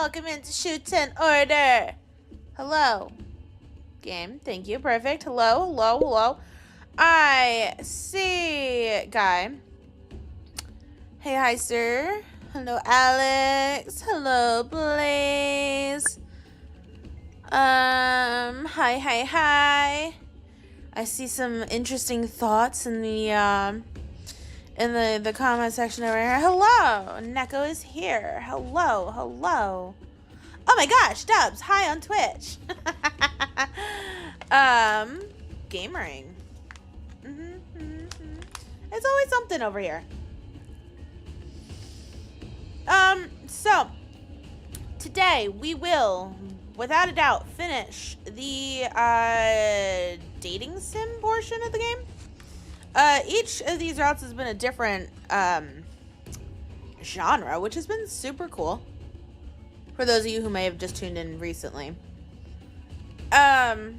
welcome into SHUTEN order. Hello. Game, thank you, perfect. Hello. I see Guy. Hey, hi, sir. Hello, Alex. Hello, Blaze. Hi. I see some interesting thoughts in the comment section over here. Hello, Neko is here. Hello. Oh my gosh, Dubs, hi on Twitch. Gamering. It's always something over here. So today we will, without a doubt, finish the dating sim portion of the game. Each of these routes has been a different genre, which has been super cool for those of you who may have just tuned in recently. But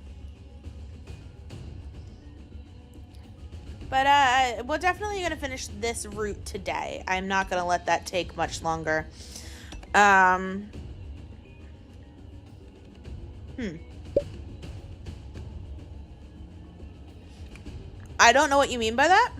we're definitely going to finish this route today. I'm not going to let that take much longer. I don't know what you mean by that.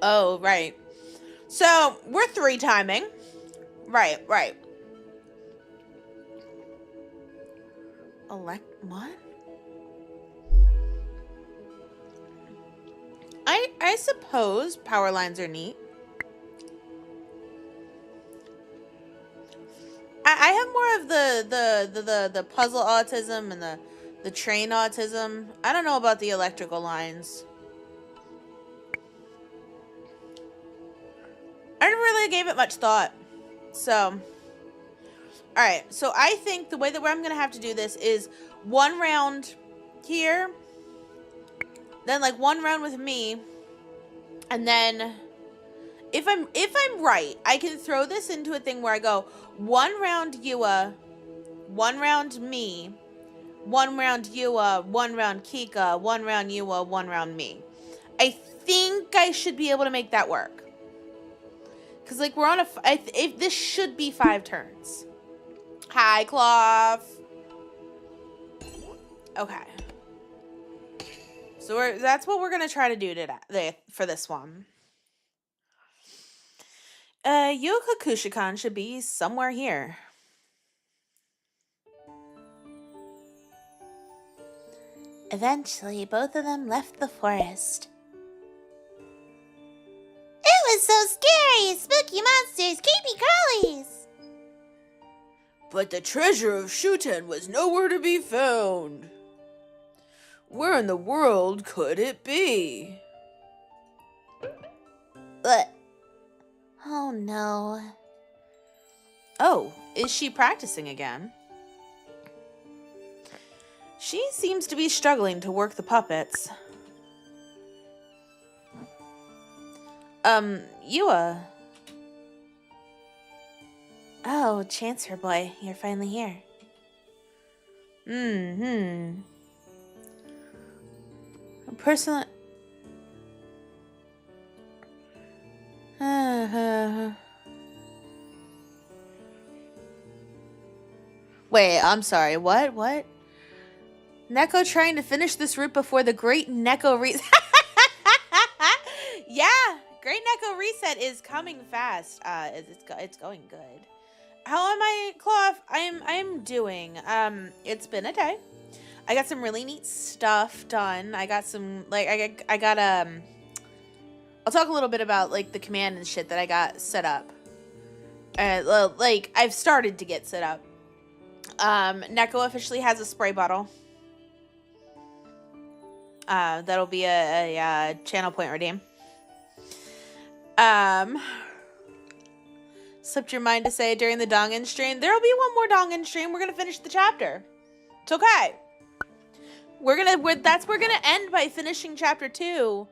Oh, right. So, we're 3-timing. Right. What? I suppose power lines are neat. I have more of the puzzle autism and the train autism. I don't know about the electrical lines. I never really gave it much thought. So, alright. So, I think the way that I'm going to have to do this is one round here. Then, like, one round with me. And then, if I'm right, I can throw this into a thing where I go 1 round Yua, 1 round me, 1 round Yua, 1 round Kika, 1 round Yua, 1 round me. I think I should be able to make that work. Because, like, we're on if this should be 5 turns. Hi, Cloth. Okay. So that's what we're going to try to do today for this one. Yuka Kushikan should be somewhere here. Eventually, both of them left the forest. It was so scary! Spooky monsters, creepy crawlies! But the treasure of SHUTEN was nowhere to be found. Where in the world could it be? Oh no. Oh, is she practicing again? She seems to be struggling to work the puppets. Yua. Oh, Chancellor boy, you're finally here. Personally... Wait, I'm sorry. What? Neko trying to finish this route before the Great Neko Reset. Yeah, Great Neko Reset is coming fast. It's going good. How am I, Cloth? I'm doing. It's been a day. I got some really neat stuff done. I got some, like, I got, I'll talk a little bit about, like, the command and shit that I got set up. Like, I've started to get set up. Neko officially has a spray bottle. That'll be a channel point redeem. Slipped your mind to say during the Dongen stream. There'll be one more Dongen stream. We're gonna finish the chapter. It's okay. We're gonna end by finishing chapter 2,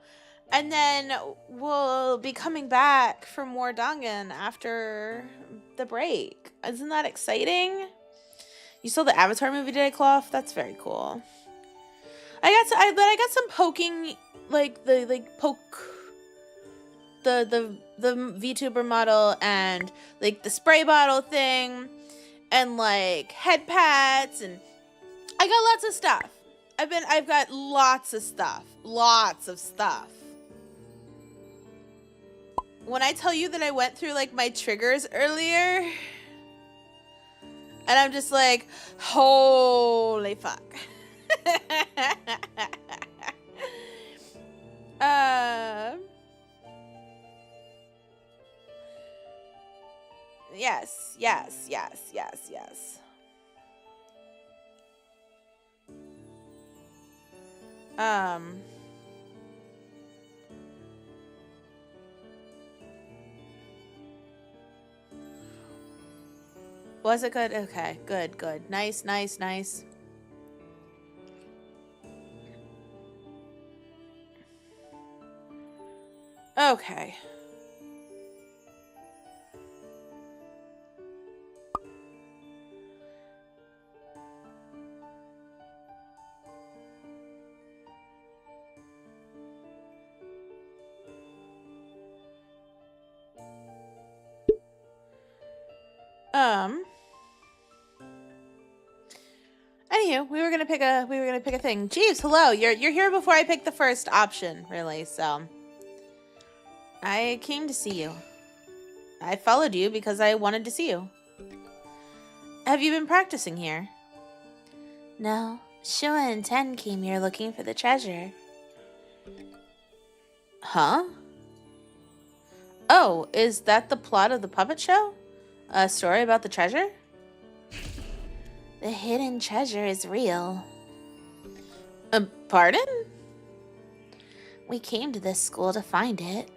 and then we'll be coming back for more Dongen after the break. Isn't that exciting? You saw the Avatar movie today, Cloth? That's very cool. I got some poking, like the VTuber model and like the spray bottle thing and like head pats, and I got lots of stuff. I've got lots of stuff. Lots of stuff. When I tell you that I went through like my triggers earlier, and I'm just like, holy fuck. Yes. Was it good? Okay, good. Nice. Okay. Anywho, we were gonna pick a thing. Jeeves, hello. You're here before I picked the first option, really. So I came to see you. I followed you because I wanted to see you. Have you been practicing here? No, Shua and Ten came here looking for the treasure. Huh? Oh, is that the plot of the puppet show? A story about the treasure? The hidden treasure is real. Pardon? We came to this school to find it.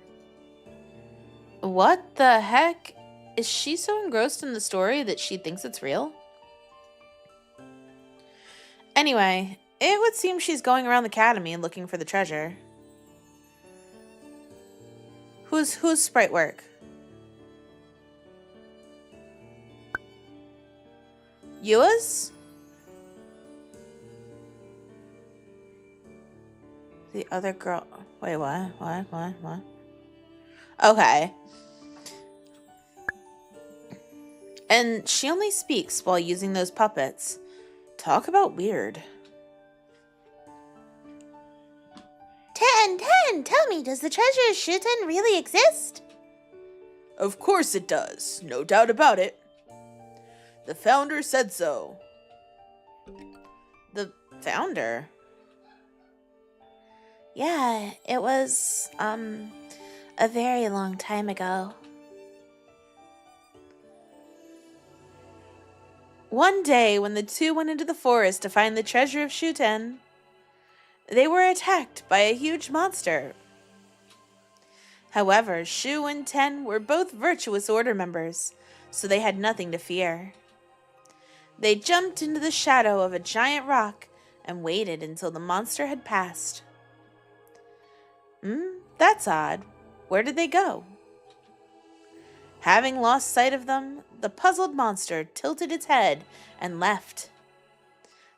What the heck? Is she so engrossed in the story that she thinks it's real? Anyway, it would seem she's going around the academy looking for the treasure. Who's sprite work? Yua's? The other girl. Wait, what? Okay. And she only speaks while using those puppets. Talk about weird. Ten, tell me, does the treasure of SHUTEN really exist? Of course it does. No doubt about it. The founder said so. The founder? Yeah, it was, a very long time ago. One day, when the two went into the forest to find the treasure of SHUTEN, they were attacked by a huge monster. However, Shu and Ten were both virtuous order members, so they had nothing to fear. They jumped into the shadow of a giant rock and waited until the monster had passed. That's odd. Where did they go? Having lost sight of them, the puzzled monster tilted its head and left.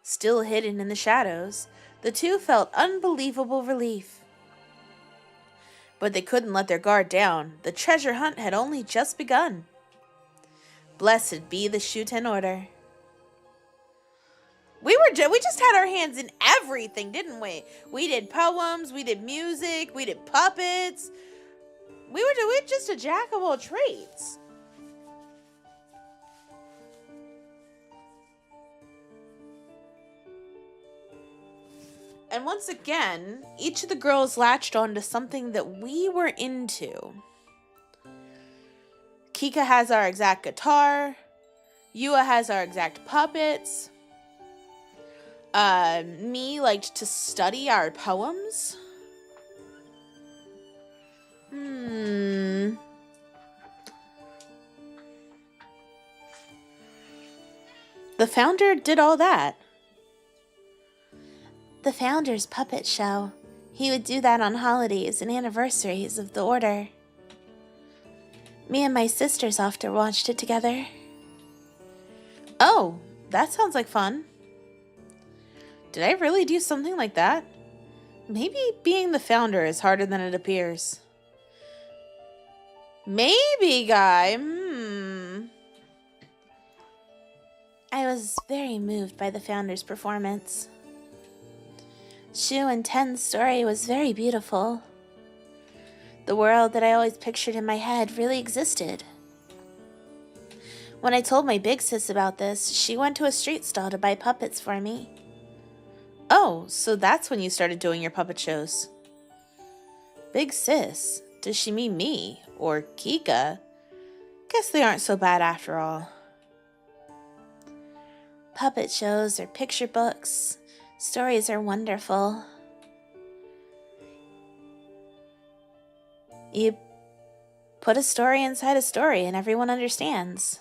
Still hidden in the shadows, the two felt unbelievable relief. But they couldn't let their guard down. The treasure hunt had only just begun. Blessed be the SHUTEN order. We just had our hands in everything, didn't we? We did poems, we did music, we did puppets. We were just a jack of all trades. And once again, each of the girls latched onto something that we were into. Kika has our exact guitar. Yua has our exact puppets. Me liked to study our poems. The founder did all that. The founder's puppet show. He would do that on holidays and anniversaries of the order. Me and my sisters often watched it together. Oh, that sounds like fun. Did I really do something like that? Maybe being the founder is harder than it appears. Maybe, Guy. I was very moved by the founder's performance. Shu and Ten's story was very beautiful. The world that I always pictured in my head really existed. When I told my big sis about this, she went to a street stall to buy puppets for me. Oh, so that's when you started doing your puppet shows. Big sis? Does she mean me? Or Kika? Guess they aren't so bad after all. Puppet shows or picture books. Stories are wonderful. You put a story inside a story and everyone understands.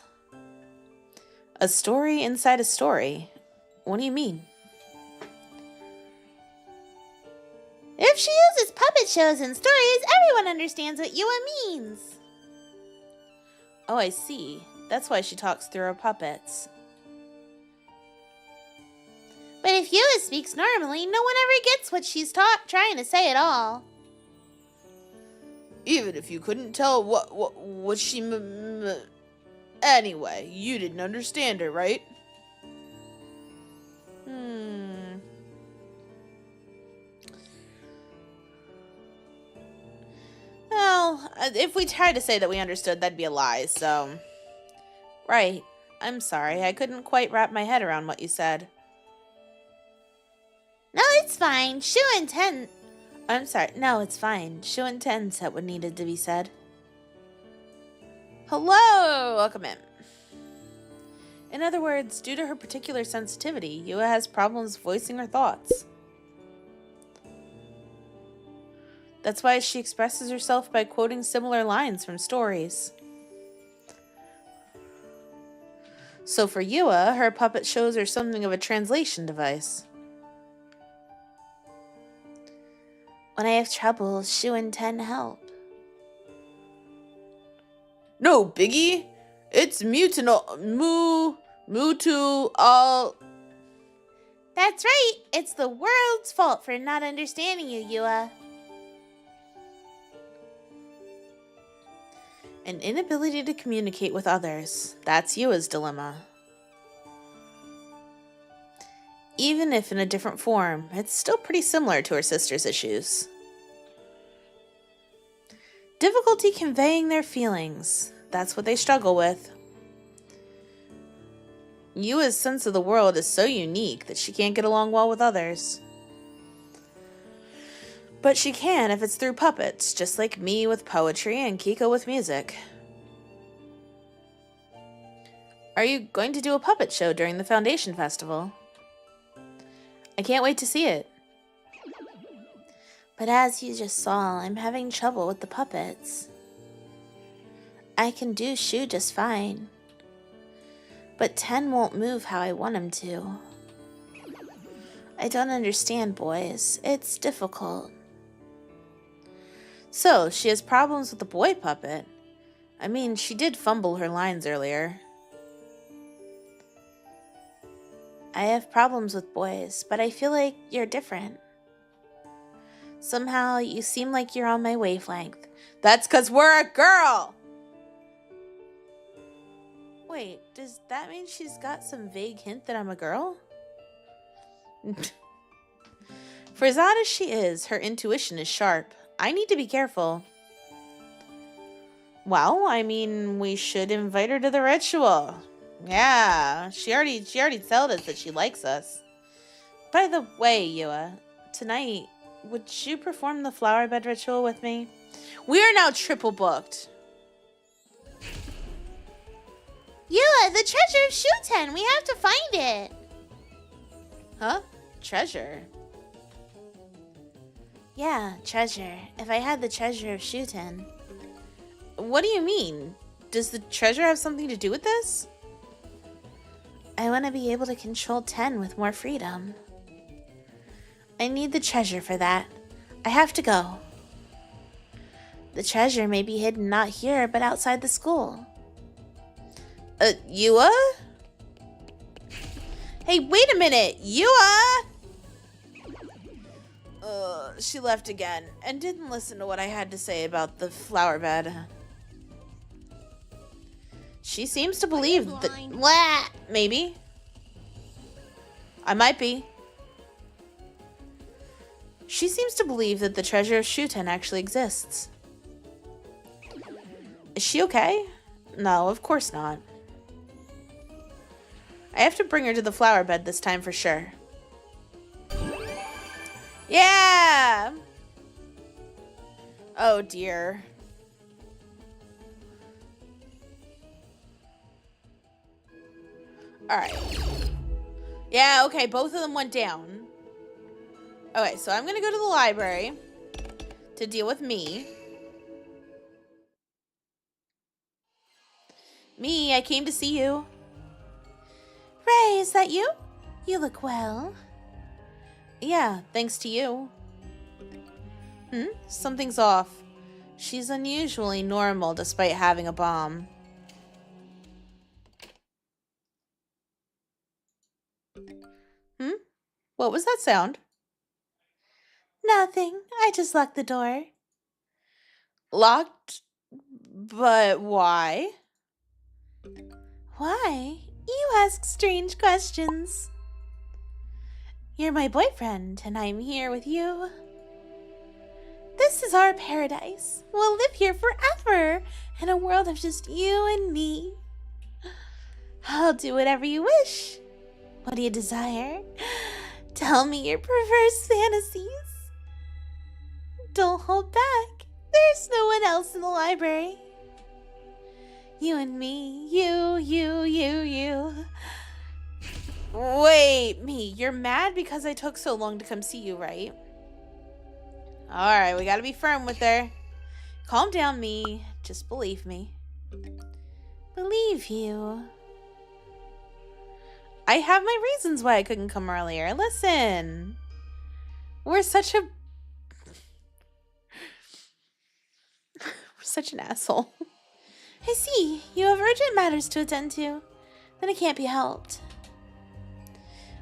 A story inside a story? What do you mean? If she uses puppet shows and stories, everyone understands what Yua means. Oh, I see. That's why she talks through her puppets. But if Yua speaks normally, no one ever gets what she's trying to say at all. Even if you couldn't tell what she anyway, you didn't understand her, right? Well, if we tried to say that we understood, that'd be a lie, so... Right. I'm sorry, I couldn't quite wrap my head around what you said. No, it's fine. Shu and Ten... I'm sorry. No, it's fine. Shu and Ten said what needed to be said. Hello! Welcome in. In other words, due to her particular sensitivity, Yua has problems voicing her thoughts. That's why she expresses herself by quoting similar lines from stories. So for Yua, her puppet shows are something of a translation device. When I have trouble, Shu and Ten help. No, Biggie. It's Mutu all... That's right. It's the world's fault for not understanding you, Yua. An inability to communicate with others. That's Yua's dilemma. Even if in a different form, it's still pretty similar to her sister's issues. Difficulty conveying their feelings. That's what they struggle with. Yua's sense of the world is so unique that she can't get along well with others. But she can if it's through puppets, just like me with poetry and Kiko with music. Are you going to do a puppet show during the Foundation Festival? I can't wait to see it. But as you just saw, I'm having trouble with the puppets. I can do Shu just fine. But Ten won't move how I want him to. I don't understand, boys. It's difficult. So, she has problems with the boy puppet. I mean, she did fumble her lines earlier. I have problems with boys, but I feel like you're different. Somehow, you seem like you're on my wavelength. That's 'cause we're a girl! Wait, does that mean she's got some vague hint that I'm a girl? For as odd as she is, her intuition is sharp. I need to be careful. Well, I mean, we should invite her to the ritual. Yeah, she already told us that she likes us. By the way, Yua, tonight, would you perform the flower bed ritual with me? We are now triple booked. Yua, the treasure of SHUTEN! We have to find it! Huh? Treasure? Yeah, treasure. If I had the treasure of SHUTEN. What do you mean? Does the treasure have something to do with this? I want to be able to control Ten with more freedom. I need the treasure for that. I have to go. The treasure may be hidden not here, but outside the school. Yua? Hey, wait a minute! Yua! She left again and didn't listen to what I had to say about the flower bed. She seems to believe that... Blah, maybe. I might be. She seems to believe that the treasure of SHUTEN actually exists. Is she okay? No, of course not. I have to bring her to the flower bed this time for sure. Yeah! Oh dear. Alright. Yeah, okay, both of them went down. Okay, so I'm gonna go to the library to deal with me. Me, I came to see you. Ray, is that you? You look well. Yeah, thanks to you. Something's off. She's unusually normal despite having a bomb. What was that sound? Nothing. I just locked the door. Locked? But why? Why? You ask strange questions. You're my boyfriend, and I'm here with you. This is our paradise. We'll live here forever, in a world of just you and me. I'll do whatever you wish. What do you desire? Tell me your perverse fantasies. Don't hold back. There's no one else in the library. You and me. You. Wait, me. You're mad because I took so long to come see you, right? Alright, we gotta be firm with her. Calm down, me. Just believe me. Believe you. I have my reasons why I couldn't come earlier. Listen. We're such an asshole. I see. You have urgent matters to attend to. Then it can't be helped.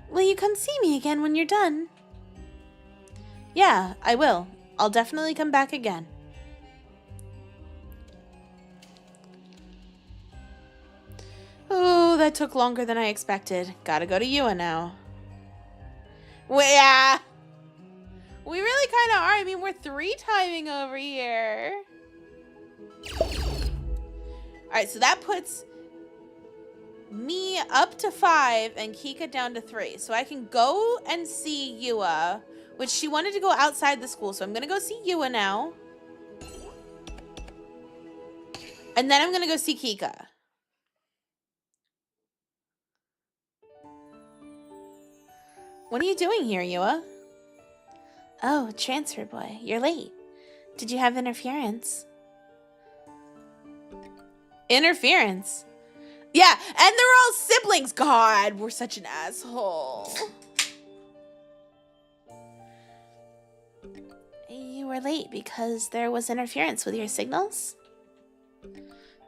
Will you come see me again when you're done? Yeah, I will. I'll definitely come back again. Oh, that took longer than I expected. Gotta go to Yua now. Well, yeah. We really kind of are. I mean, we're 3-timing over here. Alright, so that puts me up to 5 and Kika down to 3. So I can go and see Yua, which she wanted to go outside the school. So I'm going to go see Yua now. And then I'm going to go see Kika. What are you doing here, Yua? Oh, transfer boy. You're late. Did you have interference? Interference? Yeah, and they're all siblings. God, we're such an asshole. You were late because there was interference with your signals?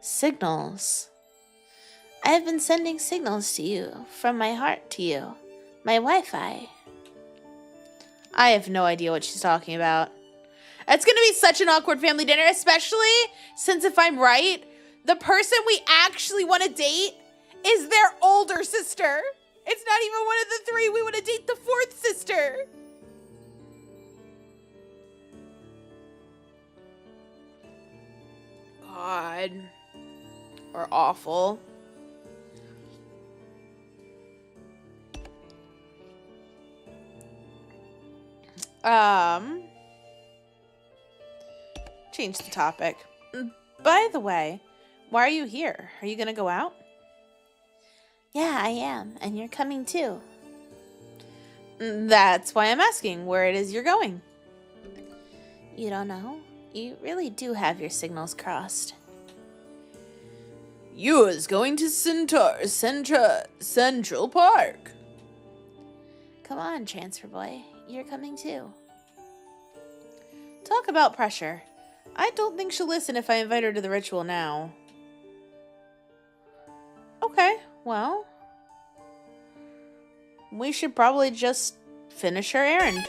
Signals? I have been sending signals to you, from my heart to you. My Wi-Fi. I have no idea what she's talking about. It's gonna be such an awkward family dinner, especially since if I'm right, the person we actually want to date is their older sister. It's not even one of the 3. We want to date the 4th sister. God. Or awful. Change the topic. By the way, why are you here? Are you gonna go out? Yeah, I am, and you're coming too. That's why I'm asking where it is you're going. You don't know? You really do have your signals crossed. Yua's going to Central Park. Come on, transfer boy. You're coming too. Talk about pressure. I don't think she'll listen if I invite her to the ritual now. Okay, well, we should probably just finish her errand.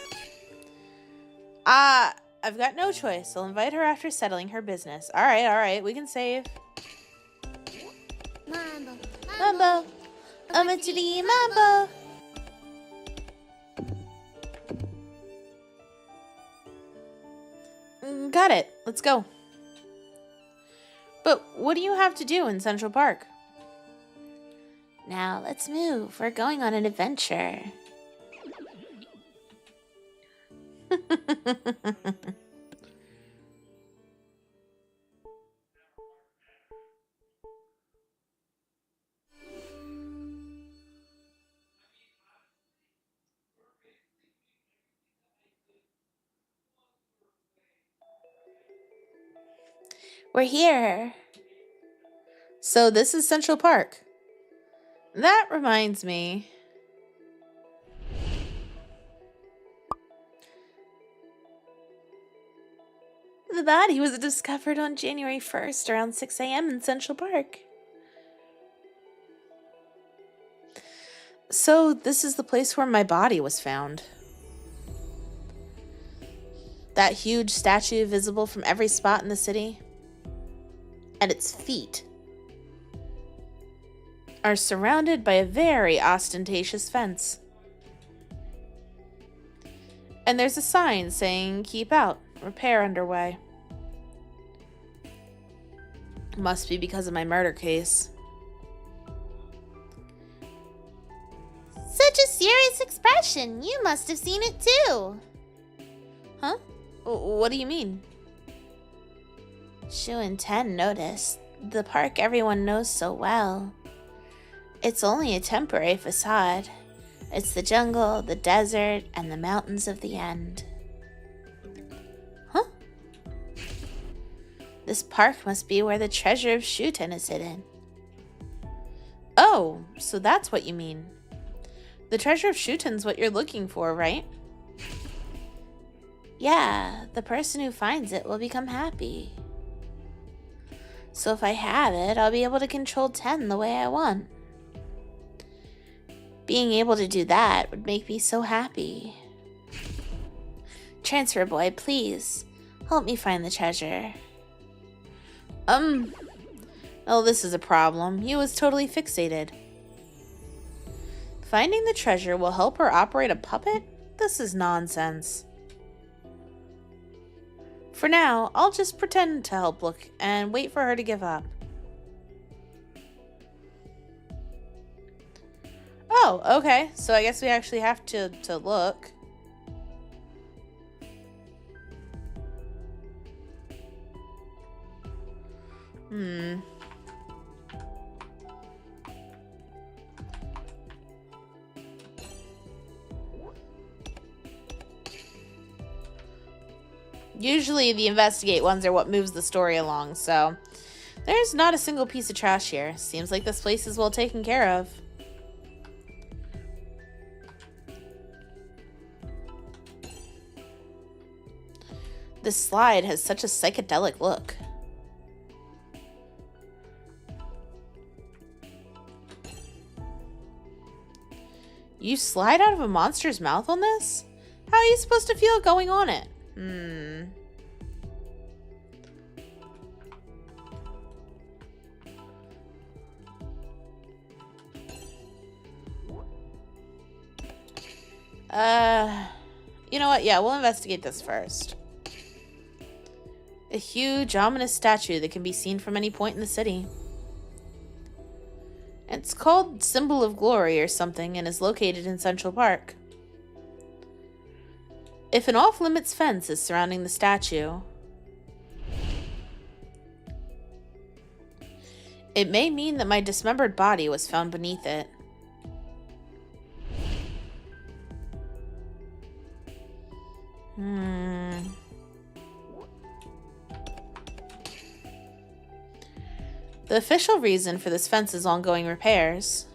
I've got no choice. I'll invite her after settling her business. All right, we can save. Mambo, Mambo, Amatidi Mambo. Got it. Let's go. But what do you have to do in Central Park? Now let's move. We're going on an adventure. We're here. So this is Central Park. That reminds me. The body was discovered on January 1st around 6 a.m. in Central Park. So this is the place where my body was found. That huge statue visible from every spot in the city. And its feet are surrounded by a very ostentatious fence. And there's a sign saying, "Keep out, repair underway." Must be because of my murder case. Such a serious expression. You must have seen it too. Huh? What do you mean? SHUTEN noticed. The park everyone knows so well. It's only a temporary facade. It's the jungle, the desert, and the mountains of the end. Huh? This park must be where the treasure of SHUTEN is hidden. Oh, so that's what you mean. The treasure of SHUTEN's what you're looking for, right? Yeah, the person who finds it will become happy. So if I have it, I'll be able to control 10 the way I want. Being able to do that would make me so happy. Transfer boy, please, help me find the treasure. Oh, this is a problem. He was totally fixated. Finding the treasure will help her operate a puppet? This is nonsense. For now, I'll just pretend to help look and wait for her to give up. Oh, okay. So I guess we actually have to look. Usually the investigate ones are what moves the story along, so there's not a single piece of trash here. Seems like this place is well taken care of. This slide has such a psychedelic look. You slide out of a monster's mouth on this? How are you supposed to feel going on it? You know what? Yeah, we'll investigate this first. A huge, ominous statue that can be seen from any point in the city. It's called Symbol of Glory or something and is located in Central Park. If an off-limits fence is surrounding the statue, it may mean that my dismembered body was found beneath it. The official reason for this fence is ongoing repairs.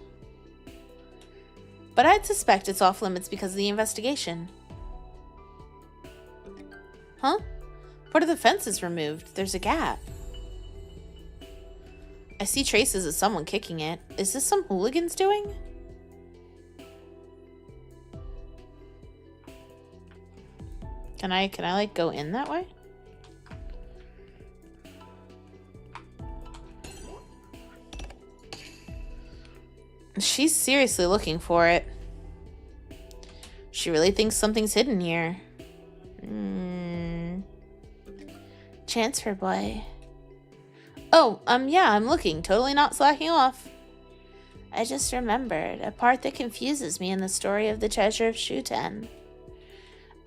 But I'd suspect it's off limits because of the investigation. Huh? Part of the fence is removed. There's a gap. I see traces of someone kicking it. Is this some hooligans doing? Can I like go in that way? She's seriously looking for it. She really thinks something's hidden here. Transfer boy. Oh, yeah, I'm looking. Totally not slacking off. I just remembered a part that confuses me in the story of the treasure of SHUTEN.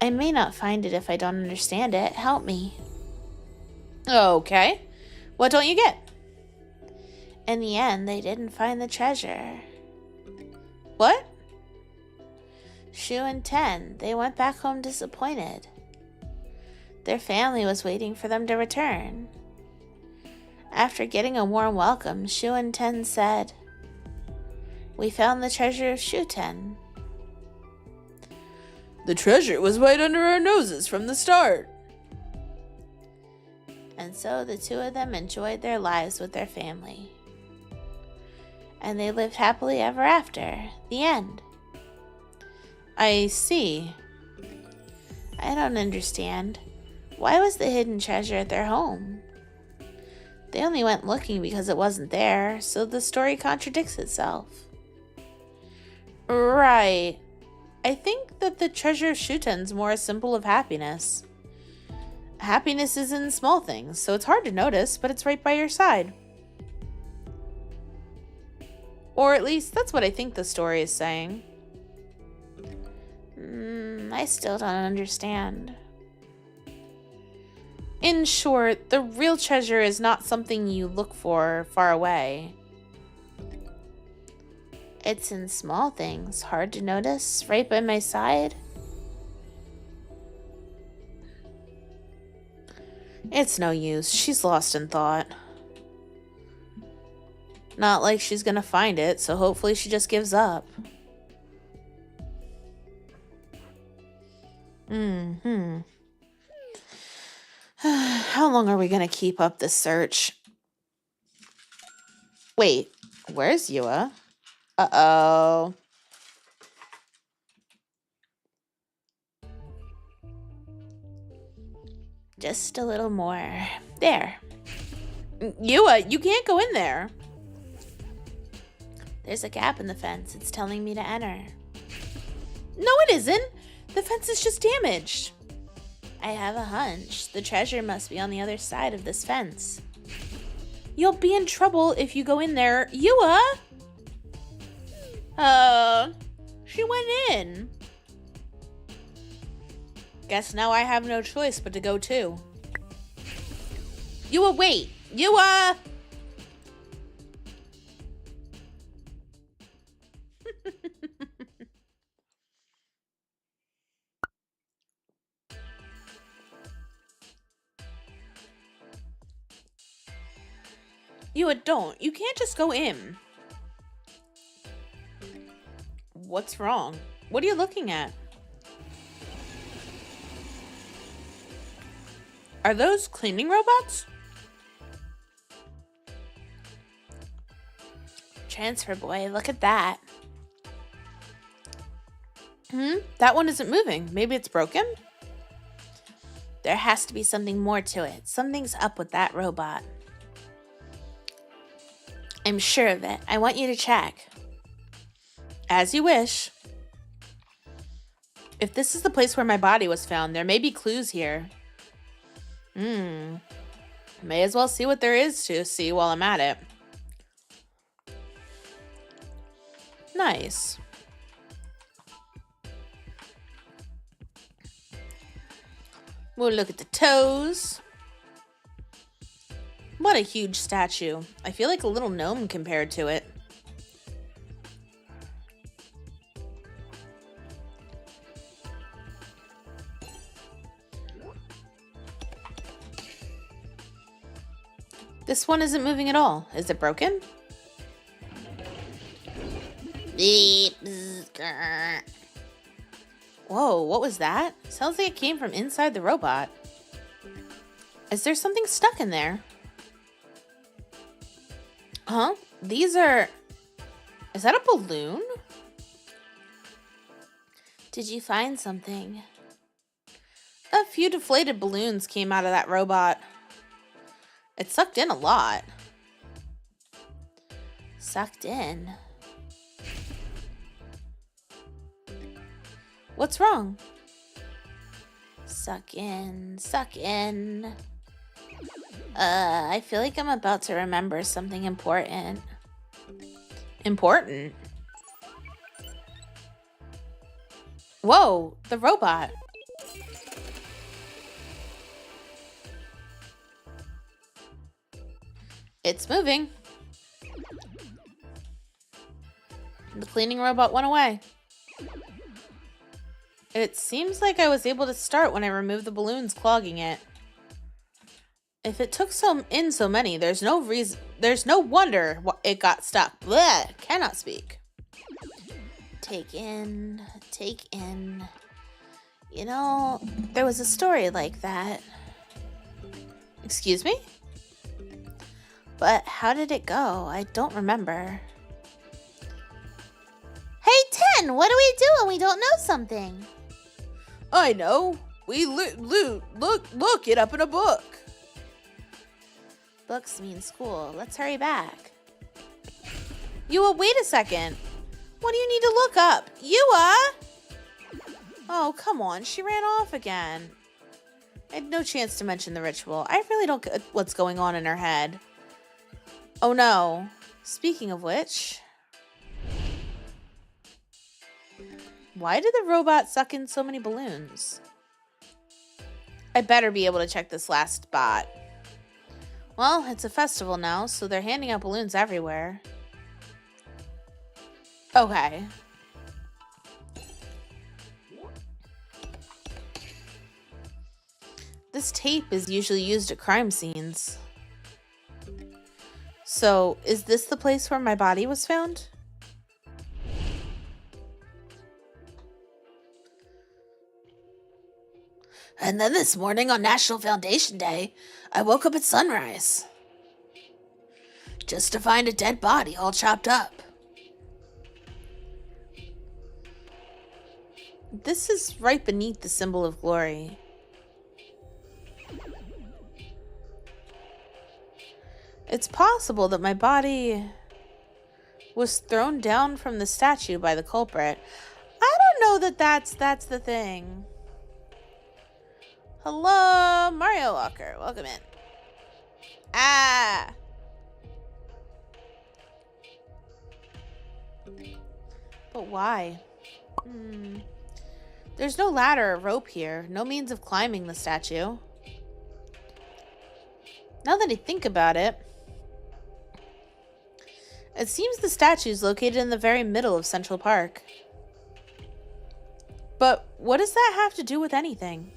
I may not find it if I don't understand it. Help me. Okay. What don't you get? In the end, they didn't find the treasure. What? Shu and Ten, they went back home disappointed. Their family was waiting for them to return. After getting a warm welcome, Shu and Ten said, "We found the treasure of SHUTEN." The treasure was right under our noses from the start. And so the two of them enjoyed their lives with their family. And they lived happily ever after. The end. I see. I don't understand. Why was the hidden treasure at their home? They only went looking because it wasn't there, so the story contradicts itself. Right. I think that the treasure of SHUTEN's more a symbol of happiness. Happiness is in small things, so it's hard to notice, but it's right by your side. Or at least that's what I think the story is saying. I still don't understand. In short, the real treasure is not something you look for far away. It's in small things, hard to notice, right by my side. It's no use. She's lost in thought. Not like she's gonna find it, so hopefully she just gives up. How long are we gonna keep up this search? Wait, where's Yua? Uh-oh. Just a little more. There. Yua, you can't go in there. There's a gap in the fence. It's telling me to enter. No, it isn't. The fence is just damaged. I have a hunch. The treasure must be on the other side of this fence. You'll be in trouble if you go in there. Yua! She went in. Guess now I have no choice but to go too. Yua, wait! Yua! Yua, don't. You can't just go in. What's wrong? What are you looking at? Are those cleaning robots? Transfer boy, look at that. That one isn't moving. Maybe it's broken? There has to be something more to it. Something's up with that robot. I'm sure of it. I want you to check. As you wish. If this is the place where my body was found, there may be clues here. May as well see what there is to see while I'm at it. Nice. We'll look at the toes. What a huge statue. I feel like a little gnome compared to it. This one isn't moving at all. Is it broken? Beep. Whoa, what was that? Sounds like it came from inside the robot. Is there something stuck in there? Huh? These are... Is that a balloon? Did you find something? A few deflated balloons came out of that robot. It sucked in a lot. Sucked in? What's wrong? Suck in, suck in. I feel like I'm about to remember something important. Important? Whoa, the robot. It's moving. The cleaning robot went away. It seems like I was able to start when I removed the balloons clogging it. If it took so many, there's no wonder it got stuck. Blech, cannot speak. Take in, take in. You know, there was a story like that. Excuse me? But how did it go? I don't remember. Hey, 10, what do we do when we don't know something? I know. We look it up in a book. Books mean school. Let's hurry back. Wait a second. What do you need to look up? Oh, come on. She ran off again. I had no chance to mention the ritual. I really don't get what's going on in her head. Oh no. Speaking of which... Why did the robot suck in so many balloons? I better be able to check this last spot. Well, it's a festival now, so they're handing out balloons everywhere. Okay. This tape is usually used at crime scenes. So, is this the place where my body was found? And then this morning on National Foundation Day, I woke up at sunrise. Just to find a dead body all chopped up. This is right beneath the symbol of glory. It's possible that my body was thrown down from the statue by the culprit. I don't know that that's the thing. Hello, Mario Walker. Welcome in. Ah! But why? There's no ladder or rope here. No means of climbing the statue. Now that I think about it, it seems the statue is located in the very middle of Central Park. But what does that have to do with anything?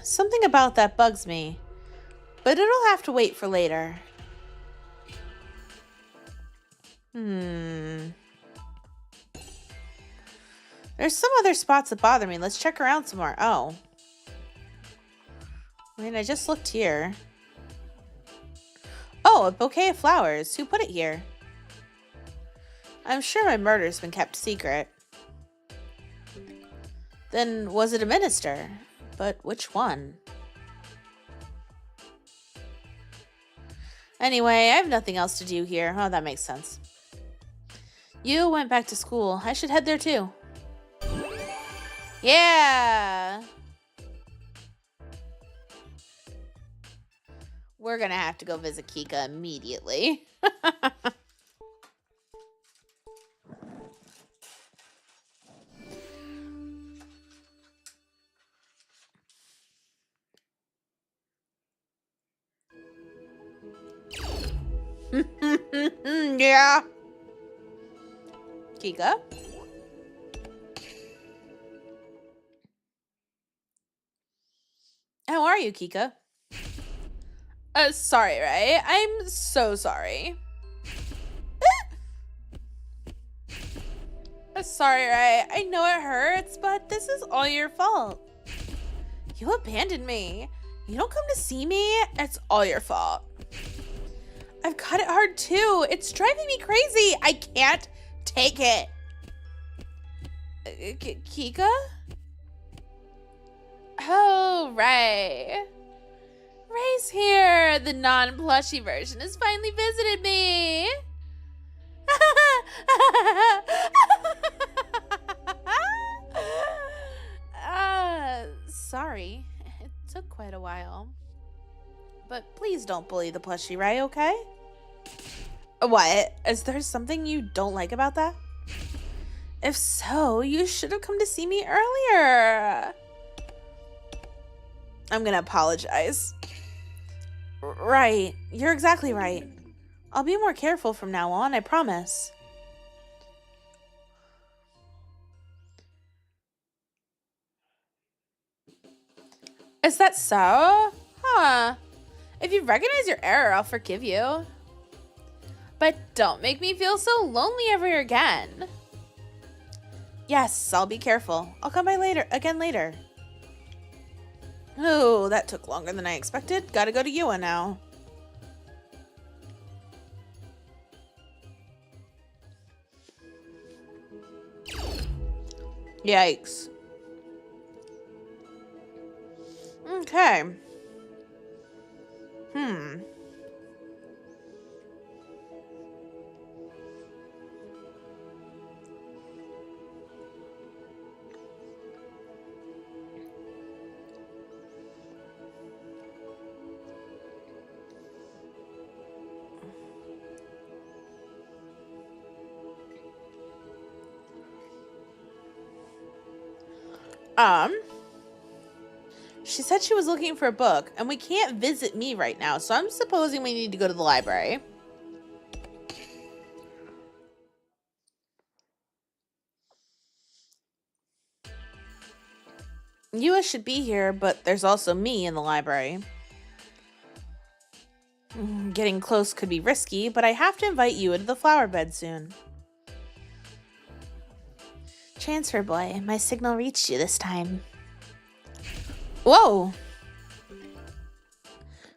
Something about that bugs me. But it'll have to wait for later. There's some other spots that bother me. Let's check around some more. Oh. I mean, I just looked here. Oh, a bouquet of flowers. Who put it here? I'm sure my murder's been kept secret. Then was it a minister? But which one? Anyway, I have nothing else to do here. Oh, that makes sense. You went back to school. I should head there too. Yeah! We're gonna have to go visit Kika immediately. Yeah. Kika? How are you, Kika? Sorry, right? I'm so sorry. Sorry, right? I know it hurts, but this is all your fault. You abandoned me. You don't come to see me? It's all your fault. I've got it hard too. It's driving me crazy. I can't take it. Kika? Oh, Ray. Ray's here. The non-plushy version has finally visited me. Sorry. It took quite a while. But please don't bully the plushie, Ray, okay? What? Is there something you don't like about that? If so, you should have come to see me earlier. I'm gonna apologize. Right. You're exactly right. I'll be more careful from now on, I promise. Is that so? Huh. If you recognize your error, I'll forgive you. But don't make me feel so lonely ever again. Yes, I'll be careful. I'll come by later. Oh, that took longer than I expected. Gotta go to Yua now. Yikes. Okay. She said she was looking for a book, and we can't visit me right now, so I'm supposing we need to go to the library. Yua should be here, but there's also me in the library. Getting close could be risky, but I have to invite Yua to the flower bed soon. Transfer boy, my signal reached you this time. Whoa!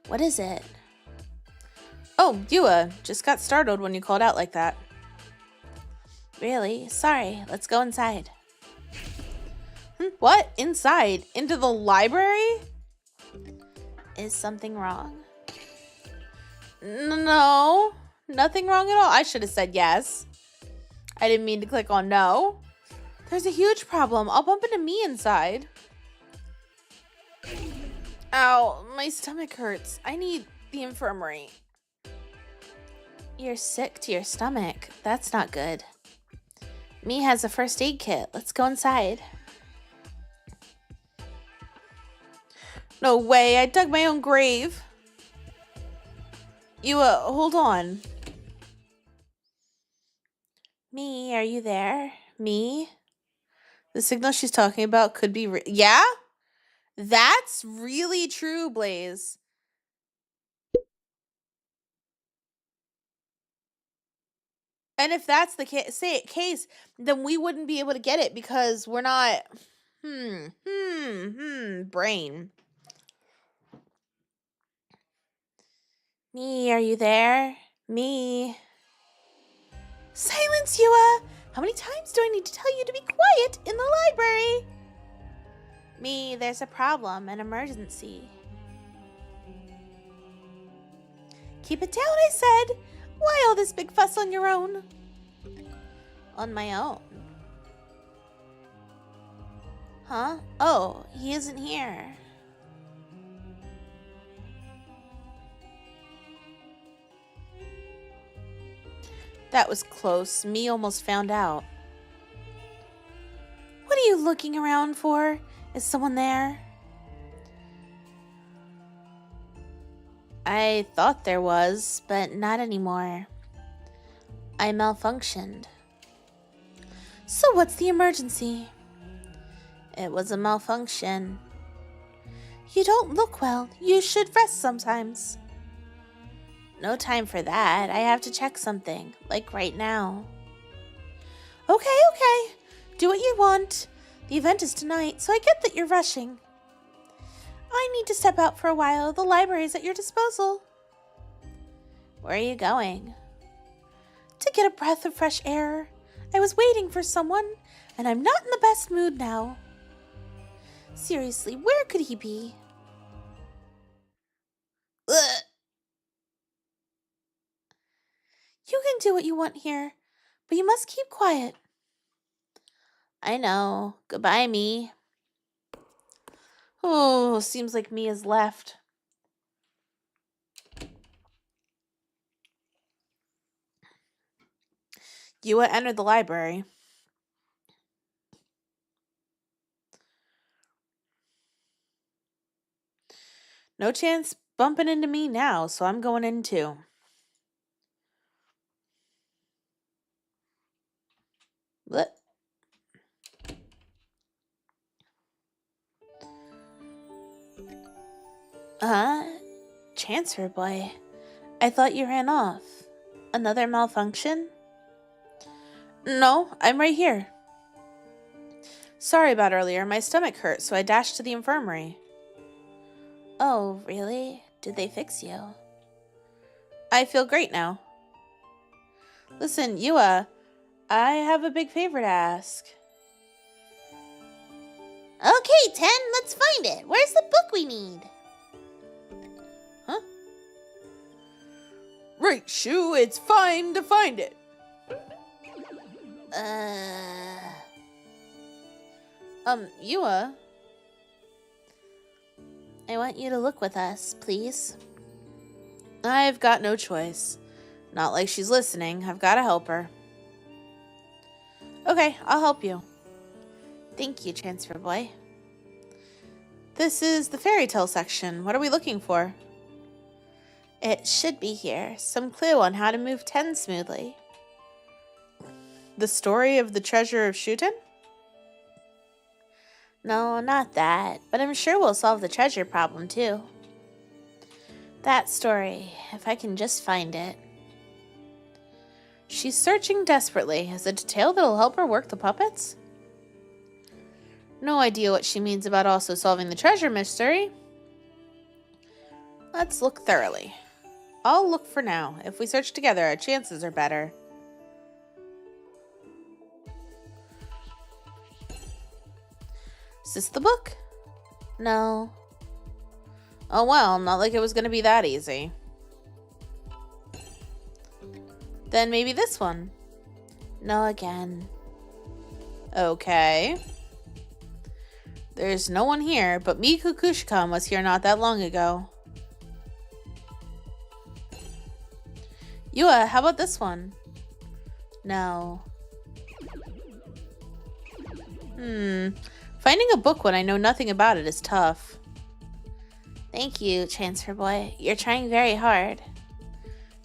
What is it? Oh, Yua, just got startled when you called out like that. Really? Sorry, let's go inside. What? Inside? Into the library? Is something wrong? No, nothing wrong at all. I should have said yes. I didn't mean to click on no. There's a huge problem. I'll bump into me inside. Ow, my stomach hurts. I need the infirmary. You're sick to your stomach. That's not good. Me has a first aid kit. Let's go inside. No way, I dug my own grave. Hold on. Me, are you there? Me? The signal she's talking about could be yeah? That's really true, Blaze. And if that's the case, then we wouldn't be able to get it because we're not... brain. Me, are you there? Me. Silence, Yua! How many times do I need to tell you to be quiet in the library? Me, there's a problem, an emergency. Keep it down, I said. Why all this big fuss on your own? On my own. Huh? Oh, he isn't here. That was close. Me almost found out. What are you looking around for? Is someone there? I thought there was, but not anymore. I malfunctioned. So what's the emergency? It was a malfunction. You don't look well. You should rest sometimes. No time for that. I have to check something, like right now. Okay. Do what you want. The event is tonight, so I get that you're rushing. I need to step out for a while. The library is at your disposal. Where are you going? To get a breath of fresh air. I was waiting for someone, and I'm not in the best mood now. Seriously, where could he be? Ugh. You can do what you want here, but you must keep quiet. I know. Goodbye, me. Oh, seems like me has left. Yua entered the library. No chance bumping into me now, so I'm going in too. What? Transfer boy. I thought you ran off. Another malfunction? No, I'm right here. Sorry about earlier. My stomach hurt, so I dashed to the infirmary. Oh, really? Did they fix you? I feel great now. Listen, Yua, I have a big favor to ask. Okay, 10, let's find it. Where's the book we need? Huh? Right, Shu, it's fine to find it. Yua? I want you to look with us, please. I've got no choice. Not like she's listening. I've got to help her. Okay, I'll help you. Thank you, Transfer Boy. This is the fairy tale section. What are we looking for? It should be here. Some clue on how to move 10 smoothly. The story of the treasure of SHUTEN? No, not that. But I'm sure we'll solve the treasure problem, too. That story, if I can just find it. She's searching desperately. Is it a tale that'll help her work the puppets? No idea what she means about also solving the treasure mystery. Let's look thoroughly. I'll look for now. If we search together, our chances are better. Is this the book? No. Oh well, not like it was going to be that easy. Then maybe this one. No again. Okay. There's no one here, but Miku Kushikam was here not that long ago. Yua, how about this one? No. Finding a book when I know nothing about it is tough. Thank you, Transfer Boy. You're trying very hard.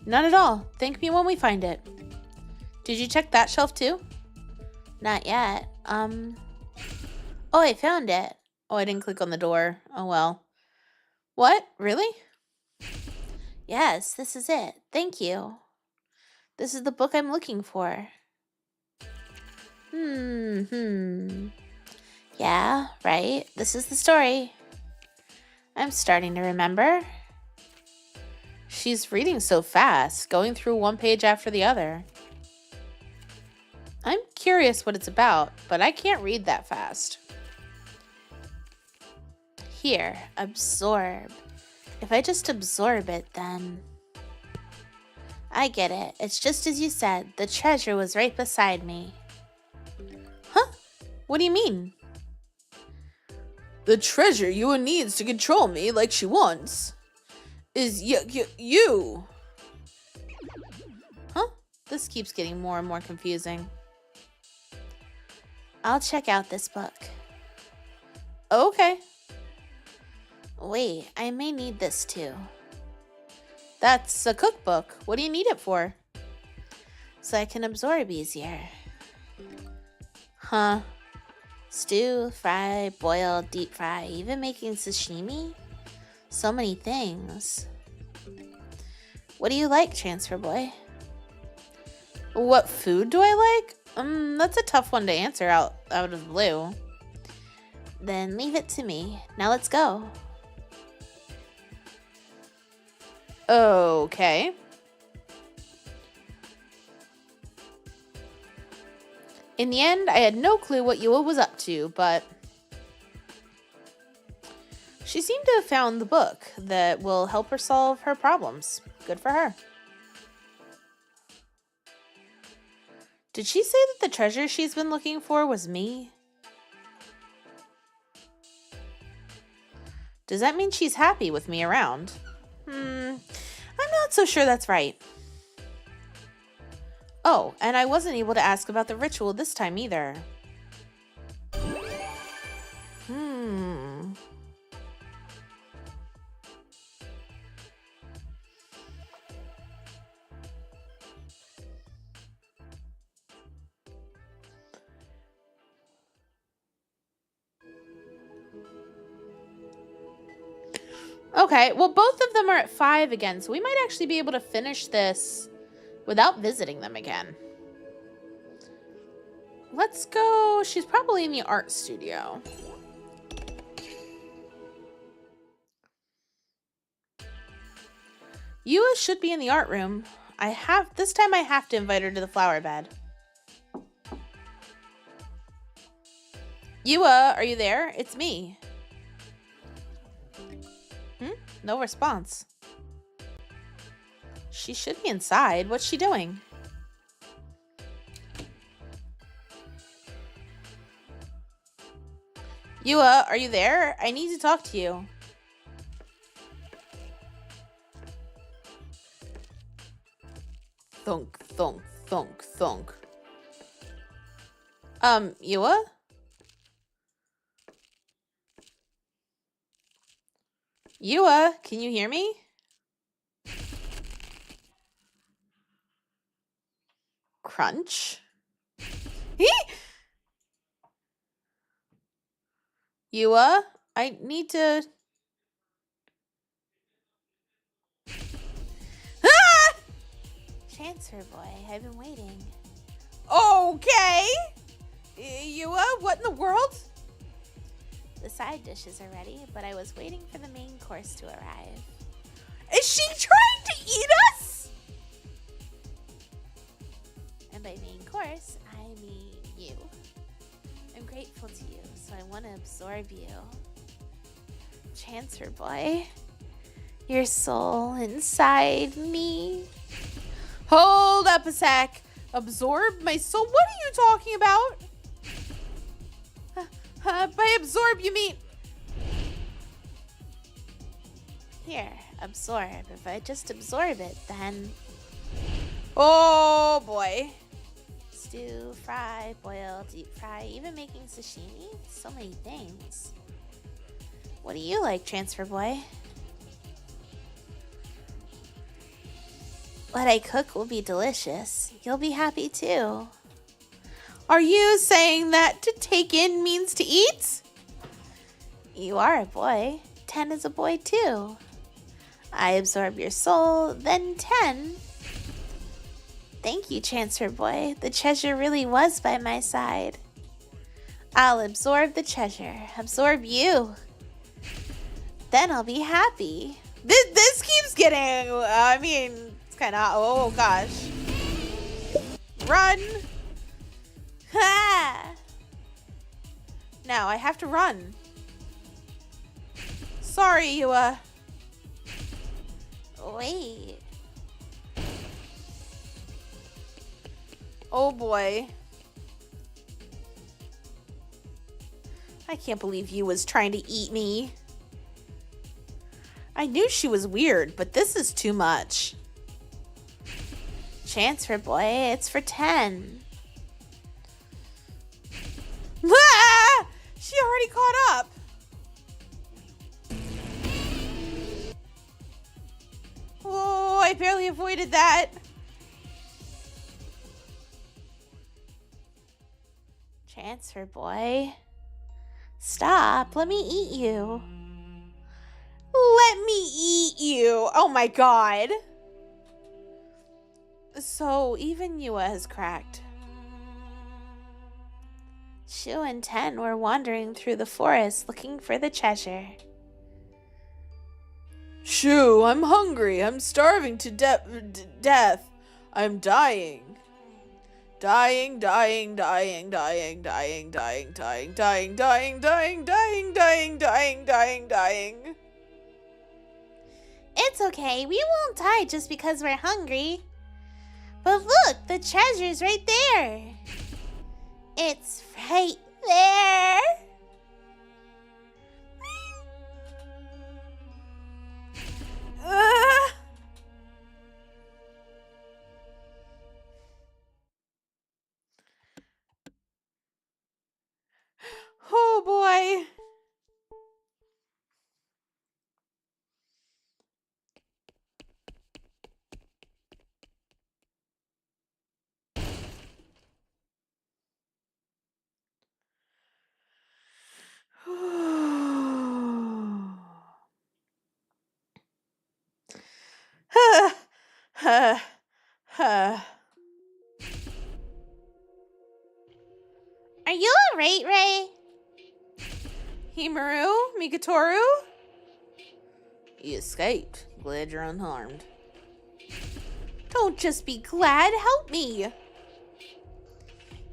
Not at all. Thank me when we find it. Did you check that shelf too? Not yet. Oh, I found it. Oh, I didn't click on the door. Oh well. What? Really? Yes, this is it. Thank you. This is the book I'm looking for. Yeah, right. This is the story. I'm starting to remember. She's reading so fast, going through one page after the other. I'm curious what it's about, but I can't read that fast. Here, absorb. If I just absorb it, then... I get it. It's just as you said. The treasure was right beside me. Huh? What do you mean? The treasure Yua needs to control me like she wants is you. Huh? This keeps getting more and more confusing. I'll check out this book. Okay. Wait, I may need this too. That's a cookbook. What do you need it for? So I can absorb easier. Huh. Stew, fry, boil, deep fry, even making sashimi? So many things. What do you like, Transfer Boy? What food do I like? That's a tough one to answer out of the blue. Then leave it to me. Now let's go. Okay. In the end, I had no clue what Yua was up to, but she seemed to have found the book that will help her solve her problems. Good for her. Did she say that the treasure she's been looking for was me? Does that mean she's happy with me around? I'm not so sure that's right. Oh, and I wasn't able to ask about the ritual this time either. Okay, well, both of them are at 5 again, so we might actually be able to finish this without visiting them again. Let's go. She's probably in the art studio. Yua should be in the art room. This time I have to invite her to the flower bed. Yua, are you there? It's me. No response. She should be inside. What's she doing? Yua, are you there? I need to talk to you. Thunk, thunk, thunk, thunk. Yua? Yua, can you hear me? Crunch? Yua, I need to... Ah! Transfer boy, I've been waiting. Okay. Yua, what in the world? The side dishes are ready, but I was waiting for the main course to arrive. Is she trying to eat us? And by main course, I mean you. I'm grateful to you, so I want to absorb you. Transfer boy, your soul inside me. Hold up a sec. Absorb my soul? What are you talking about? By absorb, you mean... Here, absorb. If I just absorb it, then... Oh, boy. Stew, fry, boil, deep fry, even making sashimi. So many things. What do you like, transfer boy? What I cook will be delicious. You'll be happy too. Are you saying that to take in means to eat? You are a boy. 10 is a boy too. I absorb your soul, then 10. Thank you, transfer boy. The treasure really was by my side. I'll absorb the treasure. Absorb you. Then I'll be happy. This keeps getting... I mean, it's kind of... Oh, gosh. Run. Ha! Now I have to run. Sorry, Yua. Wait. Oh boy. I can't believe you was trying to eat me. I knew she was weird, but this is too much. Transfer boy, it's for 10. Ah! She already caught up. Oh, I barely avoided that. Transfer boy. Stop, let me eat you. Let me eat you. Oh my god. So even Yua has cracked. Shu and 10 were wandering through the forest looking for the treasure. Shoo, I'm hungry. I'm starving to death. I'm dying. Dying, dying, dying, dying, dying, dying, dying, dying, dying, dying, dying, dying, dying, dying, dying. It's okay. We won't die just because we're hungry. But look, the treasure's right there. It's right there. Oh boy. Are you alright, Ray? Himaru? Mikotoru? You escaped. Glad you're unharmed. Don't just be glad, help me!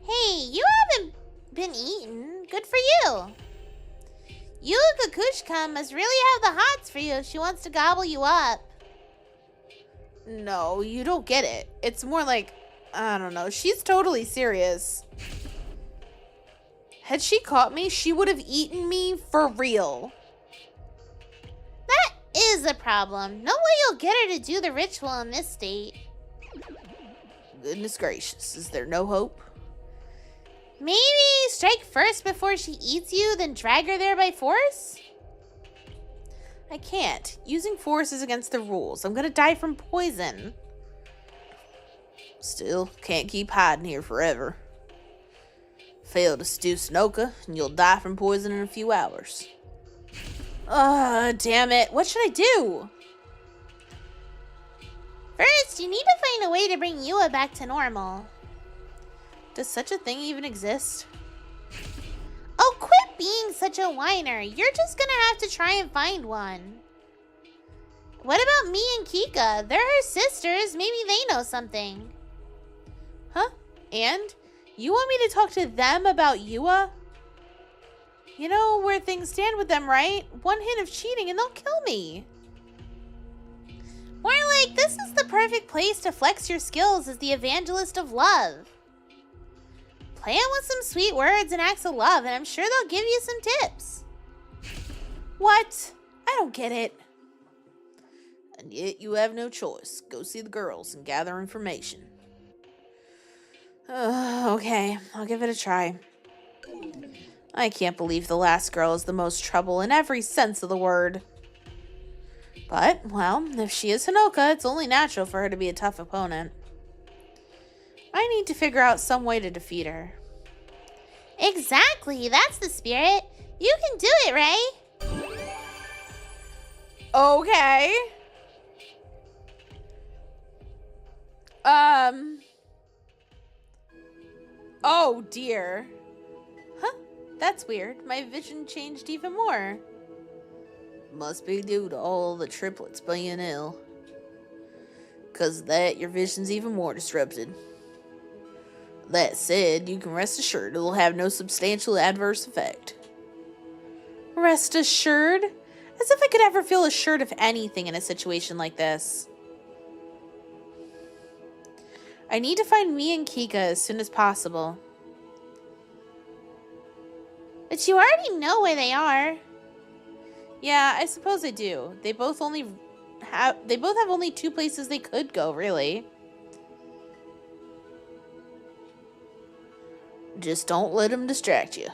Hey, you haven't been eaten. Good for you. Yuka Kushka must really have the hots for you if she wants to gobble you up. No, you don't get it. It's more like, I don't know, she's totally serious. Had she caught me, she would have eaten me for real. That is a problem. No way you'll get her to do the ritual in this state. Goodness gracious, is there no hope? Maybe strike first before she eats you, then drag her there by force? I can't. Using force is against the rules. I'm gonna die from poison. Still, can't keep hiding here forever. Fail to seduce Noka, and you'll die from poison in a few hours. Damn it. What should I do? First, you need to find a way to bring Yua back to normal. Does such a thing even exist? Oh, quit being such a whiner. You're just gonna have to try and find one. What about me and Kika? They're her sisters. Maybe they know something. Huh? And? You want me to talk to them about Yua? You know where things stand with them, right? One hint of cheating and they'll kill me. More like, this is the perfect place to flex your skills as the evangelist of love. Play on with some sweet words and acts of love, and I'm sure they'll give you some tips. What? I don't get it. And yet you have no choice. Go see the girls and gather information. Okay, I'll give it a try. I can't believe the last girl is the most trouble in every sense of the word. But, well, if she is Hanoka, it's only natural for her to be a tough opponent. I need to figure out some way to defeat her. Exactly, that's the spirit. You can do it, Ray. Okay. Oh dear. Huh? That's weird. My vision changed even more. Must be due to all the triplets being ill. 'Cause of that, your vision's even more disrupted. That said, you can rest assured it'll have no substantial adverse effect. Rest assured? As if I could ever feel assured of anything in a situation like this. I need to find me and Kika as soon as possible. But you already know where they are. Yeah, I suppose I do. They both have only two places they could go, really. Just don't let them distract you.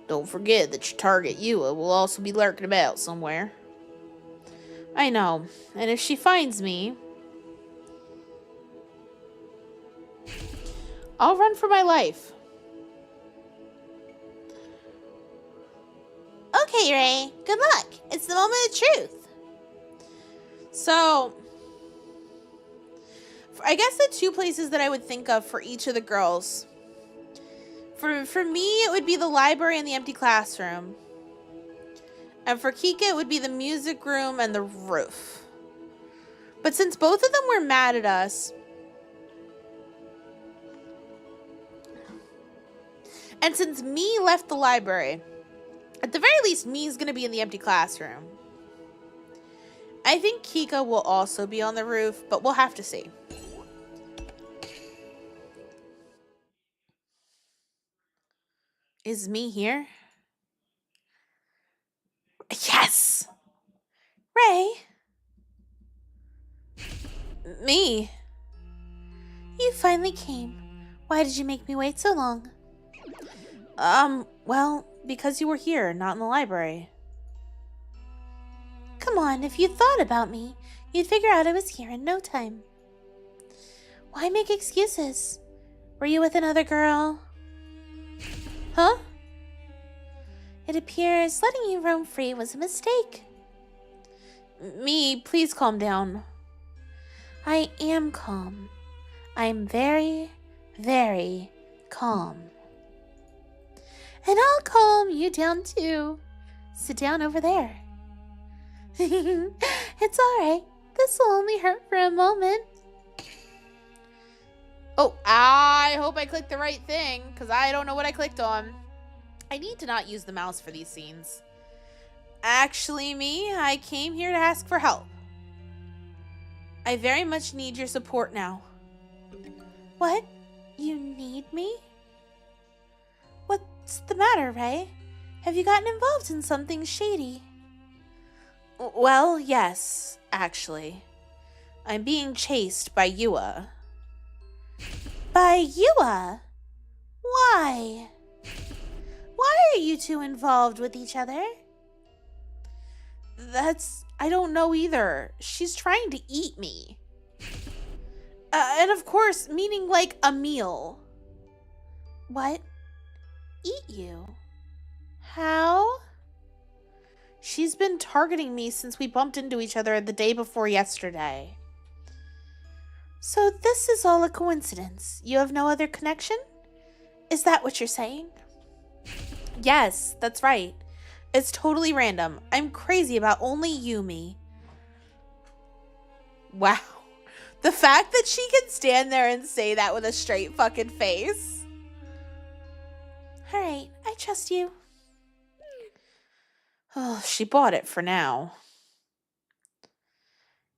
Don't forget that your target, Yua, will also be lurking about somewhere. I know, and if she finds me, I'll run for my life. Okay, Ray. Good luck. It's the moment of truth. So, I guess the two places that I would think of for each of the girls. For me, it would be the library and the empty classroom. And for Kika, it would be the music room and the roof. But since both of them were mad at us, and since me left the library, at the very least, me is going to be in the empty classroom. I think Kika will also be on the roof, but we'll have to see. Is me here? Yes! Ray? Me? You finally came. Why did you make me wait so long? Well, because you were here, not in the library. Come on, if you thought about me, you'd figure out I was here in no time. Why make excuses? Were you with another girl? Huh? It appears letting you roam free was a mistake. Me, please calm down. I am calm. I'm very, very calm. And I'll calm you down too. Sit down over there. It's alright. This will only hurt for a moment. Oh, I hope I clicked the right thing, because I don't know what I clicked on. I need to not use the mouse for these scenes. Actually, me, I came here to ask for help. I very much need your support now. What? You need me? What's the matter, Ray? Have you gotten involved in something shady? Well, yes, actually. I'm being chased by Yua. By Yua? Why? Why are you two involved with each other? I don't know either. She's trying to eat me. And of course, meaning like a meal. What? Eat you? How? She's been targeting me since we bumped into each other the day before yesterday. So this is all a coincidence. You have no other connection? Is that what you're saying? Yes, that's right. It's totally random. I'm crazy about only Yumi. Wow. The fact that she can stand there and say that with a straight fucking face. Alright, I trust you. Oh, she bought it for now.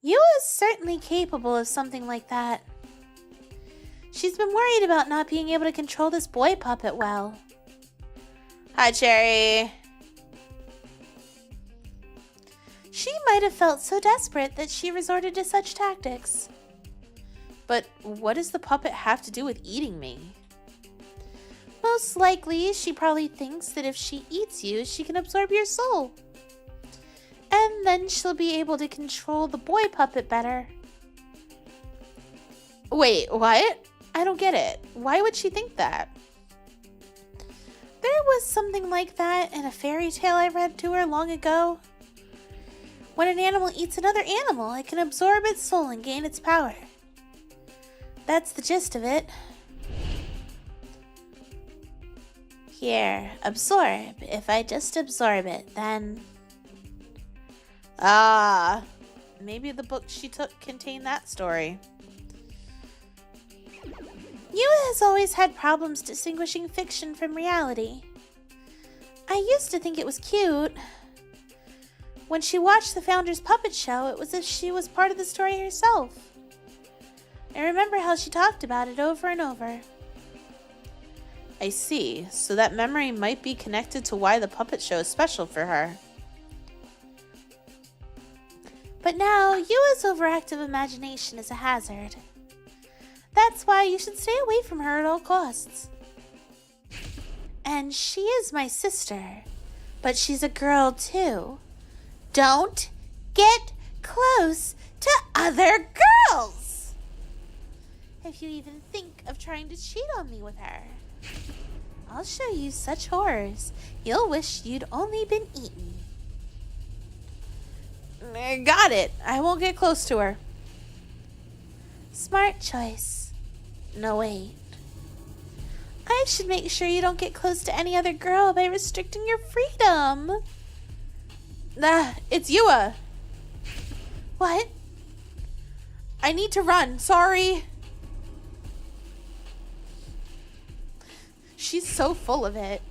Yua is certainly capable of something like that. She's been worried about not being able to control this boy puppet well. Hi, Cherry. She might have felt so desperate that she resorted to such tactics. But what does the puppet have to do with eating me? Most likely, she probably thinks that if she eats you, she can absorb your soul. And then she'll be able to control the boy puppet better. Wait, what? I don't get it. Why would she think that? There was something like that in a fairy tale I read to her long ago. When an animal eats another animal, it can absorb its soul and gain its power. That's the gist of it. Here, absorb. If I just absorb it, then... Ah, maybe the book she took contained that story. Yua has always had problems distinguishing fiction from reality. I used to think it was cute. When she watched the Founder's puppet show, it was as if she was part of the story herself. I remember how she talked about it over and over. I see. So that memory might be connected to why the puppet show is special for her. But now, Yua's overactive imagination is a hazard. That's why you should stay away from her at all costs. And she is my sister, but she's a girl too. Don't get close to other girls! If you even think of trying to cheat on me with her, I'll show you such horrors, you'll wish you'd only been eaten. Got it. I won't get close to her. Smart choice. No, wait. I should make sure you don't get close to any other girl by restricting your freedom. It's Yua. What? I need to run. Sorry. She's so full of it.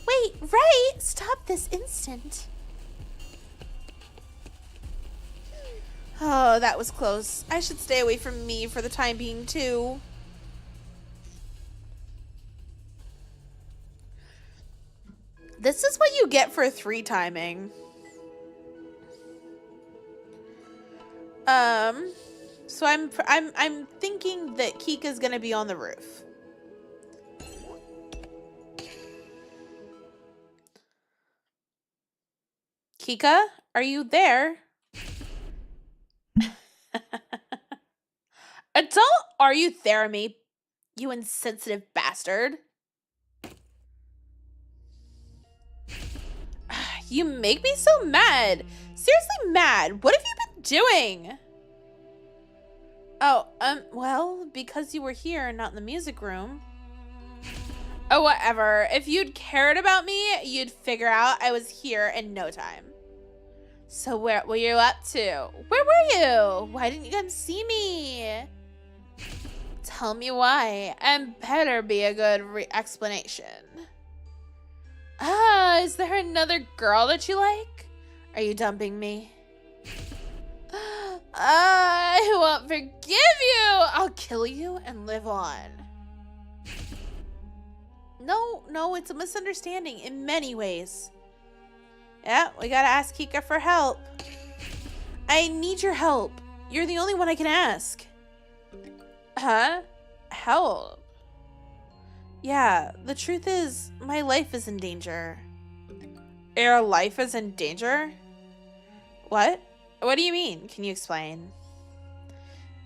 Wait, right? Stop this instant. Oh, that was close. I should stay away from me for the time being, too. This is what you get for 3 timing. So I'm thinking that Kika's gonna be on the roof. Kika, are you there? Are you there, me? You insensitive bastard. You make me so mad. Seriously mad. What have you been doing? Oh, well, because you were here and not in the music room. Oh, whatever. If you'd cared about me, you'd figure out I was here in no time. So what were you up to? Where were you? Why didn't you come see me? Tell me why, and better be a good explanation. Is there another girl that you like? Are you dumping me? I won't forgive you. I'll kill you and live on. No, it's a misunderstanding in many ways. Yeah, we gotta ask Kika for help. I need your help. You're the only one I can ask. Huh? Help? Yeah, the truth is, my life is in danger. Your life is in danger? What? What do you mean? Can you explain?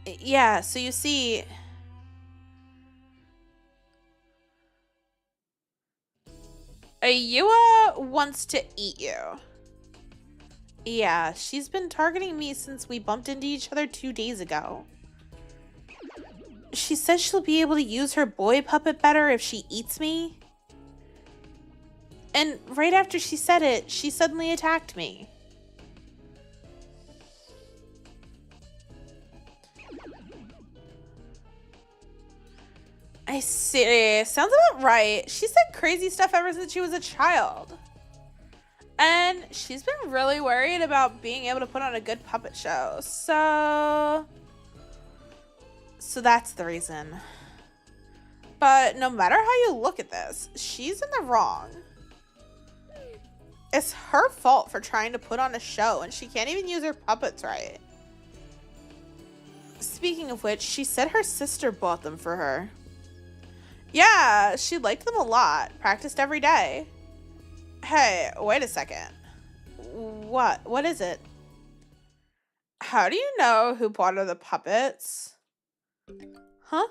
Yeah, so you see... Yua wants to eat you. Yeah, she's been targeting me since we bumped into each other 2 days ago. She says she'll be able to use her boy puppet better if she eats me. And right after she said it, she suddenly attacked me. I see. Sounds about right. She said crazy stuff ever since she was a child. And she's been really worried about being able to put on a good puppet show. So that's the reason. But no matter how you look at this, she's in the wrong. It's her fault for trying to put on a show, and she can't even use her puppets right. Speaking of which, she said her sister bought them for her. Yeah, she liked them a lot. Practiced every day. Hey, wait a second. What? What is it? How do you know who bought her the puppets? Huh?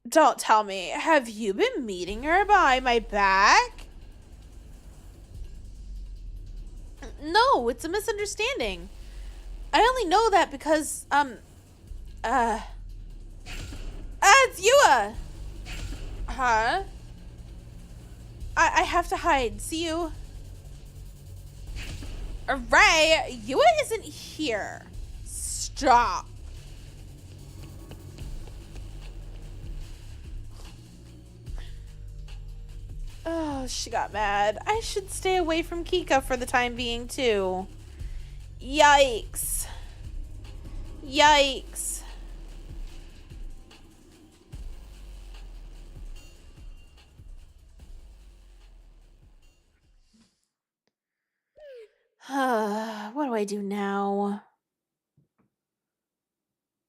Don't tell me. Have you been meeting her behind my back? No, it's a misunderstanding. I only know that because, it's Yua! Huh? I have to hide. See you. Ray, Yua isn't here. Stop. Oh, she got mad. I should stay away from Kika for the time being, too. Yikes. Yikes. What do I do now?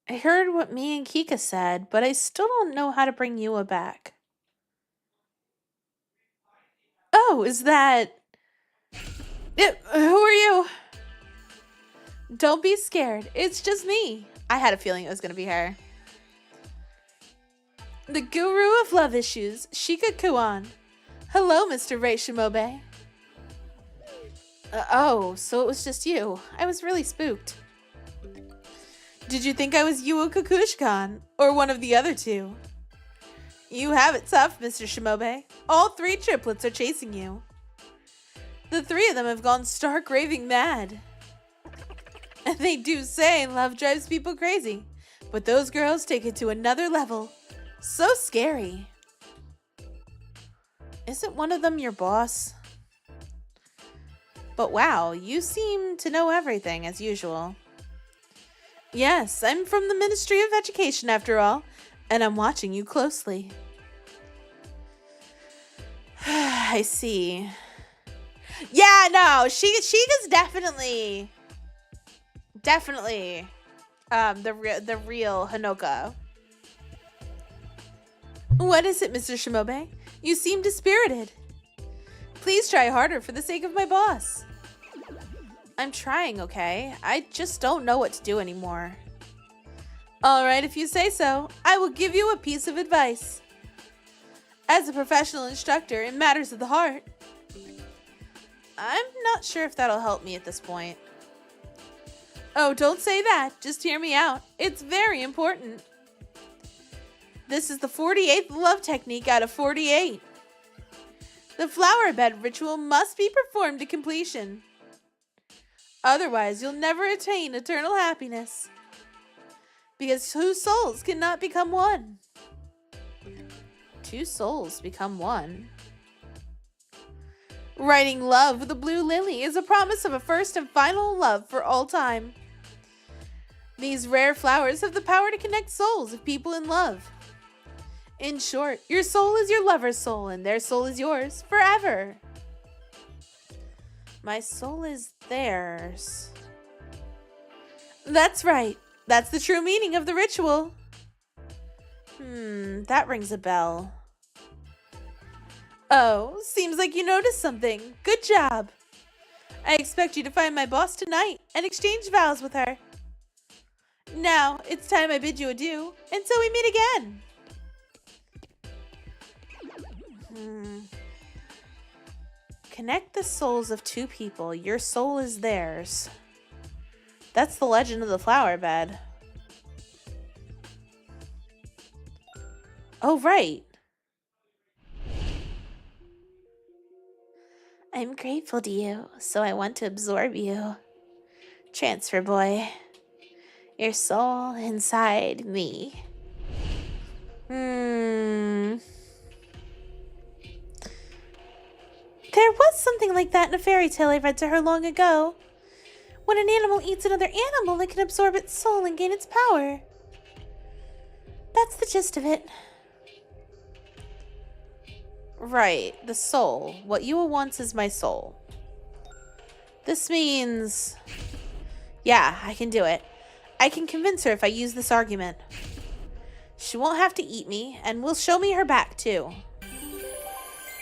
I heard what me and Kika said, but I still don't know how to bring Yua back. Oh, is that... who are you? Don't be scared. It's just me. I had a feeling it was going to be her. The guru of love issues, Shika Kuan. Hello, Mr. Ray Shimobe. Oh, so it was just you. I was really spooked. Did you think I was Yua Kukushkan, or one of the other two? You have it tough, Mr. Shimobe. All 3 triplets are chasing you. The three of them have gone stark raving mad. And they do say love drives people crazy. But those girls take it to another level. So scary. Isn't one of them your boss? But wow, you seem to know everything as usual. Yes, I'm from the Ministry of Education after all, and I'm watching you closely. I see. Yeah, no, Sheikah's definitely the real Hanoka. What is it, Mr. Shimobe? You seem dispirited. Please try harder for the sake of my boss. I'm trying, okay? I just don't know what to do anymore. Alright, if you say so, I will give you a piece of advice. As a professional instructor in matters of the heart, I'm not sure if that'll help me at this point. Oh, don't say that. Just hear me out. It's very important. This is the 48th love technique out of 48. The flower bed ritual must be performed to completion. Otherwise, you'll never attain eternal happiness. Because two souls cannot become one. Two souls become one. Writing love with a blue lily is a promise of a first and final love for all time. These rare flowers have the power to connect souls of people in love. In short, your soul is your lover's soul, and their soul is yours forever. My soul is theirs. That's right. That's the true meaning of the ritual. That rings a bell. Oh, seems like you noticed something. Good job. I expect you to find my boss tonight and exchange vows with her. Now, it's time I bid you adieu until we meet again. Connect the souls of two people. Your soul is theirs. That's the legend of the flower bed. Oh, right. I'm grateful to you, so I want to absorb you. Transfer boy. Your soul inside me. There was something like that in a fairy tale I read to her long ago. When an animal eats another animal, it can absorb its soul and gain its power. That's the gist of it. Right, the soul. What Yua wants is my soul. This means... Yeah, I can do it. I can convince her if I use this argument. She won't have to eat me, and will show me her back, too.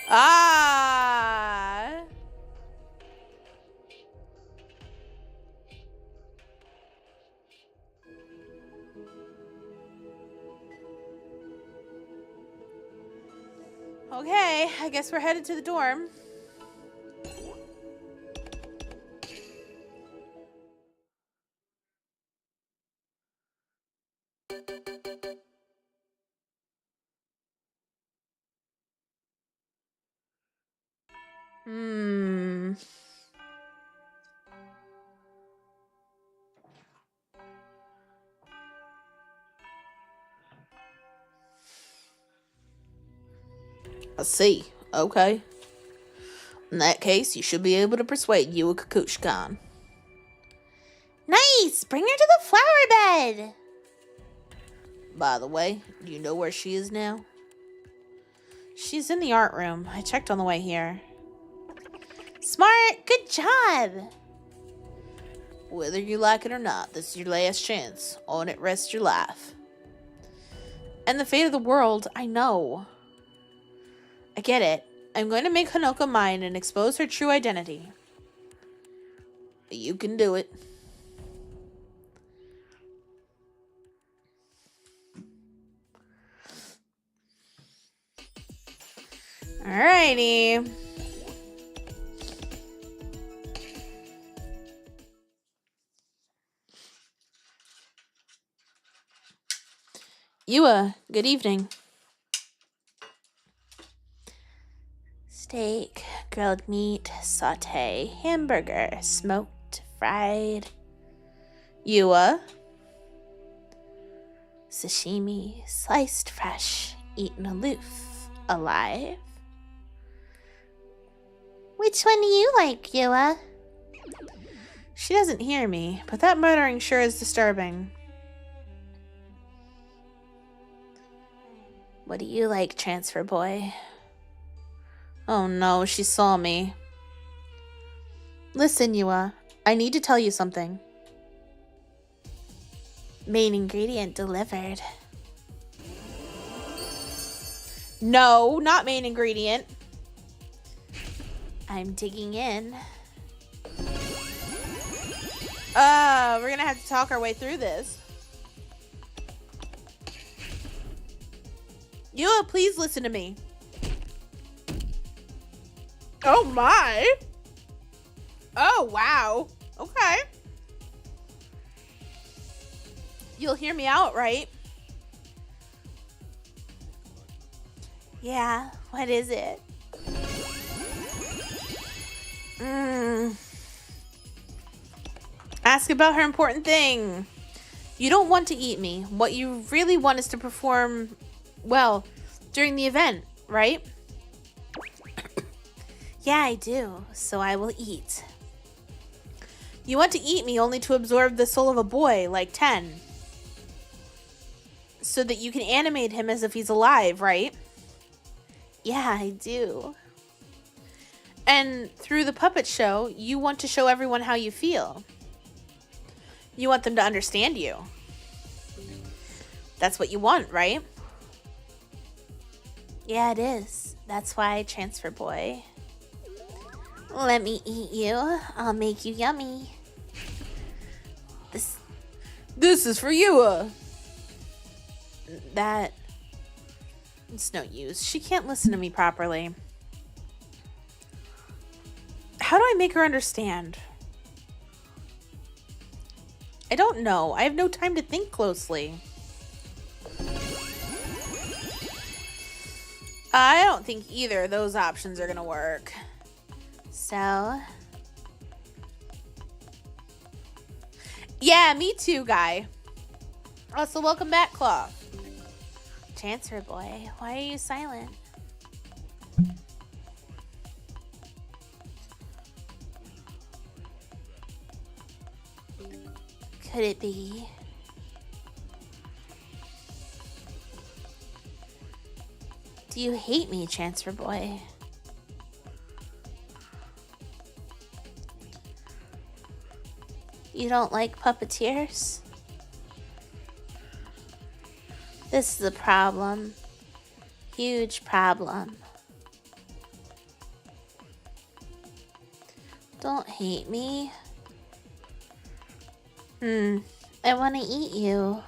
Ah! Okay, I guess we're headed to the dorm. I see. Okay. In that case, you should be able to persuade Yua Kakushkan. Nice! Bring her to the flower bed! By the way, do you know where she is now? She's in the art room. I checked on the way here. Smart! Good job! Whether you like it or not, this is your last chance. On it rests your life. And the fate of the world, I know. I get it. I'm going to make Hanoka mine and expose her true identity. You can do it. Alrighty. Yua, good evening. Steak. grilled meat, saute, hamburger, smoked, fried. Yua. Sashimi, sliced fresh, eaten aloof, alive. Which one do you like, Yua? She doesn't hear me, but that muttering sure is disturbing. What do you like, transfer boy? Oh no, she saw me. Listen, Yua, I need to tell you something. Main ingredient delivered. No, not main ingredient. I'm digging in. We're gonna have to talk our way through this. Yua, please listen to me. Oh my. Oh wow. Okay. You'll hear me out, right? Yeah, what is it? Ask about her important thing. You don't want to eat me. What you really want is to perform well during the event, right? Yeah, I do. So I will eat. You want to eat me only to absorb the soul of a boy like 10. So that you can animate him as if he's alive, right? Yeah, I do. And through the puppet show, you want to show everyone how you feel. You want them to understand you. That's what you want, right? Yeah, it is. That's why, transfer boy. Let me eat you. I'll make you yummy. This is for you. That... It's no use. She can't listen to me properly. How do I make her understand? I don't know. I have no time to think closely. I don't think either of those options are gonna work. So... Yeah, me too, guy. Also, welcome back, Claw. Transfer boy, why are you silent? Could it be? Do you hate me, transfer boy? You don't like puppeteers? This is a problem. Huge problem. Don't hate me. I want to eat you.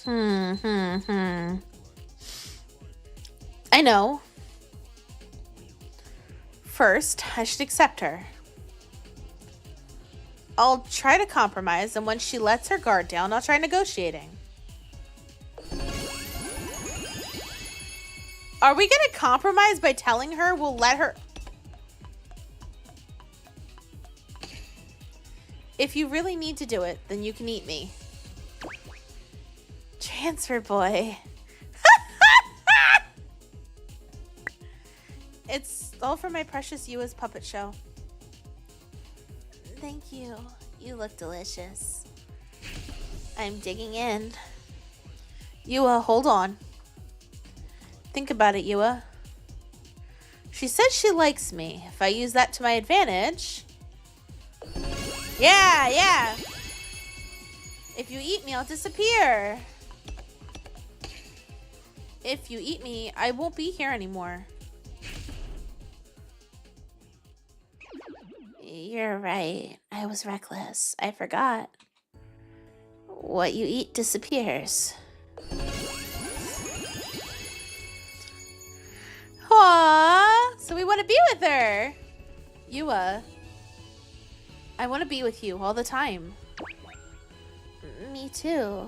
I know. First, I should accept her. I'll try to compromise, and when she lets her guard down, I'll try negotiating. Are we gonna compromise by telling her we'll let her... If you really need to do it, then you can eat me. Transfer boy. It's all for my precious Yua's puppet show. Thank you. You look delicious. I'm digging in. Yua, hold on. Think about it, Yua. She says she likes me. If I use that to my advantage... Yeah. If you eat me, I'll disappear. If you eat me, I won't be here anymore. You're right. I was reckless. I forgot. What you eat disappears. Aww, so we want to be with her. Yua, I want to be with you all the time. Me too.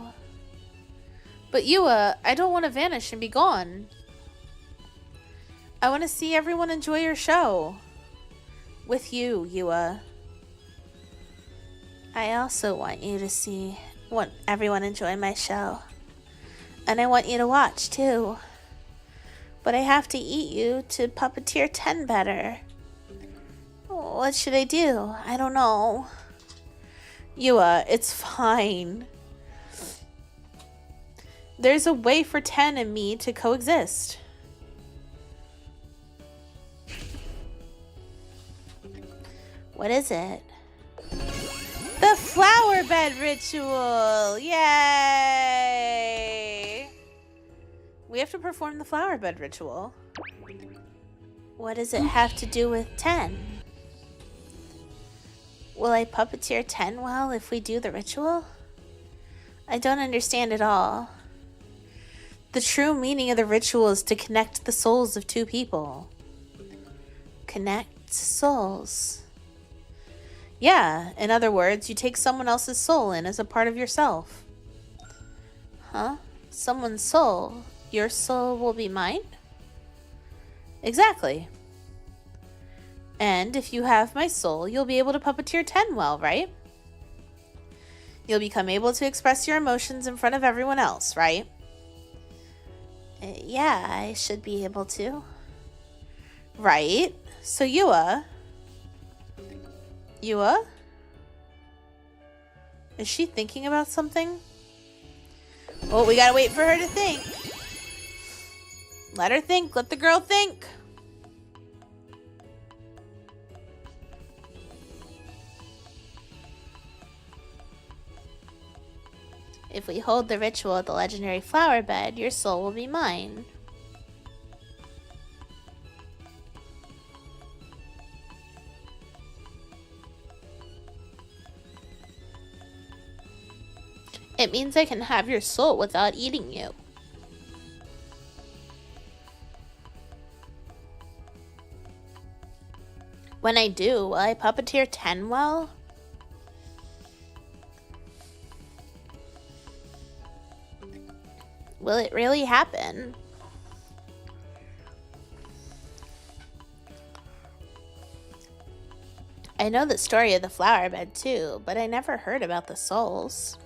But Yua, I don't want to vanish and be gone. I want to see everyone enjoy your show. With you, Yua. I also want you to want everyone enjoy my show. And I want you to watch, too. But I have to eat you to Puppeteer 10 better. What should I do? I don't know. Yua, it's fine. There's a way for 10 and me to coexist. What is it? The flower bed ritual! Yay! We have to perform the flower bed ritual. What does it have to do with 10? Will I puppeteer 10 well if we do the ritual? I don't understand at all. The true meaning of the ritual is to connect the souls of two people. Connect souls. Yeah, in other words, you take someone else's soul in as a part of yourself. Huh? Someone's soul? Your soul will be mine? Exactly. And if you have my soul, you'll be able to puppeteer 10 well, right? You'll become able to express your emotions in front of everyone else, right? Yeah, I should be able to. Right? So Yua? Is she thinking about something? Oh, we gotta wait for her to think. Let her think. Let the girl think. If we hold the ritual at the legendary flower bed, your soul will be mine. It means I can have your soul without eating you. When I do, will I puppeteer 10 well? Will it really happen? I know the story of the flower bed too, but I never heard about the souls.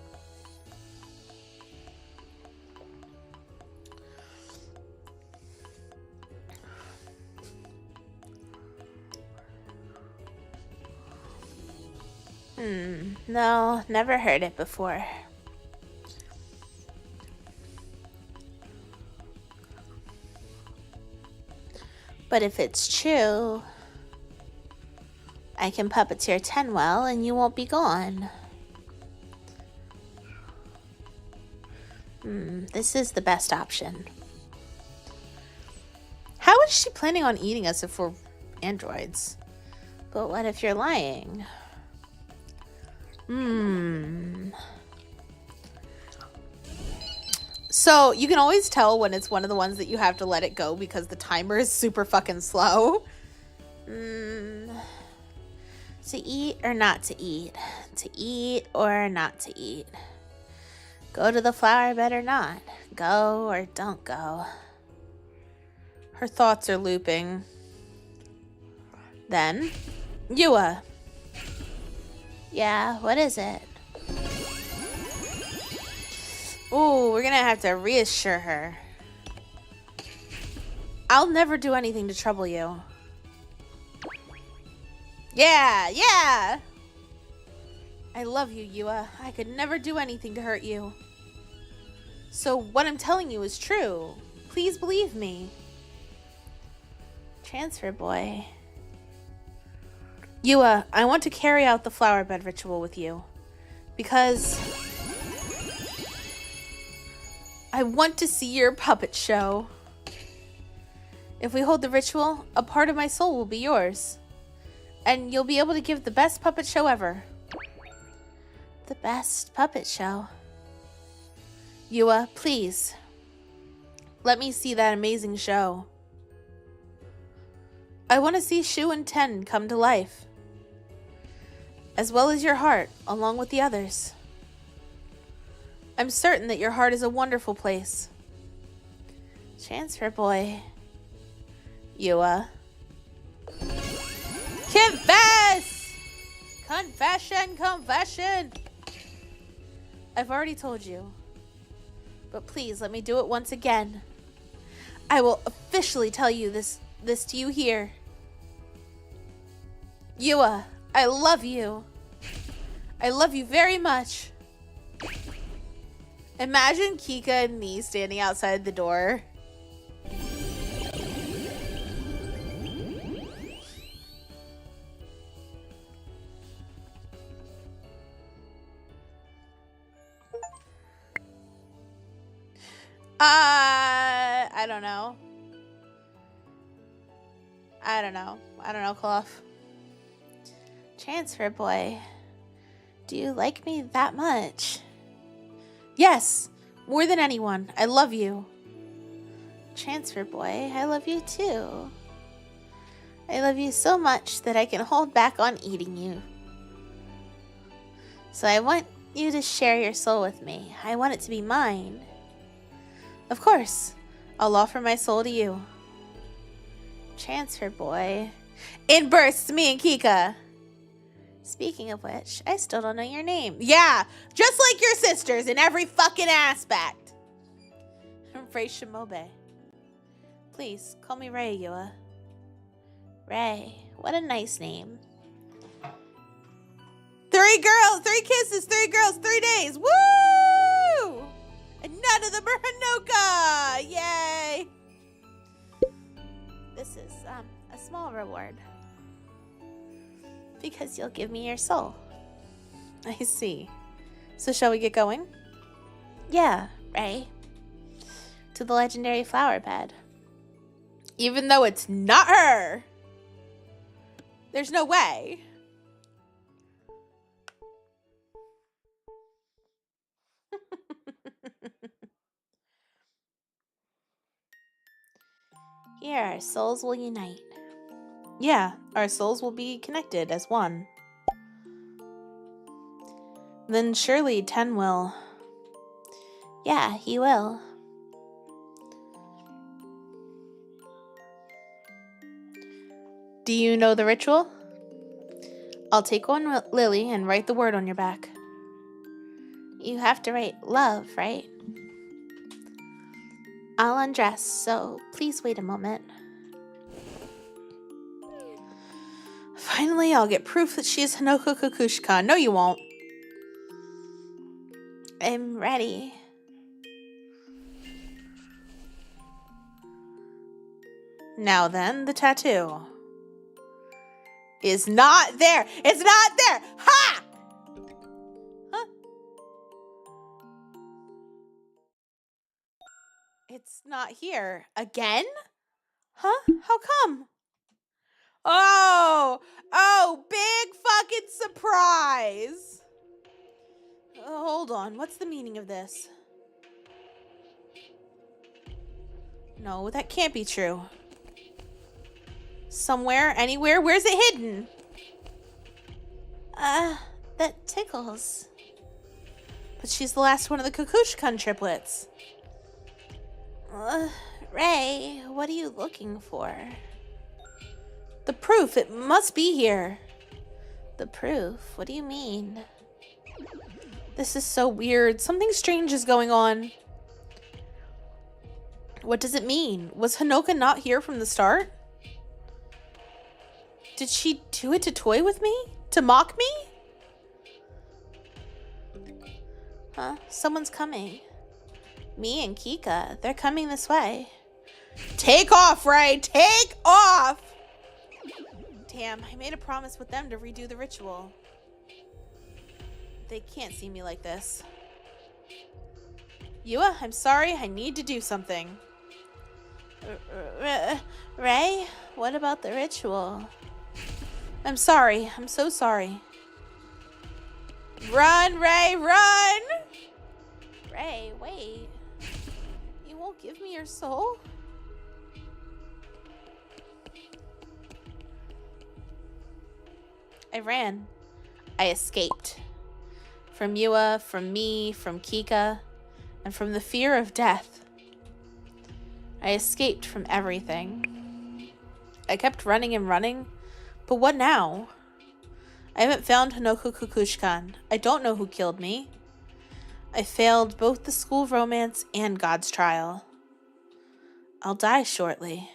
No, never heard it before. But if it's true, I can puppeteer 10 well and you won't be gone. This is the best option. How is she planning on eating us if we're androids? But what if you're lying? So you can always tell when it's one of the ones that you have to let it go because the timer is super fucking slow. To eat or not to eat? To eat or not to eat? Go to the flower bed or not? Go or don't go? Her thoughts are looping. Then, Yua. Yeah, what is it? Ooh, we're gonna have to reassure her. I'll never do anything to trouble you. Yeah! I love you, Yua. I could never do anything to hurt you. So what I'm telling you is true. Please believe me. Transfer boy. Yua, I want to carry out the flower bed ritual with you. Because I want to see your puppet show. If we hold the ritual, a part of my soul will be yours. And you'll be able to give the best puppet show ever. The best puppet show. Yua, please. Let me see that amazing show. I want to see SHUTEN 10 come to life. As well as your heart, along with the others. I'm certain that your heart is a wonderful place. Transfer boy. Yua. Confess! Confession, confession! I've already told you. But please, let me do it once again. I will officially tell you this to you here. Yua, I love you. I love you very much. Imagine Kika and me standing outside the door. I don't know. I don't know, Clough. Transfer boy. Do you like me that much? Yes, more than anyone. I love you. Transfer boy, I love you too. I love you so much that I can hold back on eating you. So I want you to share your soul with me. I want it to be mine. Of course. I'll offer my soul to you. Transfer boy. In bursts, me and Kika. Speaking of which, I still don't know your name. Yeah, just like your sisters in every fucking aspect. Ray Shimobe. Please, call me Ray, Yua. Ray, what a nice name. 3 girls, 3 kisses, 3 girls, 3 days. Woo! And none of them are Hanoka! Yay! This is a small reward. Because you'll give me your soul. I see. So shall we get going? Yeah, Ray. To the legendary flower bed. Even though it's not her. There's no way. Here, our souls will unite. Yeah, our souls will be connected as one. Then surely 10 will. Yeah, he will. Do you know the ritual? I'll take one lily and write the word on your back. You have to write love, right? I'll undress, so please wait a moment. Finally, I'll get proof that she is Hanoka Kukushika. No, you won't. I'm ready. Now then, the tattoo is not there. It's not there. Ha! Huh? It's not here. Again? Huh? How come? Oh, big fucking surprise. Hold on. What's the meaning of this? No, that can't be true. Somewhere, anywhere, where's it hidden? That tickles. But she's the last one of the Kukushkan triplets. Ray, what are you looking for? The proof, it must be here. The proof? What do you mean? This is so weird. Something strange is going on. What does it mean? Was Hanoka not here from the start? Did she do it to toy with me? To mock me? Huh? Someone's coming. Me and Kika, they're coming this way. Take off, Ray! Take off! Damn, I made a promise with them to redo the ritual. They can't see me like this. Yua, I'm sorry. I need to do something. Ray, what about the ritual? I'm sorry. I'm so sorry. Run, Ray, run! Ray, wait. You won't give me your soul? I ran. I escaped. From Yua, from me, from Kika, and from the fear of death. I escaped from everything. I kept running and running, but what now? I haven't found Hanoka Kukushkan. I don't know who killed me. I failed both the school romance and God's trial. I'll die shortly.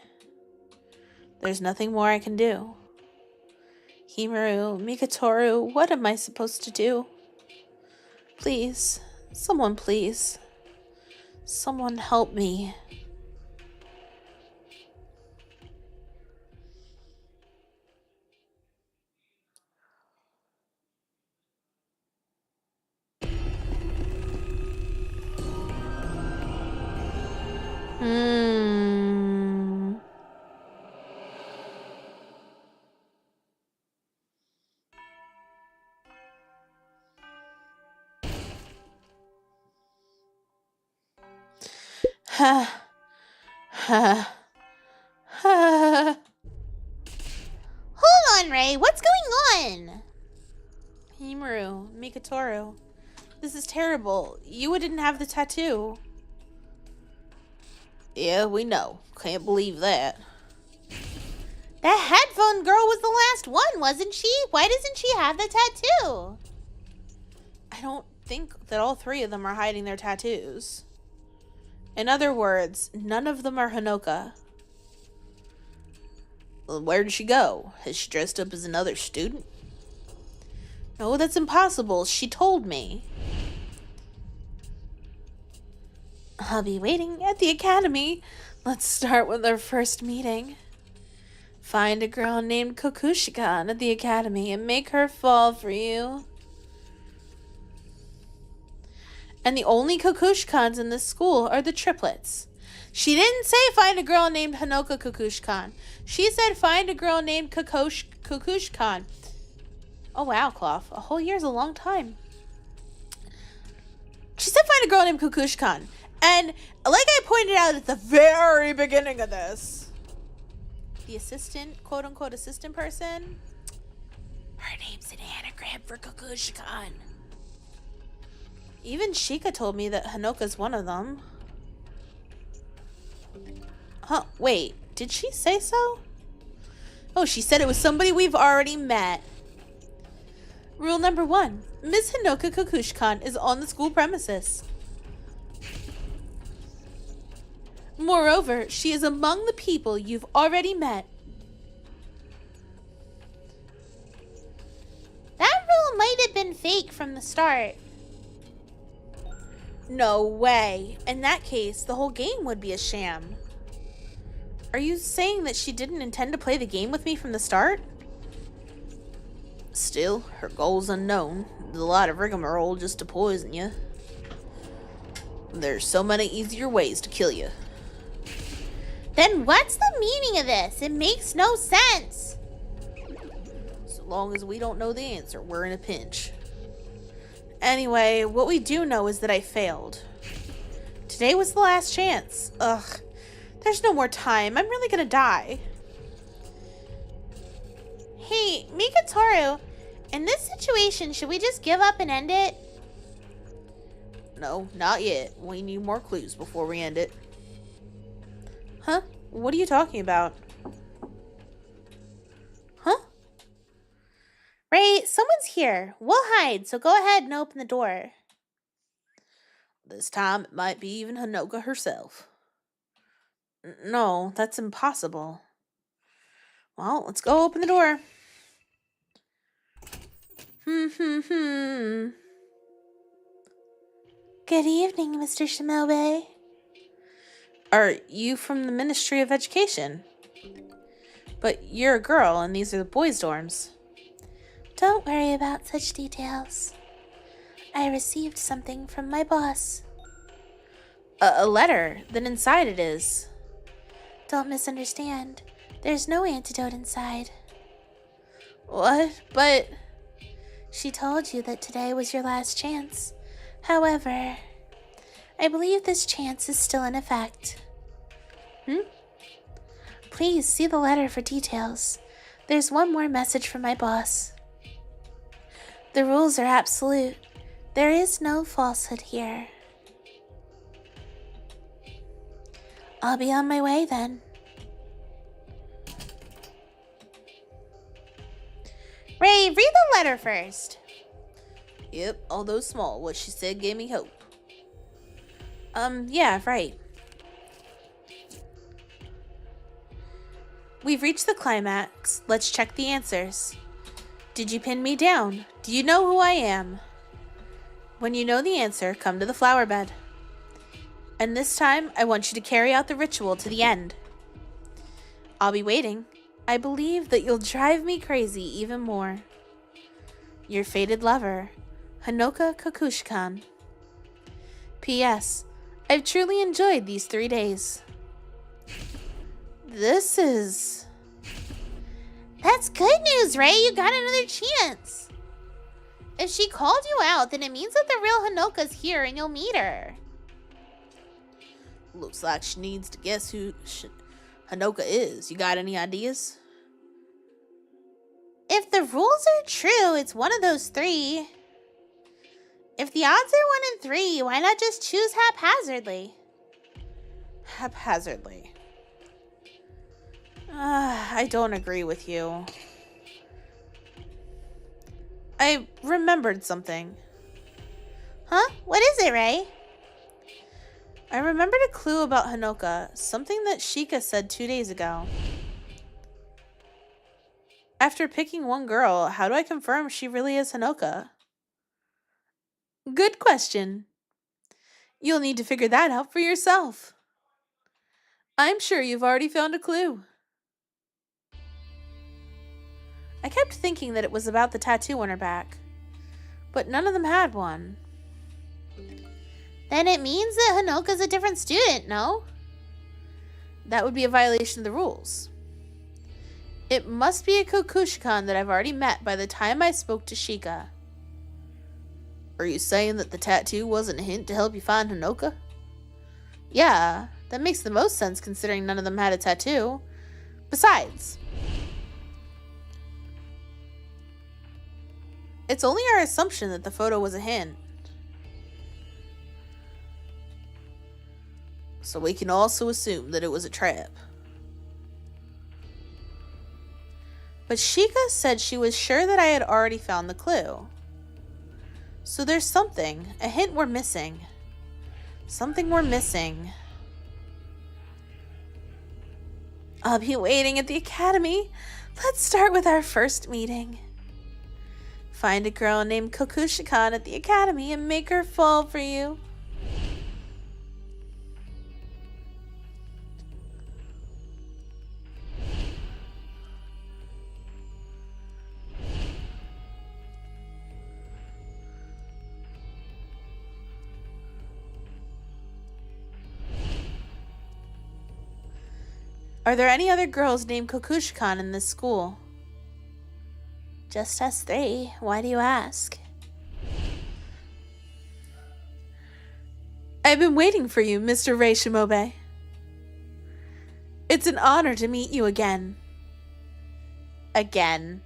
There's nothing more I can do. Himaru, Mikatoru, what am I supposed to do? Please, someone please. Someone help me. Ha. Ha. Ha. Hold on, Ray. What's going on? Himaru, Mikatoru. This is terrible. Yua didn't have the tattoo. Yeah, we know. Can't believe that. That headphone girl was the last one, wasn't she? Why doesn't she have the tattoo? I don't think that all three of them are hiding their tattoos. In other words, none of them are Hanoka. Well, where did she go? Has she dressed up as another student? No, that's impossible. She told me. I'll be waiting at the academy. Let's start with our first meeting. Find a girl named Kokushikan at the academy and make her fall for you. And the only Kokushikans in this school are the triplets. She didn't say find a girl named Hanoka Kokushikan. She said find a girl named Kokushikan. Oh wow, Cloth. A whole year's a long time. She said find a girl named Kokushikan. And like I pointed out at the very beginning of this, the assistant, quote-unquote assistant person, her name's an anagram for Kokushikan. Even Shika told me that Hanoka's one of them. Huh, wait, did she say so? Oh, she said it was somebody we've already met. Rule number 1, Ms. Hanoka Kokushikan is on the school premises. Moreover, she is among the people you've already met. That rule might have been fake from the start. No way. In that case, the whole game would be a sham. Are you saying that she didn't intend to play the game with me from the start? Still, her goal's unknown. There's a lot of rigmarole just to poison you. There's so many easier ways to kill you. Then what's the meaning of this? It makes no sense. So long as we don't know the answer, we're in a pinch. Anyway, what we do know is that I failed. Today was the last chance. Ugh, there's no more time. I'm really gonna die. Hey, Mikatoru, in this situation, should we just give up and end it? No, not yet. We need more clues before we end it. Huh? What are you talking about? Huh? Ray, someone's here. We'll hide, so go ahead and open the door. This time it might be even Hanoka herself. No, that's impossible. Well, let's go open the door. Good evening, Mr. Shimobe. Are you from the Ministry of Education? But you're a girl and these are the boys' dorms. Don't worry about such details. I received something from my boss. A letter? Then inside it is. Don't misunderstand. There's no antidote inside. What? But... She told you that today was your last chance. However, I believe this chance is still in effect. Please see the letter for details. There's one more message from my boss. The rules are absolute. There is no falsehood here. I'll be on my way then. Ray, read the letter first. Yep, although small, what she said gave me hope. Yeah, right. We've reached the climax. Let's check the answers. Did you pin me down? Do you know who I am? When you know the answer, come to the flower bed. And this time, I want you to carry out the ritual to the end. I'll be waiting. I believe that you'll drive me crazy even more. Your fated lover, Hanoka Kokushkan. P.S. I've truly enjoyed these 3 days. That's good news, Ray. You got another chance. If she called you out, then it means that the real Hanoka's here and you'll meet her. Looks like she needs to guess who Hanoka is. You got any ideas? If the rules are true, it's one of those 3. If the odds are 1 in 3, why not just choose haphazardly? Haphazardly. I don't agree with you. I remembered something. Huh? What is it, Ray? I remembered a clue about Hanoka, something that Sheikah said 2 days ago. After picking one girl, how do I confirm she really is Hanoka? Good question. You'll need to figure that out for yourself. I'm sure you've already found a clue. I kept thinking that it was about the tattoo on her back, but none of them had one. Then it means that Hanoka's a different student, no? That would be a violation of the rules. It must be a Kokushkan that I've already met by the time I spoke to Sheikah. Are you saying that the tattoo wasn't a hint to help you find Hanoka? Yeah, that makes the most sense considering none of them had a tattoo. Besides, it's only our assumption that the photo was a hint. So we can also assume that it was a trap. But Sheikah said she was sure that I had already found the clue. So there's something, a hint we're missing. Something we're missing. I'll be waiting at the academy. Let's start with our first meeting. Find a girl named Kokushikan at the academy and make her fall for you. Are there any other girls named Kokushikan in this school? Just us 3. Why do you ask? I've been waiting for you, Mr. Rei Shimobe. It's an honor to meet you again. Again.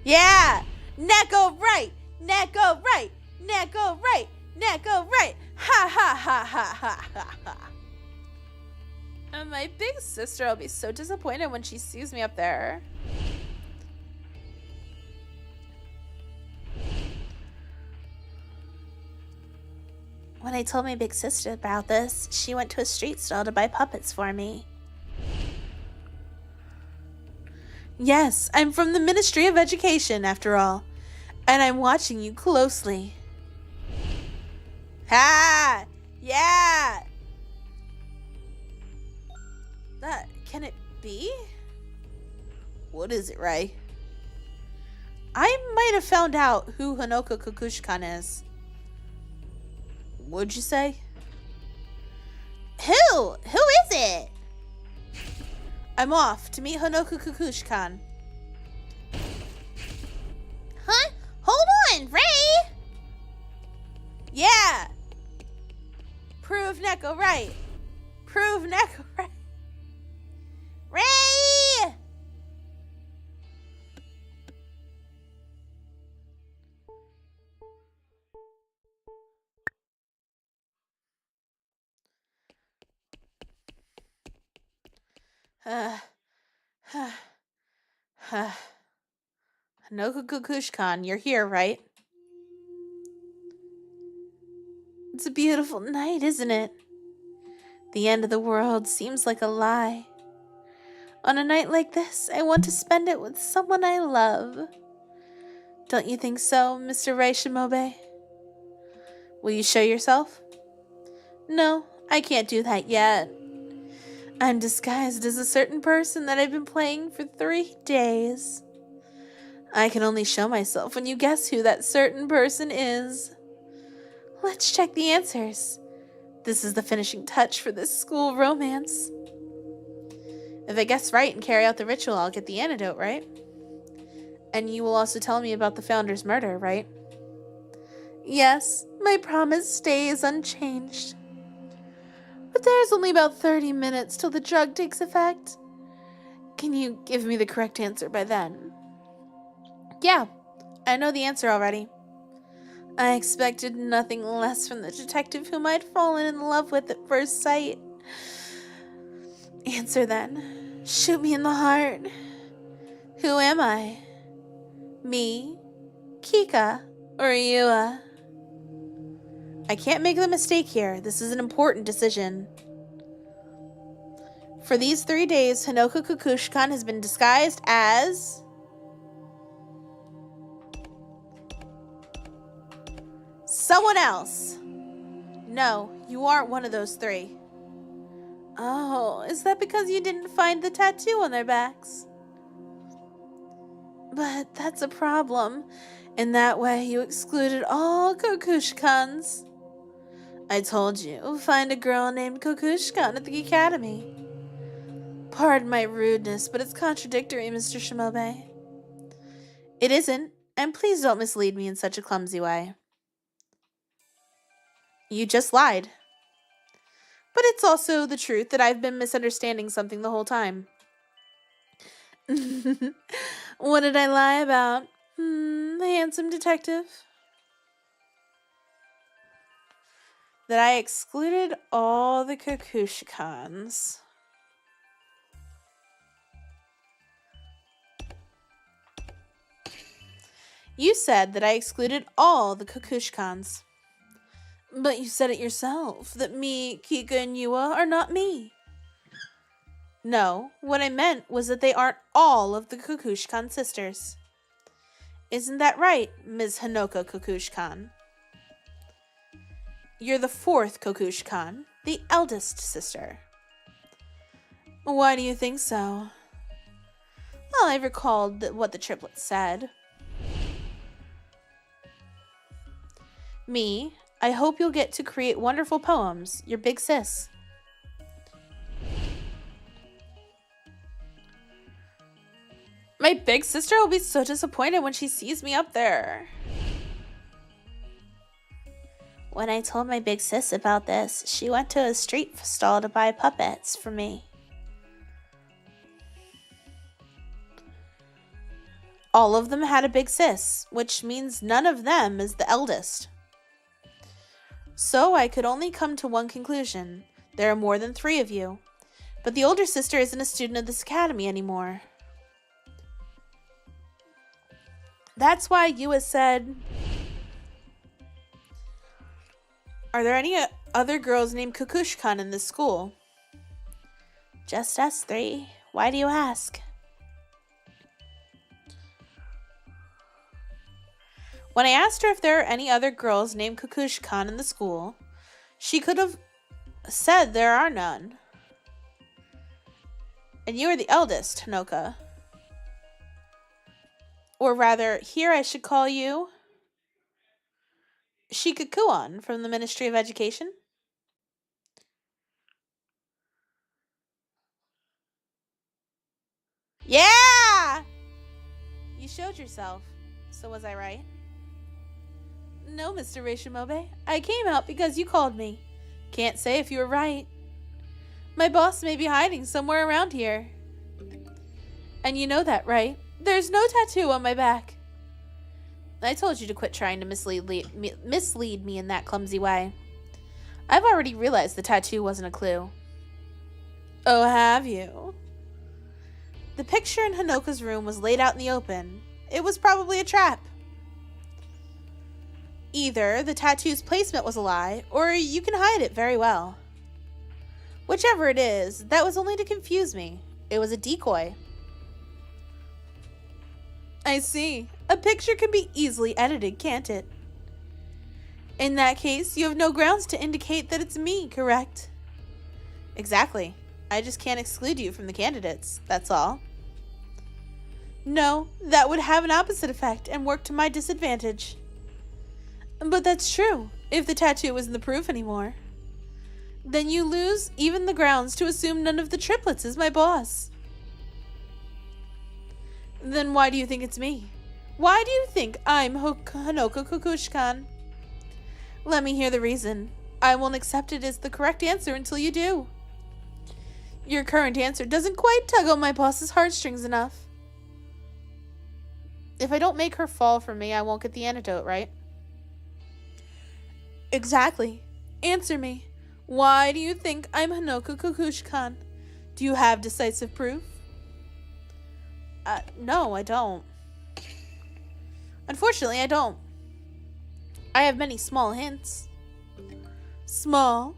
Yeah! Neko right! Neko right! Neko right! Neko right! Ha ha ha ha ha ha ha! And my big sister will be so disappointed when she sees me up there. When I told my big sister about this, she went to a street stall to buy puppets for me. Yes, I'm from the Ministry of Education, after all. And I'm watching you closely. Ha! Yeah! That, can it be? What is it, Ray? I might have found out who Hanoka Kokushikan is. What'd you say? Who? Who is it? I'm off to meet Hanoka Kokushikan. Huh? Hold on, Ray! Yeah! Prove Neko right. Prove Neko right. Ray! Uh, Hanoka Kukushkan, you're here, right? It's a beautiful night, isn't it? The end of the world seems like a lie. On a night like this, I want to spend it with someone I love. Don't you think so, Mr. Raishimobe? Will you show yourself? No, I can't do that yet. I'm disguised as a certain person that I've been playing for 3 days. I can only show myself when you guess who that certain person is. Let's check the answers. This is the finishing touch for this school romance. If I guess right and carry out the ritual, I'll get the antidote, right? And you will also tell me about the founder's murder, right? Yes, my promise stays unchanged. But there's only about 30 minutes till the drug takes effect. Can you give me the correct answer by then? Yeah, I know the answer already. I expected nothing less from the detective whom I'd fallen in love with at first sight. Answer then. Shoot me in the heart. Who am I? Me, Kika, or Yua? I can't make the mistake here. This is an important decision. For these 3 days, Hanoka Kukushkan has been disguised as... someone else. No, you aren't one of those 3. Oh, is that because you didn't find the tattoo on their backs? But that's a problem. In that way, you excluded all Kukushkans. I told you, find a girl named Kukushkan at the academy. Pardon my rudeness, but it's contradictory, Mr. Shimobe. It isn't, and please don't mislead me in such a clumsy way. You just lied. But it's also the truth that I've been misunderstanding something the whole time. What did I lie about? Handsome detective? That I excluded all the Kukushkans. You said that I excluded all the Kukushkans. But you said it yourself, that me, Kika, and Yua are not me. No, what I meant was that they aren't all of the Kukushkan sisters. Isn't that right, Ms. Hanoka Kukushkan? You're the 4th Kukushkan, the eldest sister. Why do you think so? Well, I recalled what the triplets said. Me, I hope you'll get to create wonderful poems, your big sis. My big sister will be so disappointed when she sees me up there. When I told my big sis about this, she went to a street stall to buy puppets for me. All of them had a big sis, which means none of them is the eldest. So I could only come to one conclusion. There are more than 3 of you. But the older sister isn't a student of this academy anymore. That's why Yua said... Are there any other girls named Kukushkan in this school? Just us 3. Why do you ask? When I asked her if there are any other girls named Kukushkan in the school, she could have said there are none. And you are the eldest, Hanoka. Or rather, here I should call you Shikakuan from the Ministry of Education. Yeah! You showed yourself. So was I right? No, Mr. Raishimobe. I came out because you called me. Can't say if you were right. My boss may be hiding somewhere around here. And you know that, right? There's no tattoo on my back. I told you to quit trying to mislead me in that clumsy way. I've already realized the tattoo wasn't a clue. Oh, have you? The picture in Hanoka's room was laid out in the open. It was probably a trap. Either the tattoo's placement was a lie, or you can hide it very well. Whichever it is, that was only to confuse me. It was a decoy. I see. A picture can be easily edited, can't it? In that case, you have no grounds to indicate that it's me, correct? Exactly. I just can't exclude you from the candidates, that's all. No, that would have an opposite effect and work to my disadvantage. But that's true, if the tattoo isn't the proof anymore. Then you lose even the grounds to assume none of the triplets is my boss. Then why do you think it's me? Why do you think I'm Hanoka Kukushkan? Let me hear the reason. I won't accept it as the correct answer until you do. Your current answer doesn't quite tug on my boss's heartstrings enough. If I don't make her fall for me, I won't get the antidote, right? Exactly. Answer me. Why do you think I'm Hanoka Kukushkan? Do you have decisive proof? No, I don't. Unfortunately, I don't. I have many small hints. Small?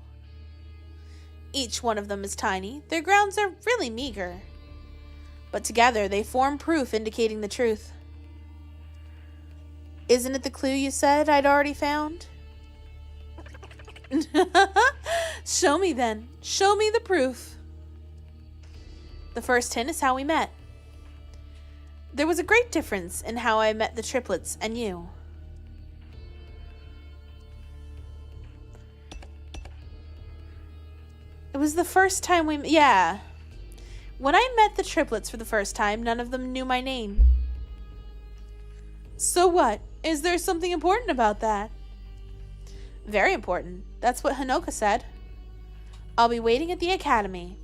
Each one of them is tiny. Their grounds are really meager. But together, they form proof indicating the truth. Isn't it the clue you said I'd already found? Show me then. Show me the proof. The first hint is how we met. There was a great difference in how I met the triplets and you. It was the first time we... Yeah. When I met the triplets for the first time, none of them knew my name. So what? Is there something important about that? Very important. That's what Hanoka said. I'll be waiting at the academy.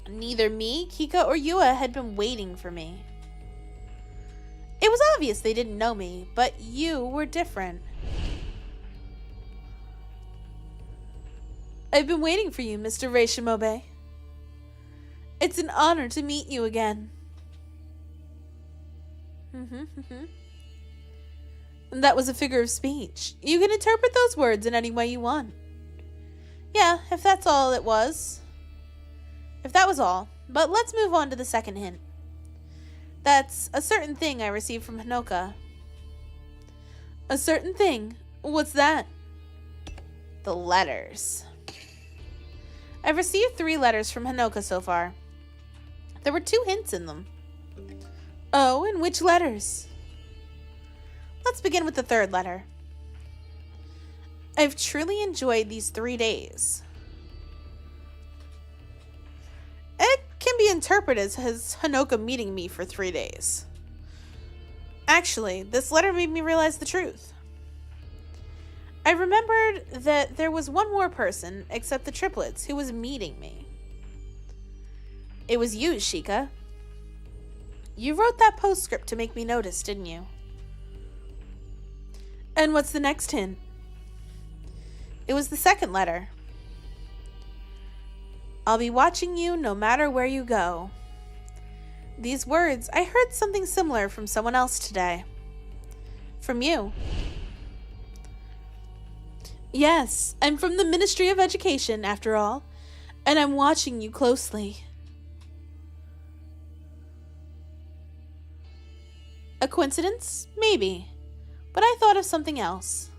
Neither me, Kika, or Yua had been waiting for me. It was obvious they didn't know me, but you were different. I've been waiting for you, Mr. Reishimobe. It's an honor to meet you again. That was a figure of speech. You can interpret those words in any way you want. Yeah, if that's all it was. If that was all. But let's move on to the second hint. That's a certain thing I received from Hanoka. A certain thing? What's that? The letters. I've received 3 letters from Hanoka so far. There were 2 hints in them. Oh, and which letters? Let's begin with the 3rd letter. I've truly enjoyed these 3 days. It can be interpreted as Hanoka meeting me for 3 days. Actually, this letter made me realize the truth. I remembered that there was one more person, except the triplets, who was meeting me. It was you, Shika. You wrote that postscript to make me notice, didn't you? And what's the next hint? It was the 2nd letter. I'll be watching you no matter where you go. These words, I heard something similar from someone else today. From you. Yes, I'm from the Ministry of Education, after all, and I'm watching you closely. A coincidence? Maybe. But I thought of something else.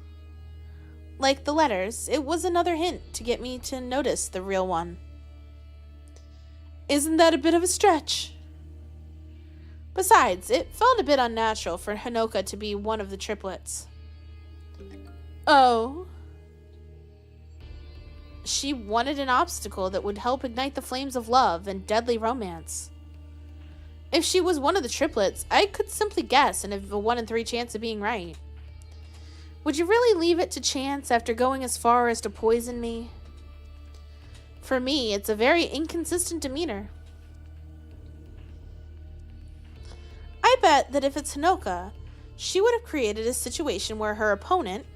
Like the letters, it was another hint to get me to notice the real one. Isn't that a bit of a stretch? Besides, it felt a bit unnatural for Hanoka to be one of the triplets. Oh. She wanted an obstacle that would help ignite the flames of love and deadly romance. If she was one of the triplets, I could simply guess and have a 1 in 3 chance of being right. Would you really leave it to chance after going as far as to poison me? For me, it's a very inconsistent demeanor. I bet that if it's Hanoka, she would have created a situation where her opponent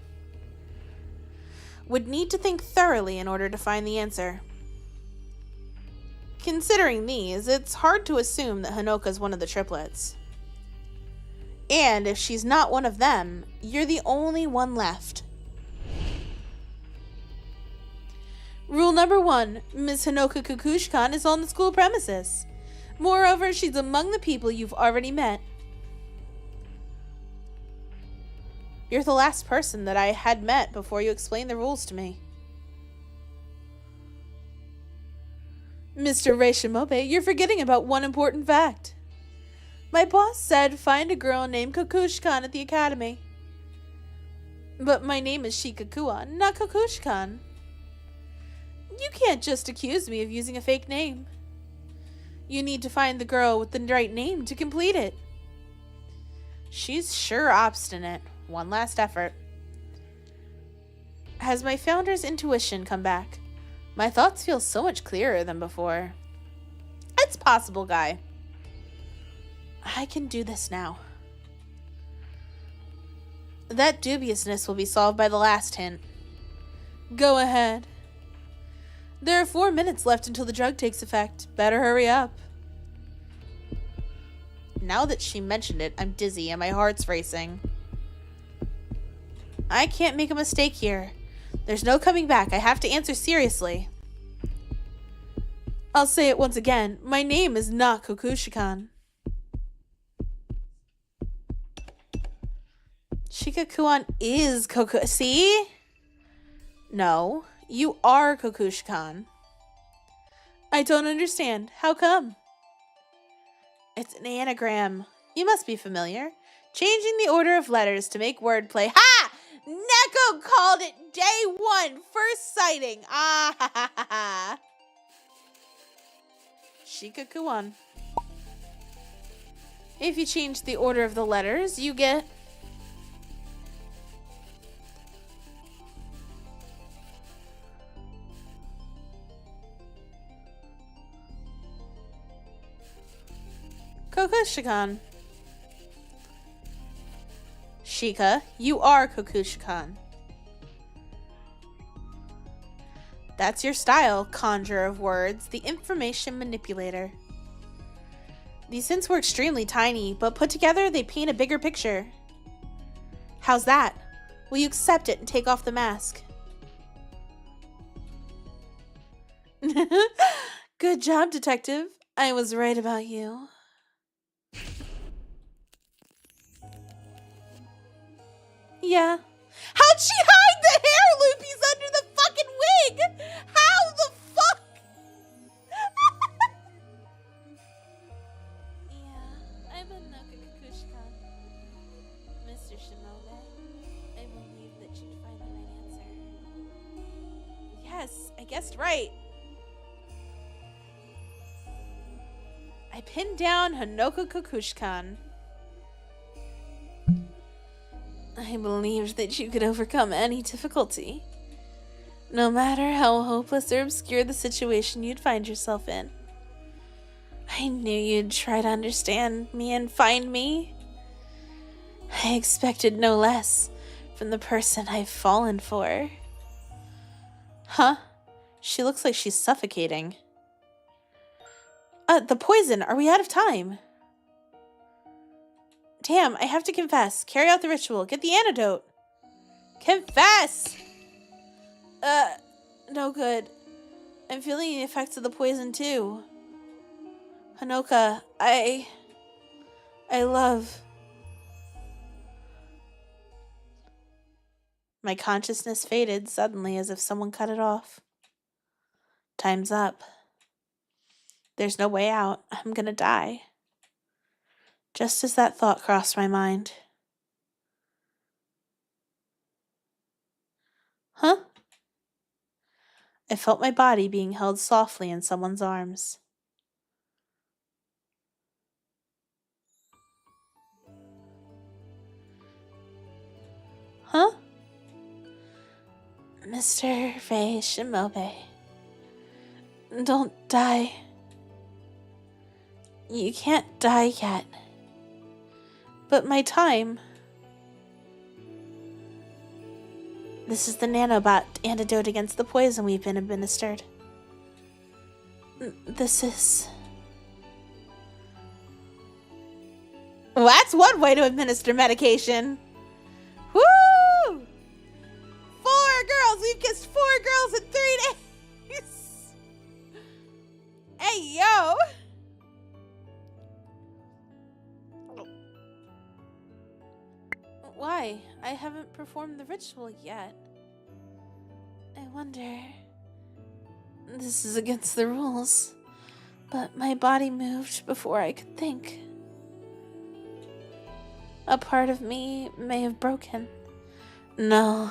would need to think thoroughly in order to find the answer. Considering these, it's hard to assume that Hanoka's one of the triplets. And if she's not one of them, you're the only one left. Rule number 1, Miss Hanoka Kukushkan is on the school premises. Moreover, she's among the people you've already met. You're the last person that I had met before you explained the rules to me. Mr. Rei Shimobe, you're forgetting about one important fact. My boss said find a girl named Kukushkan at the academy. But my name is Shikakuan, not Kukushkan. You can't just accuse me of using a fake name. You need to find the girl with the right name to complete it. She's sure obstinate. One last effort. Has my founder's intuition come back? My thoughts feel so much clearer than before. It's possible, Guy. I can do this now. That dubiousness will be solved by the last hint. Go ahead. There are 4 minutes left until the drug takes effect. Better hurry up. Now that she mentioned it, I'm dizzy and my heart's racing. I can't make a mistake here. There's no coming back. I have to answer seriously. I'll say it once again. My name is not Kokushikan. Shikakuan is Koku... See? No. You are Kokushikan. I don't understand. How come? It's an anagram. You must be familiar. Changing the order of letters to make wordplay. Ha! Neko called it day 1. First sighting. Ah ha ha ha ha. Shikakuan. If you change the order of the letters, you get... Kokushikan. Shika, you are Kokushikan. That's your style, conjurer of words, the information manipulator. These hints were extremely tiny, but put together, they paint a bigger picture. How's that? Will you accept it and take off the mask? Good job, detective. I was right about you. Yeah. How'd she hide the hair loopies under the fucking wig? How the fuck? Yeah, I'm a Nakakukushkan. Mr. Shimobe, I believe that you'd find the right answer. Yes, I guessed right. I pinned down Hanoka Kukushkan. I believed that you could overcome any difficulty. No matter how hopeless or obscure the situation you'd find yourself in. I knew you'd try to understand me and find me. I expected no less from the person I've fallen for. Huh? She looks like she's suffocating. The poison! Are we out of time? Damn, I have to confess. Carry out the ritual. Get the antidote. Confess! No good. I'm feeling the effects of the poison too. Hanoka, I love... My consciousness faded suddenly as if someone cut it off. Time's up. There's no way out. I'm gonna die. Just as that thought crossed my mind. Huh? I felt my body being held softly in someone's arms. Huh? Mr. Rei Shimobe. Don't die. You can't die yet. But my time... This is the nanobot antidote against the poison we've been administered. This is... Well, that's one way to administer medication. Woo! 4 girls! We've kissed 4 girls in 3 days! Hey, yo! Why? I haven't performed the ritual yet. I wonder... This is against the rules, but my body moved before I could think. A part of me may have broken. No.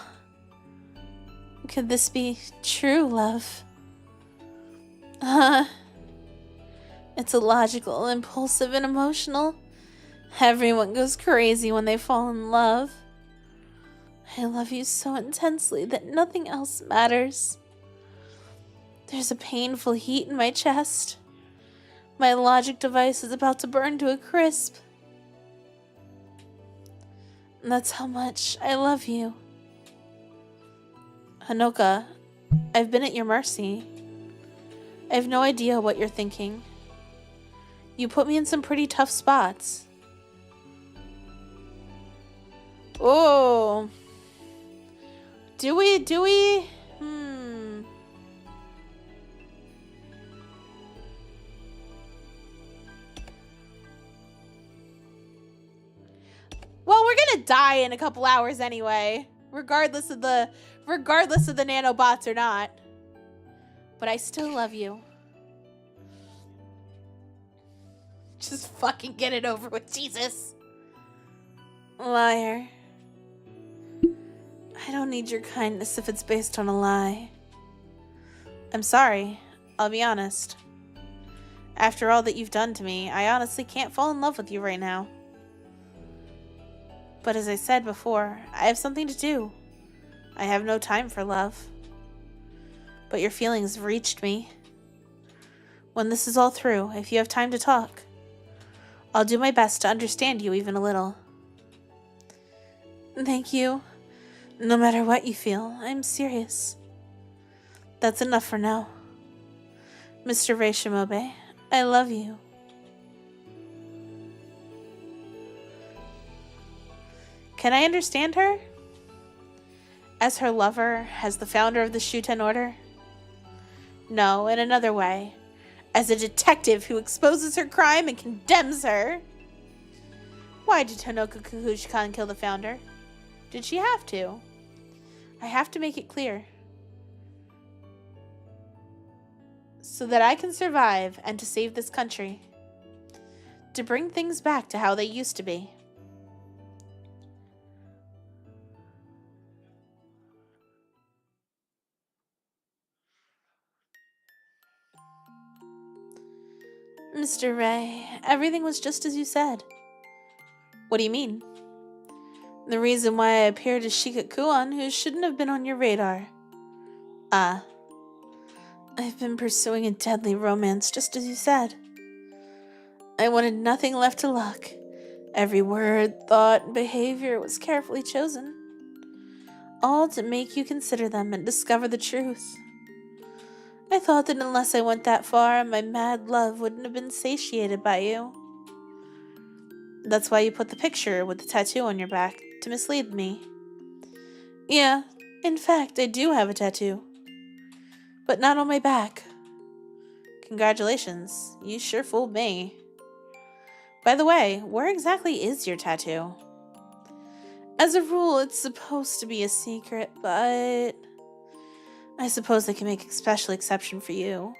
Could this be true love? It's illogical, impulsive, and emotional. Everyone goes crazy when they fall in love. I love you so intensely that nothing else matters. There's a painful heat in my chest. My logic device is about to burn to a crisp. That's how much I love you. Hanoka, I've been at your mercy. I have no idea what you're thinking. You put me in some pretty tough spots. Oh. Do we? Well, we're gonna die in a couple hours anyway, regardless of the nanobots or not. But I still love you. Just fucking get it over with, Jesus. Liar. I don't need your kindness if it's based on a lie. I'm sorry. I'll be honest. After all that you've done to me, I honestly can't fall in love with you right now. But as I said before, I have something to do. I have no time for love. But your feelings have reached me. When this is all through, if you have time to talk, I'll do my best to understand you even a little. Thank you. No matter what you feel, I'm serious. That's enough for now. Mr. Rei Shimobe, I love you. Can I understand her? As her lover, as the founder of the Shuten Order? No, in another way. As a detective who exposes her crime and condemns her. Why did Hanoka Kakushi-kan kill the founder? Did she have to? I have to make it clear. So that I can survive and to save this country. To bring things back to how they used to be. Mr. Rei, everything was just as you said. What do you mean? The reason why I appeared as Shikakuan, who shouldn't have been on your radar. Ah. I've been pursuing a deadly romance, just as you said. I wanted nothing left to luck. Every word, thought, and behavior was carefully chosen. All to make you consider them and discover the truth. I thought that unless I went that far, my mad love wouldn't have been satiated by you. That's why you put the picture with the tattoo on your back, to mislead me. Yeah, in fact, I do have a tattoo. But not on my back. Congratulations, you sure fooled me. By the way, where exactly is your tattoo? As a rule, it's supposed to be a secret, but... I suppose I can make a special exception for you.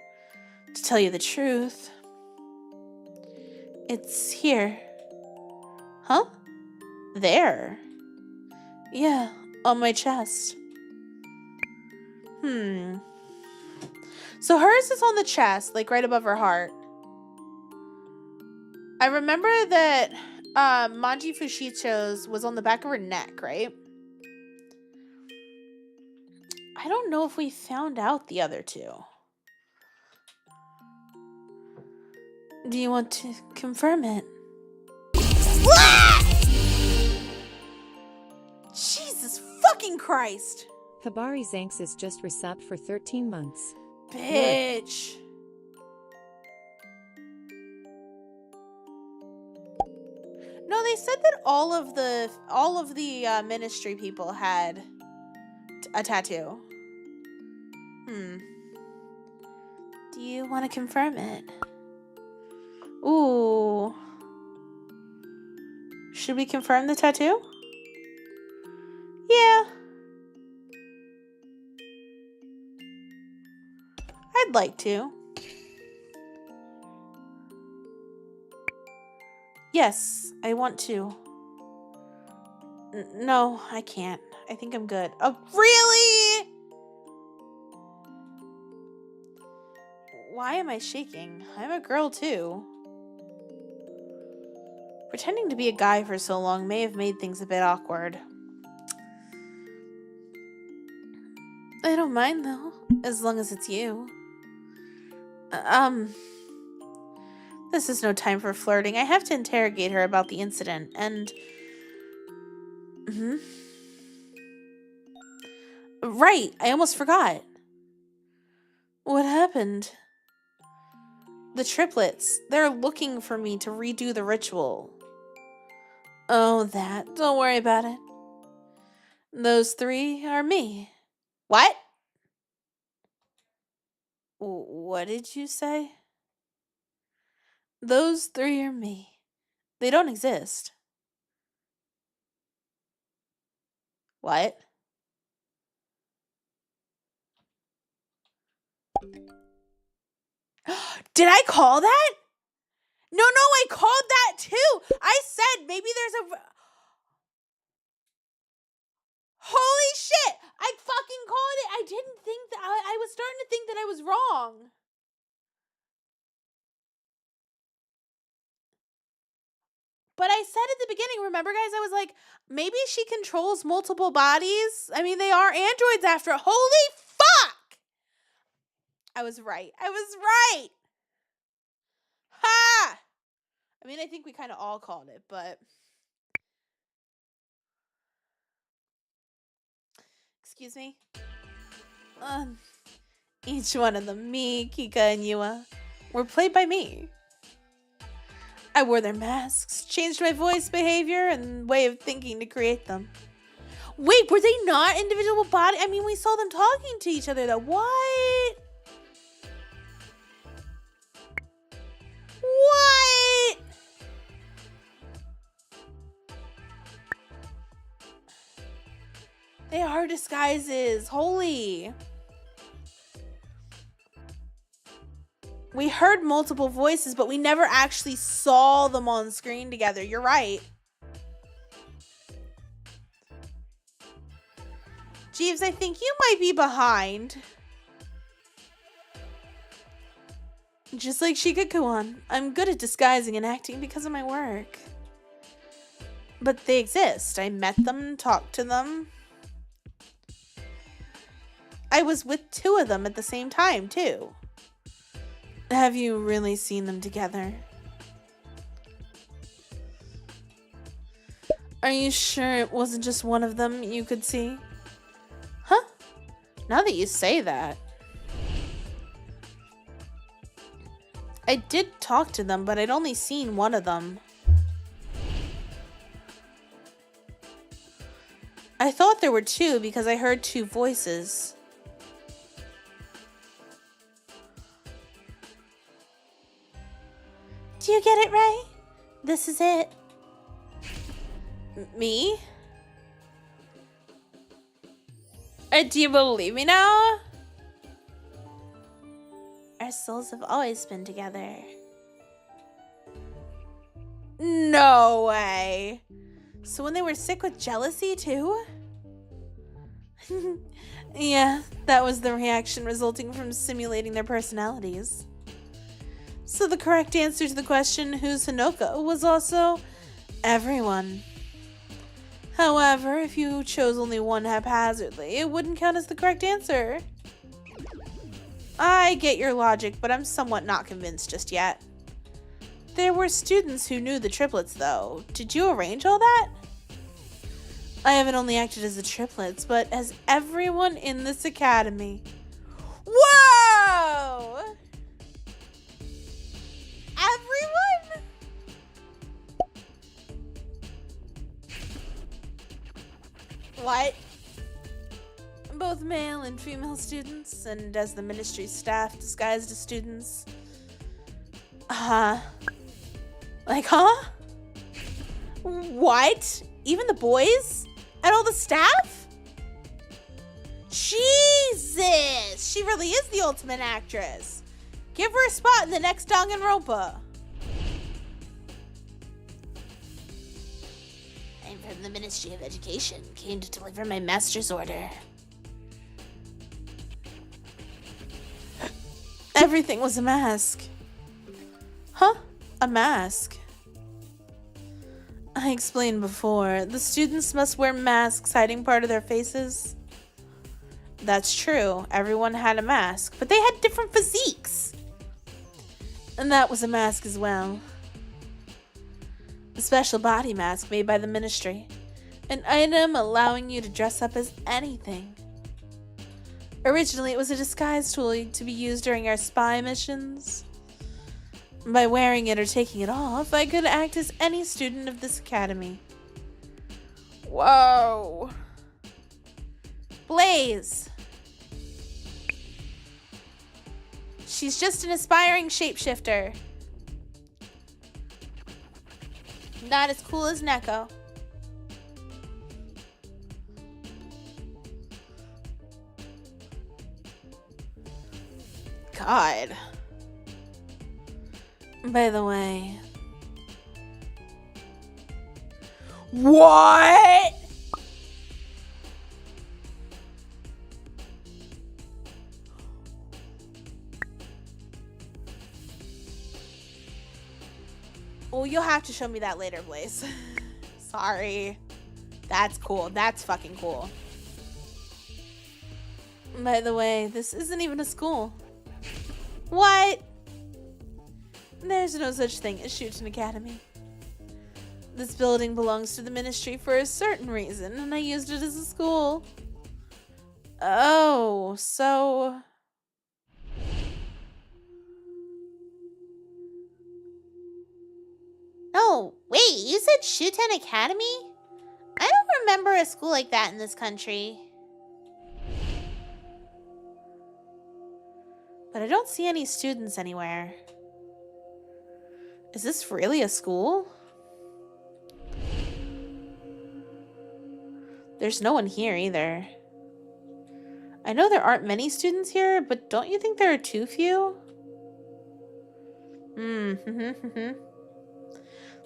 To tell you the truth, it's here. Huh? There? Yeah, on my chest. So hers is on the chest, like right above her heart. I remember that Manji Fushicho's was on the back of her neck, right? I don't know if we found out the other two. Do you want to confirm it? Jesus fucking Christ! Kabari Zanks is just resubbed for 13 months. Bitch. No, they said that all of the ministry people had a tattoo. Do you want to confirm it? Ooh. Should we confirm the tattoo? Yeah. I'd like to. Yes, I want to. No, I can't. I think I'm good. Oh, really? Why am I shaking? I'm a girl too. Pretending to be a guy for so long may have made things a bit awkward. I don't mind though, as long as it's you. This is no time for flirting. I have to interrogate her about the incident, and... Right, I almost forgot. What happened? The triplets. They're looking for me to redo the ritual. Oh, that. Don't worry about it. Those 3 are me. What? What did you say? Those 3 are me. They don't exist. What? Did I call that? No, I called that too. I said maybe there's a... Holy shit! I fucking called it. I didn't think that... I was starting to think that I was wrong. But I said at the beginning, remember guys, I was like, maybe she controls multiple bodies. I mean, they are androids after... Holy fuck! I was right. Ha! I mean, I think we kind of all called it, but... Excuse me? Each one of them, me, Kika, and Yua, were played by me. I wore their masks, changed my voice, behavior, and way of thinking to create them. Wait, were they not individual body? I mean, we saw them talking to each other, though. What? What? They are disguises. Holy. We heard multiple voices, but we never actually saw them on screen together. You're right. Jeeves, I think you might be behind. Just like Shikakuan, I'm good at disguising and acting because of my work. But they exist. I met them, talked to them. I was with 2 of them at the same time, too. Have you really seen them together? Are you sure it wasn't just one of them you could see? Huh? Now that you say that. I did talk to them, but I'd only seen one of them. I thought there were 2 because I heard 2 voices. Do you get it right? This is it. Me? Do you believe me now? Our souls have always been together. No way. So when they were sick with jealousy too? Yeah, that was the reaction resulting from simulating their personalities. So the correct answer to the question, who's Hanoka, was also everyone. However, if you chose only one haphazardly, it wouldn't count as the correct answer. I get your logic, but I'm somewhat not convinced just yet. There were students who knew the triplets, though. Did you arrange all that? I haven't only acted as the triplets, but as everyone in this academy. Whoa! Everyone? What? Both male and female students, and as the ministry's staff disguised as students. Like, huh? What? Even the boys? And all the staff? Jesus! She really is the ultimate actress. Give her a spot in the next Danganronpa. I'm from the Ministry of Education. Came to deliver my master's order. Everything was a mask. Huh? A mask? I explained before, the students must wear masks hiding part of their faces. That's true, everyone had a mask, but they had different physiques. And that was a mask as well. A special body mask made by the ministry. An item allowing you to dress up as anything. Originally, it was a disguise tool to be used during our spy missions. By wearing it or taking it off, I could act as any student of this academy. Whoa. Blaze. She's just an aspiring shapeshifter. Not as cool as Neko. God. By the way. What? Oh, you'll have to show me that later, Blaze. Sorry. That's cool. That's fucking cool. By the way, this isn't even a school. What? There's no such thing as SHUTEN Academy. This building belongs to the ministry for a certain reason, and I used it as a school. Oh, so... Oh, wait, you said SHUTEN Academy? I don't remember a school like that in this country. But I don't see any students anywhere. Is this really a school? There's no one here either. I know there aren't many students here, but don't you think there are too few?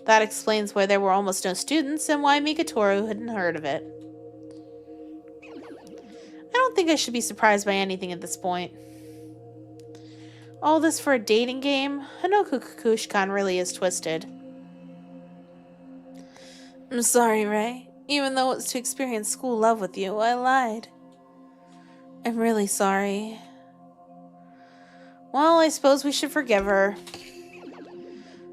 That explains why there were almost no students and why Mikatoru hadn't heard of it. I don't think I should be surprised by anything at this point. All this for a dating game? Hanoku Kukushkan really is twisted. I'm sorry, Ray. Even though it's to experience school love with you, I lied. I'm really sorry. Well, I suppose we should forgive her.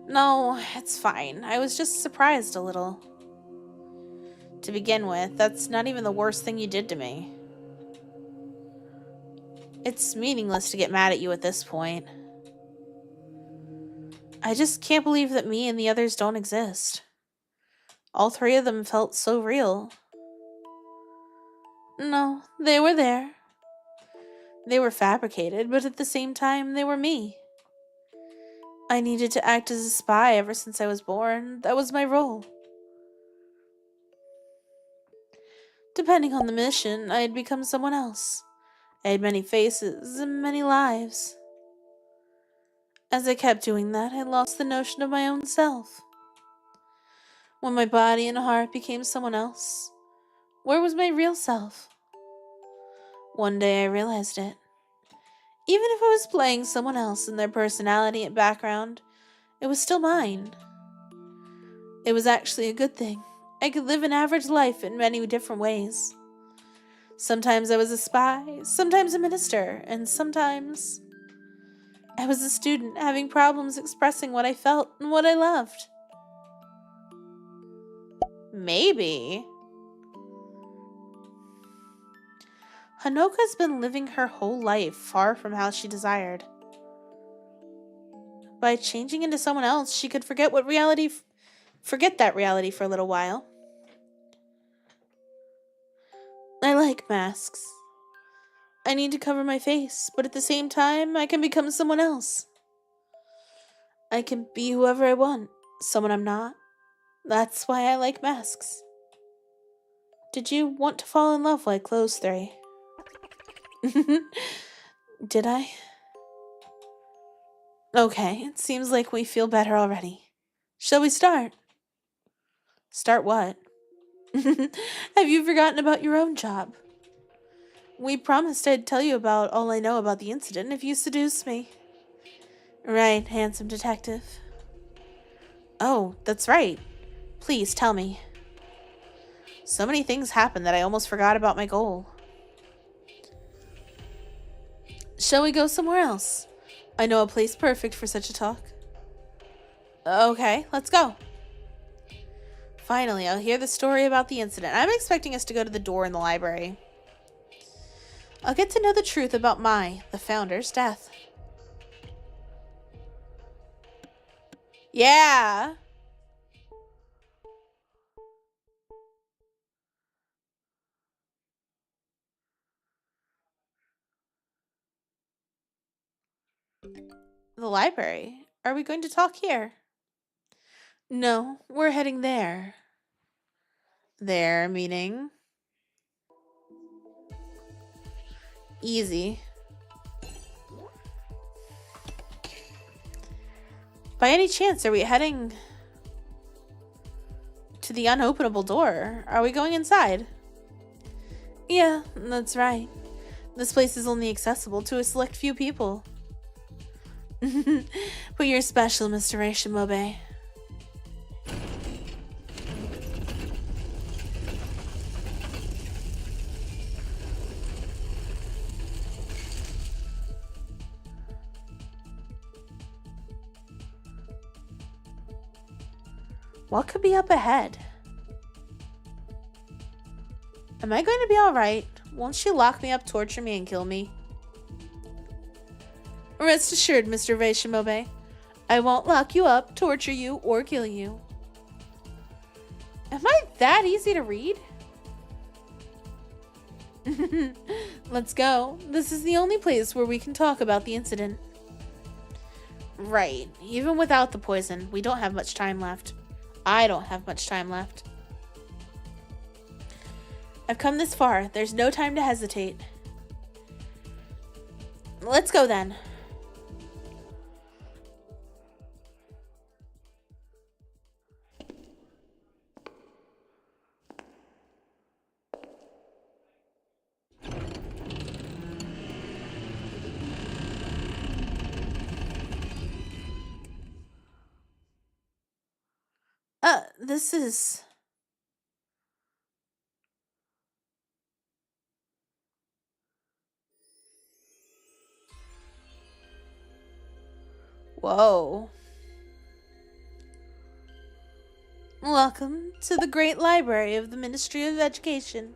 No, it's fine. I was just surprised a little. To begin with, that's not even the worst thing you did to me. It's meaningless to get mad at you at this point. I just can't believe that me and the others don't exist. All three of them felt so real. No, they were there. They were fabricated, but at the same time, they were me. I needed to act as a spy ever since I was born. That was my role. Depending on the mission, I had become someone else. I had many faces and many lives. As I kept doing that, I lost the notion of my own self. When my body and heart became someone else, where was my real self? One day I realized it. Even if I was playing someone else in their personality and background, it was still mine. It was actually a good thing. I could live an average life in many different ways. Sometimes I was a spy, sometimes a minister, and sometimes I was a student having problems expressing what I felt and what I loved. Maybe. Hanoka's been living her whole life far from how she desired. By changing into someone else, she could forget that reality for a little while. like masks. I need to cover my face, but at the same time, I can become someone else. I can be whoever I want, someone I'm not. That's why I like masks. Did you want to fall in love like those three? Did I? Okay, it seems like we feel better already. Shall we start? Start what? Have you forgotten about your own job? We promised I'd tell you about all I know about the incident if you seduce me. Right, handsome detective. Oh, that's right. Please tell me. So many things happened that I almost forgot about my goal. Shall we go somewhere else? I know a place perfect for such a talk. Okay, let's go. Finally, I'll hear the story about the incident. I'm expecting us to go to the door in the library. I'll get to know the truth about the founder's death. Yeah! The library? Are we going to talk here? No, we're heading there. There, meaning? Easy. By any chance, are we heading to the unopenable door? Are we going inside? Yeah, that's right. This place is only accessible to a select few people. But you're special, Mr. Reishimobe. What could be up ahead? Am I going to be alright? Won't she lock me up, torture me, and kill me? Rest assured, Mr. Reishimobe, I won't lock you up, torture you, or kill you. Am I that easy to read? Let's go. This is the only place where we can talk about the incident. Right. Even without the poison, we don't have much time left. I don't have much time left. I've come this far. There's no time to hesitate. Let's go then. This is... Whoa. Welcome to the Great Library of the Ministry of Education.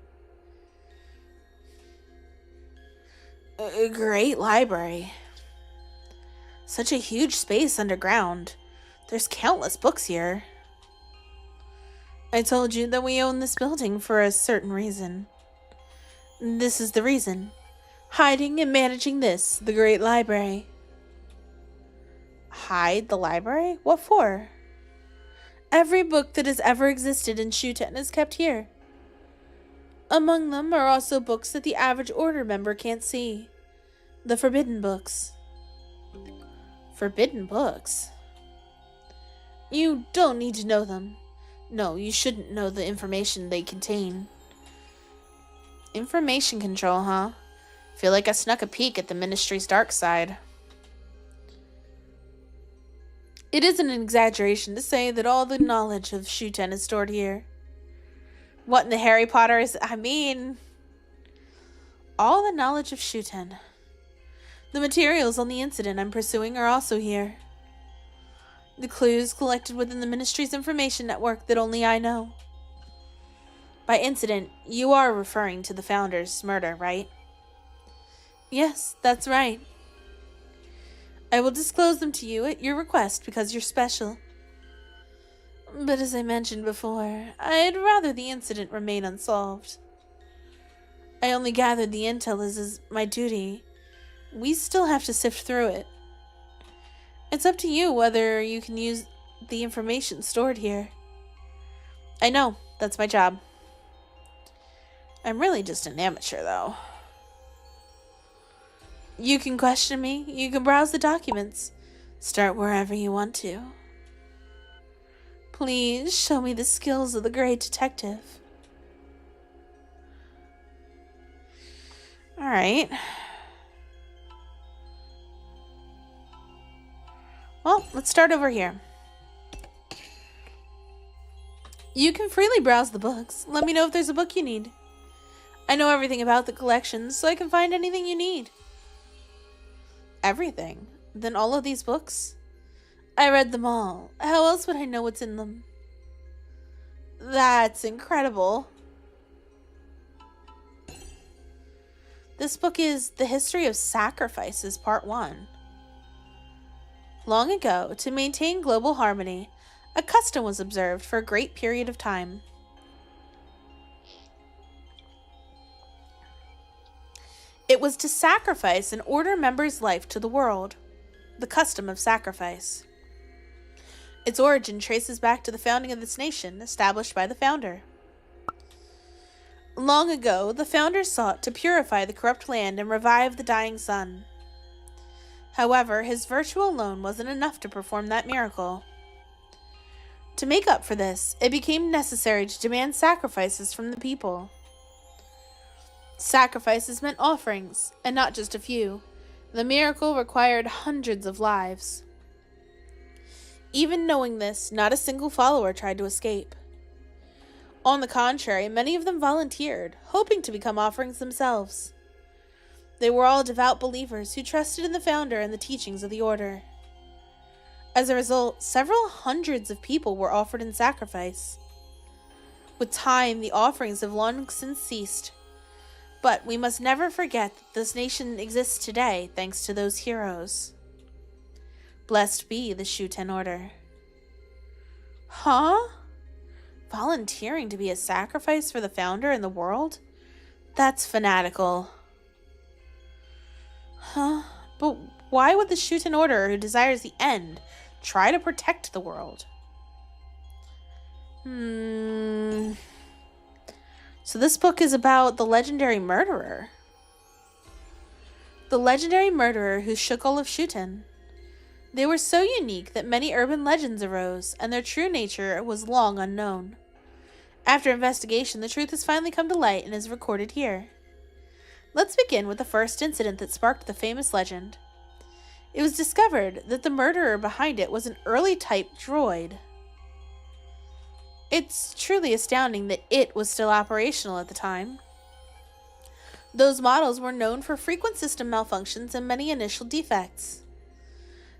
A great library. Such a huge space underground. There's countless books here. I told you that we own this building for a certain reason. This is the reason. Hiding and managing this, the Great Library. Hide the library? What for? Every book that has ever existed in SHUTEN is kept here. Among them are also books that the average Order member can't see. The forbidden books. Forbidden books? You don't need to know them. No, you shouldn't know the information they contain. Information control, huh? Feel like I snuck a peek at the Ministry's dark side. It isn't an exaggeration to say that all the knowledge of SHUTEN is stored here. What in the Harry Potter is... I mean... all the knowledge of SHUTEN. The materials on the incident I'm pursuing are also here. The clues collected within the Ministry's information network that only I know. By incident, you are referring to the Founder's murder, right? Yes, that's right. I will disclose them to you at your request because you're special. But as I mentioned before, I'd rather the incident remain unsolved. I only gathered the intel as is my duty. We still have to sift through it. It's up to you whether you can use the information stored here. I know, that's my job. I'm really just an amateur, though. You can question me, you can browse the documents. Start wherever you want to. Please show me the skills of the great detective. Alright. Well, let's start over here. You can freely browse the books. Let me know if there's a book you need. I know everything about the collection, so I can find anything you need. Everything? Then all of these books? I read them all. How else would I know what's in them? That's incredible. This book is The History of Sacrifices, Part 1. Long ago, to maintain global harmony, a custom was observed for a great period of time. It was to sacrifice an order member's life to the world, the custom of sacrifice. Its origin traces back to the founding of this nation, established by the founder. Long ago, the founders sought to purify the corrupt land and revive the dying sun. However, his virtue alone wasn't enough to perform that miracle. To make up for this, it became necessary to demand sacrifices from the people. Sacrifices meant offerings, and not just a few. The miracle required hundreds of lives. Even knowing this, not a single follower tried to escape. On the contrary, many of them volunteered, hoping to become offerings themselves. They were all devout believers who trusted in the founder and the teachings of the order. As a result, several hundreds of people were offered in sacrifice. With time, the offerings have long since ceased. But we must never forget that this nation exists today thanks to those heroes. Blessed be the SHUTEN order. Huh? Volunteering to be a sacrifice for the founder and the world? That's fanatical. Huh? But why would the SHUTEN order, who desires the end, try to protect the world? So this book is about the legendary murderer. The legendary murderer who shook all of SHUTEN. They were so unique that many urban legends arose, and their true nature was long unknown. After investigation, the truth has finally come to light and is recorded here. Let's begin with the first incident that sparked the famous legend. It was discovered that the murderer behind it was an early type droid. It's truly astounding that it was still operational at the time. Those models were known for frequent system malfunctions and many initial defects.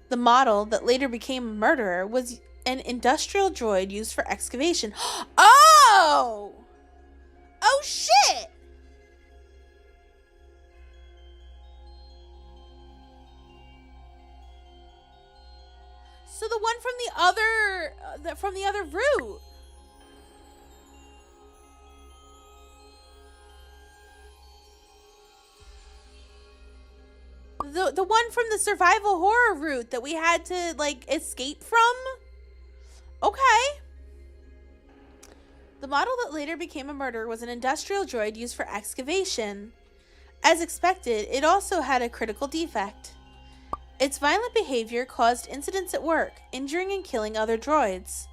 The model that later became a murderer was an industrial droid used for excavation. Oh! Oh shit! So the one from the other route. The one from the survival horror route that we had to, like, escape from? Okay. The model that later became a murderer was an industrial droid used for excavation. As expected, it also had a critical defect. Its violent behavior caused incidents at work, injuring and killing other droids.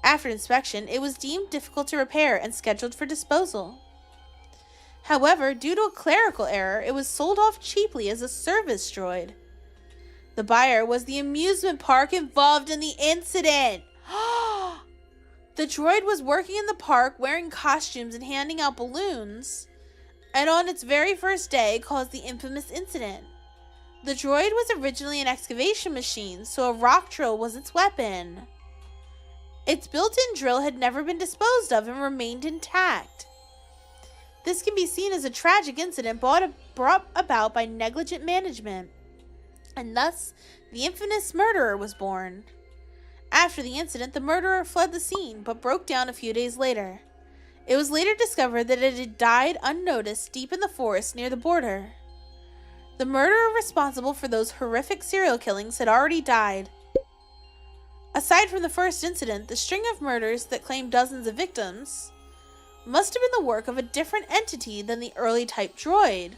After inspection, it was deemed difficult to repair and scheduled for disposal. However, due to a clerical error, it was sold off cheaply as a service droid. The buyer was the amusement park involved in the incident. The droid was working in the park wearing costumes and handing out balloons, and on its very first day caused the infamous incident. The droid was originally an excavation machine, so a rock drill was its weapon. Its built-in drill had never been disposed of and remained intact. This can be seen as a tragic incident brought about by negligent management, and thus the infamous murderer was born. After the incident, the murderer fled the scene, but broke down a few days later. It was later discovered that it had died unnoticed deep in the forest near the border. The murderer responsible for those horrific serial killings had already died. Aside from the first incident, the string of murders that claimed dozens of victims must have been the work of a different entity than the early type droid.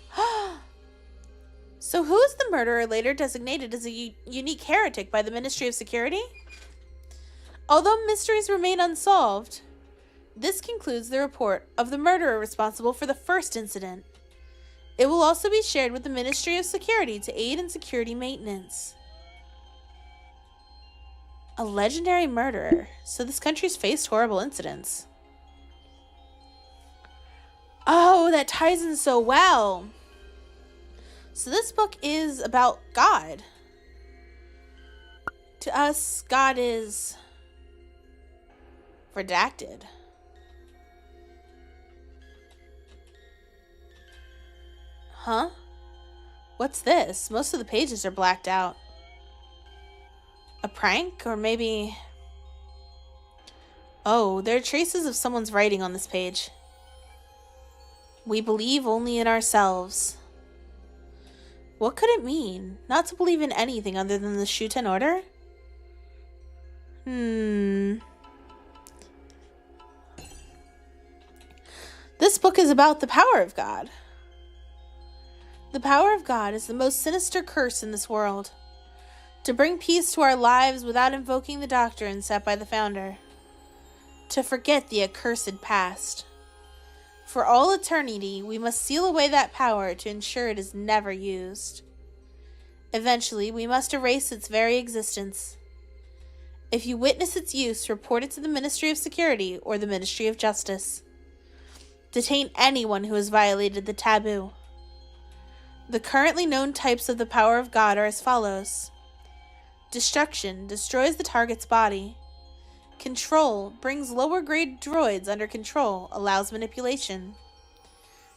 So who is the murderer later designated as a unique heretic by the Ministry of Security? Although mysteries remain unsolved, this concludes the report of the murderer responsible for the first incident. It will also be shared with the Ministry of Security to aid in security maintenance. A legendary murderer. So this country's faced horrible incidents. Oh, that ties in so well. So this book is about God. To us, God is redacted. Huh? What's this? Most of the pages are blacked out. A prank? Or maybe... Oh, there are traces of someone's writing on this page. We believe only in ourselves. What could it mean? Not to believe in anything other than the SHUTEN order? This book is about the power of God. The power of God is the most sinister curse in this world. To bring peace to our lives without invoking the doctrine set by the founder. To forget the accursed past. For all eternity, we must seal away that power to ensure it is never used. Eventually, we must erase its very existence. If you witness its use, report it to the Ministry of Security or the Ministry of Justice. Detain anyone who has violated the taboo. The currently known types of the power of God are as follows. Destruction destroys the target's body. Control brings lower grade droids under control, allows manipulation.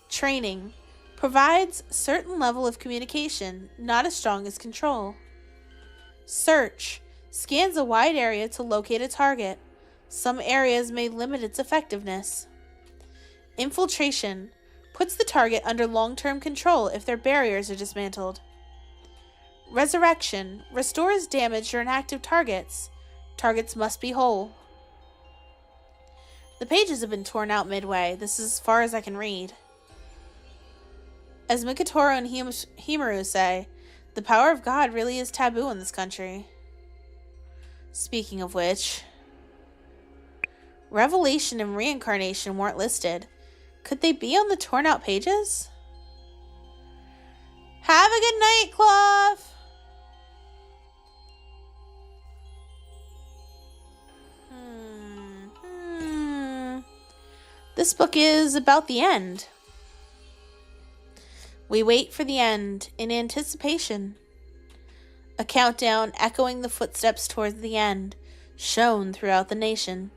Training provides certain level of communication, not as strong as control. Search scans a wide area to locate a target. Some areas may limit its effectiveness. Infiltration puts the target under long-term control if their barriers are dismantled. Resurrection restores damaged or inactive targets. Targets must be whole. The pages have been torn out midway. This is as far as I can read. As Mikatoro and Himaru say, the power of God really is taboo in this country. Speaking of which, revelation and reincarnation weren't listed. Could they be on the torn out pages? Have a good night, Cloth! This book is about the end. We wait for the end in anticipation. A countdown echoing the footsteps towards the end, shown throughout the nation.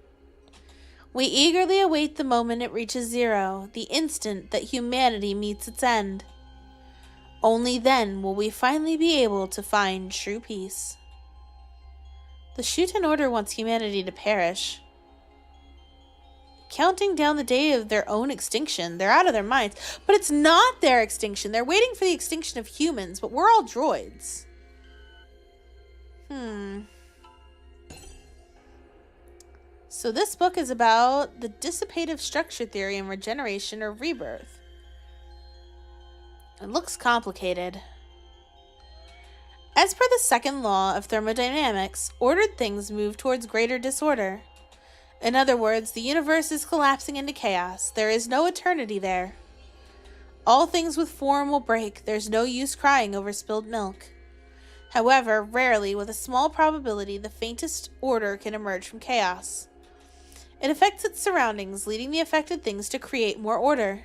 We eagerly await the moment it reaches zero, the instant that humanity meets its end. Only then will we finally be able to find true peace. The SHUTEN order wants humanity to perish. Counting down the day of their own extinction. They're out of their minds. But it's not their extinction. They're waiting for the extinction of humans, but we're all droids. So this book is about the dissipative structure theory and regeneration or rebirth. It looks complicated. As per the second law of thermodynamics, ordered things move towards greater disorder. In other words, the universe is collapsing into chaos. There is no eternity there. All things with form will break. There's no use crying over spilled milk. However, rarely, with a small probability, the faintest order can emerge from chaos. It affects its surroundings, leading the affected things to create more order.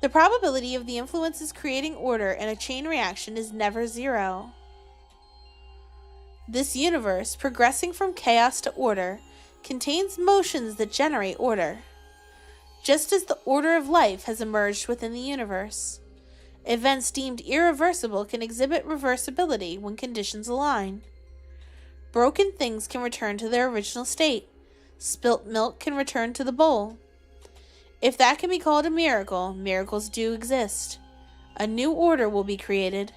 The probability of the influences creating order in a chain reaction is never zero. This universe, progressing from chaos to order, contains motions that generate order. Just as the order of life has emerged within the universe, events deemed irreversible can exhibit reversibility when conditions align. Broken things can return to their original state. Spilt milk can return to the bowl. If that can be called a miracle, miracles do exist. A new order will be created.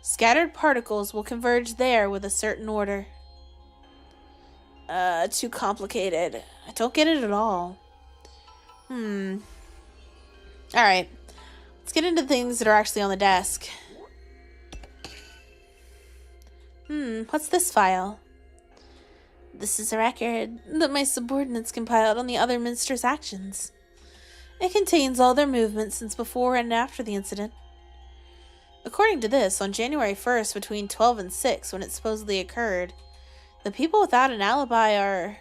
Scattered particles will converge there with a certain order. Too complicated. I don't get it at all. Alright. Let's get into things that are actually on the desk. What's this file? This is a record that my subordinates compiled on the other ministers' actions. It contains all their movements since before and after the incident. According to this, on January 1st between 12 and 6, when it supposedly occurred, the people without an alibi are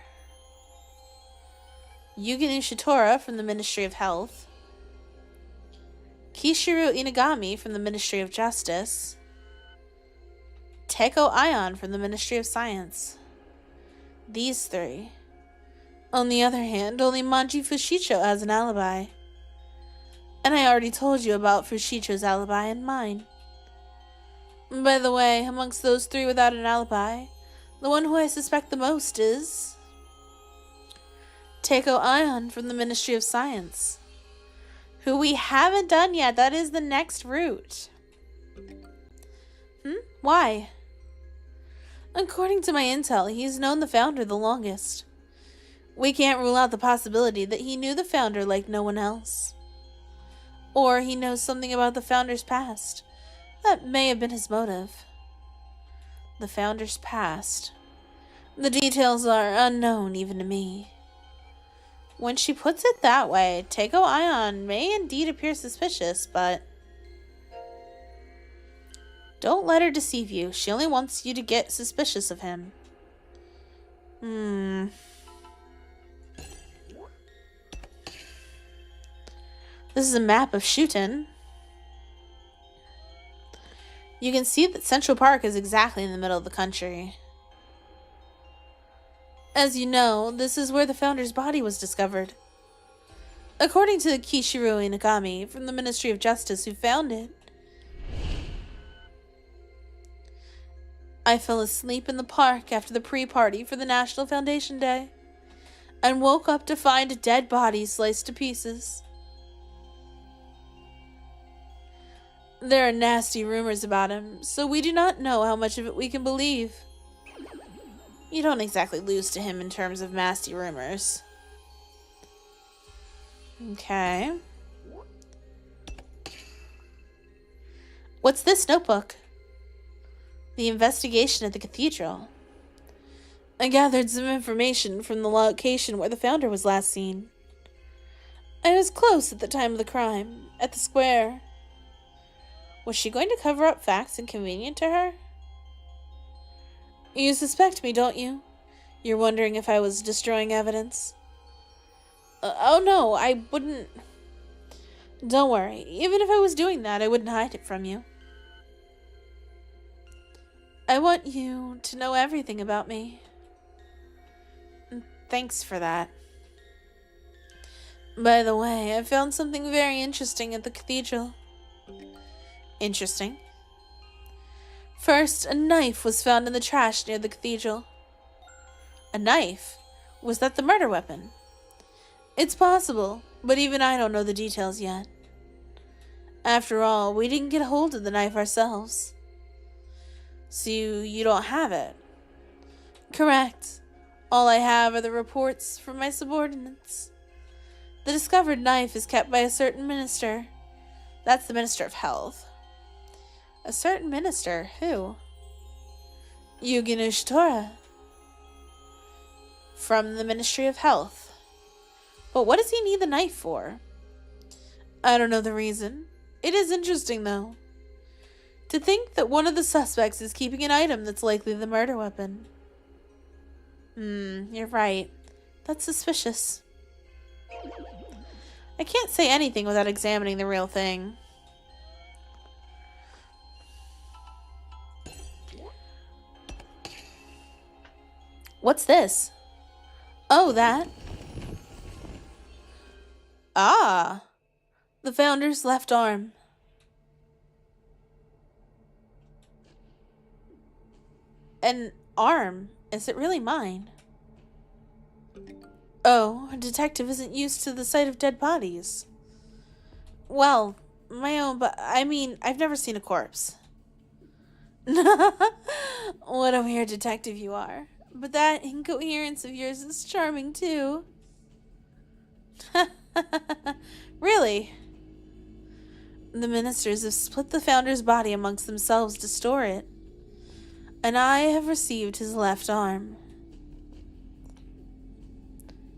Yuginu Shitora from the Ministry of Health, Kishiro Inagami from the Ministry of Justice, Teiko Ion from the Ministry of Science. These three. On the other hand, only Manji Fushicho has an alibi. And I already told you about Fushicho's alibi and mine. By the way, amongst those three without an alibi, the one who I suspect the most is Teiko Ion from the Ministry of Science, who we haven't done yet. That is the next route. Why? According to my intel, he's known the founder the longest. We can't rule out the possibility that he knew the founder like no one else. Or he knows something about the founder's past. That may have been his motive. The founder's past. The details are unknown even to me. When she puts it that way, Teiko Ion may indeed appear suspicious, but don't let her deceive you. She only wants you to get suspicious of him. This is a map of SHUTEN. You can see that Central Park is exactly in the middle of the country. As you know, this is where the founder's body was discovered. According to Kishiro Inagami from the Ministry of Justice who found it, I fell asleep in the park after the pre-party for the National Foundation Day and woke up to find a dead body sliced to pieces. There are nasty rumors about him, so we do not know how much of it we can believe. You don't exactly lose to him in terms of nasty rumors. Okay. What's this notebook? The investigation at the cathedral. I gathered some information from the location where the founder was last seen. I was close at the time of the crime, at the square. Was she going to cover up facts inconvenient to her? You suspect me, don't you? You're wondering if I was destroying evidence. Oh no, I wouldn't. Don't worry, even if I was doing that, I wouldn't hide it from you. I want you to know everything about me. Thanks for that. By the way, I found something very interesting at the cathedral. Interesting. First, a knife was found in the trash near the cathedral. A knife? Was that the murder weapon? It's possible, but even I don't know the details yet. After all, we didn't get hold of the knife ourselves. So you don't have it? Correct. All I have are the reports from my subordinates. The discovered knife is kept by a certain minister. That's the Minister of Health. A certain minister? Who? Yuginu Shitora. From the Ministry of Health. But what does he need the knife for? I don't know the reason. It is interesting, though. To think that one of the suspects is keeping an item that's likely the murder weapon. You're right. That's suspicious. I can't say anything without examining the real thing. What's this? Oh, that. Ah, the founder's left arm. An arm? Is it really mine? Oh, a detective isn't used to the sight of dead bodies. Well, my own, but I mean, I've never seen a corpse. What a weird detective you are. But that incoherence of yours is charming, too. Really? The ministers have split the founder's body amongst themselves to store it. And I have received his left arm.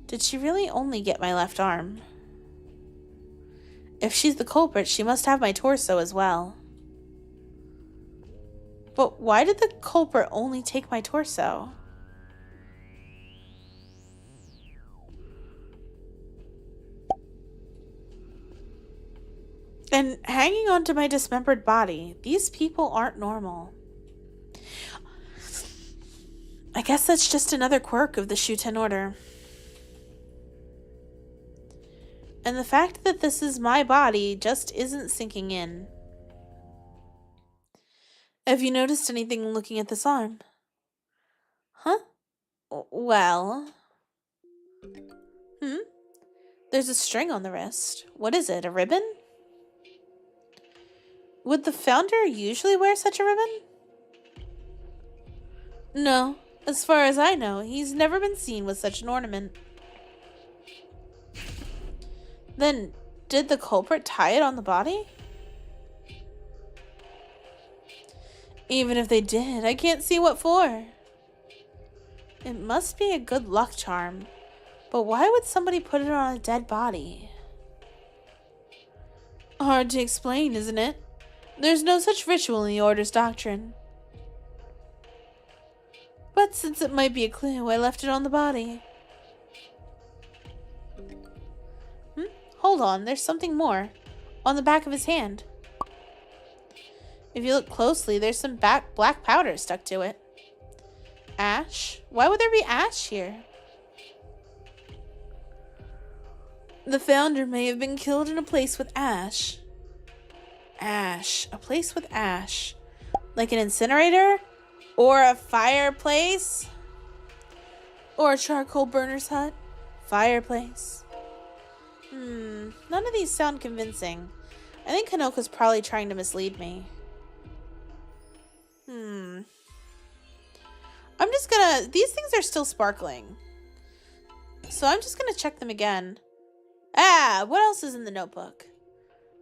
Did she really only get my left arm? If she's the culprit, she must have my torso as well. But why did the culprit only take my torso? And hanging onto my dismembered body, these people aren't normal. I guess that's just another quirk of the SHUTEN order. And the fact that this is my body just isn't sinking in. Have you noticed anything looking at this arm? Huh? Well... There's a string on the wrist. What is it, a ribbon? Would the founder usually wear such a ribbon? No. As far as I know, he's never been seen with such an ornament. Then, did the culprit tie it on the body? Even if they did, I can't see what for. It must be a good luck charm. But why would somebody put it on a dead body? Hard to explain, isn't it? There's no such ritual in the Order's doctrine. But since it might be a clue, I left it on the body. Hold on, there's something more. On the back of his hand. If you look closely, there's some black powder stuck to it. Ash? Why would there be ash here? The founder may have been killed in a place with ash. Ash. A place with ash. Like an incinerator? Or a fireplace? Or a charcoal burner's hut? Fireplace. None of these sound convincing. I think Hanoka's probably trying to mislead me. I'm just gonna... These things are still sparkling. So I'm just gonna check them again. Ah, what else is in the notebook?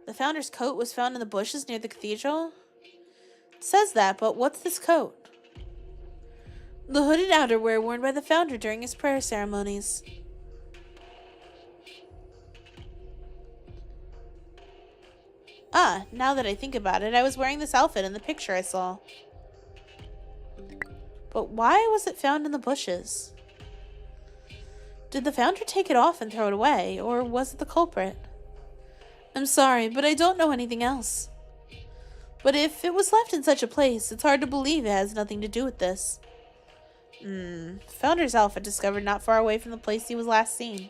The founder's coat was found in the bushes near the cathedral? It says that, but what's this coat? The hooded outerwear worn by the founder during his prayer ceremonies. Ah, now that I think about it, I was wearing this outfit in the picture I saw. But why was it found in the bushes? Did the founder take it off and throw it away, or was it the culprit? I'm sorry, but I don't know anything else. But if it was left in such a place, it's hard to believe it has nothing to do with this. Founder's outfit discovered not far away from the place he was last seen.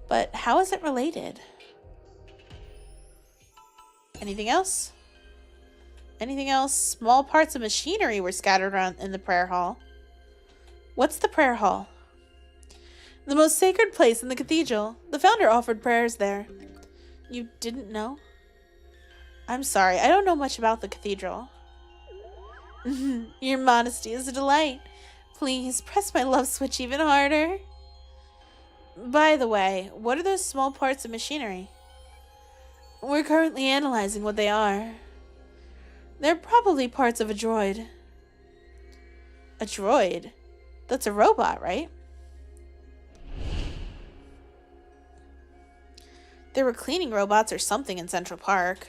But how is it related? Anything else? Anything else? Small parts of machinery were scattered around in the prayer hall. What's the prayer hall? The most sacred place in the cathedral. The founder offered prayers there. You didn't know? I'm sorry, I don't know much about the cathedral. Your modesty is a delight. Please, press my love switch even harder. By the way, what are those small parts of machinery? We're currently analyzing what they are. They're probably parts of a droid. A droid? That's a robot, right? There were cleaning robots or something in Central Park.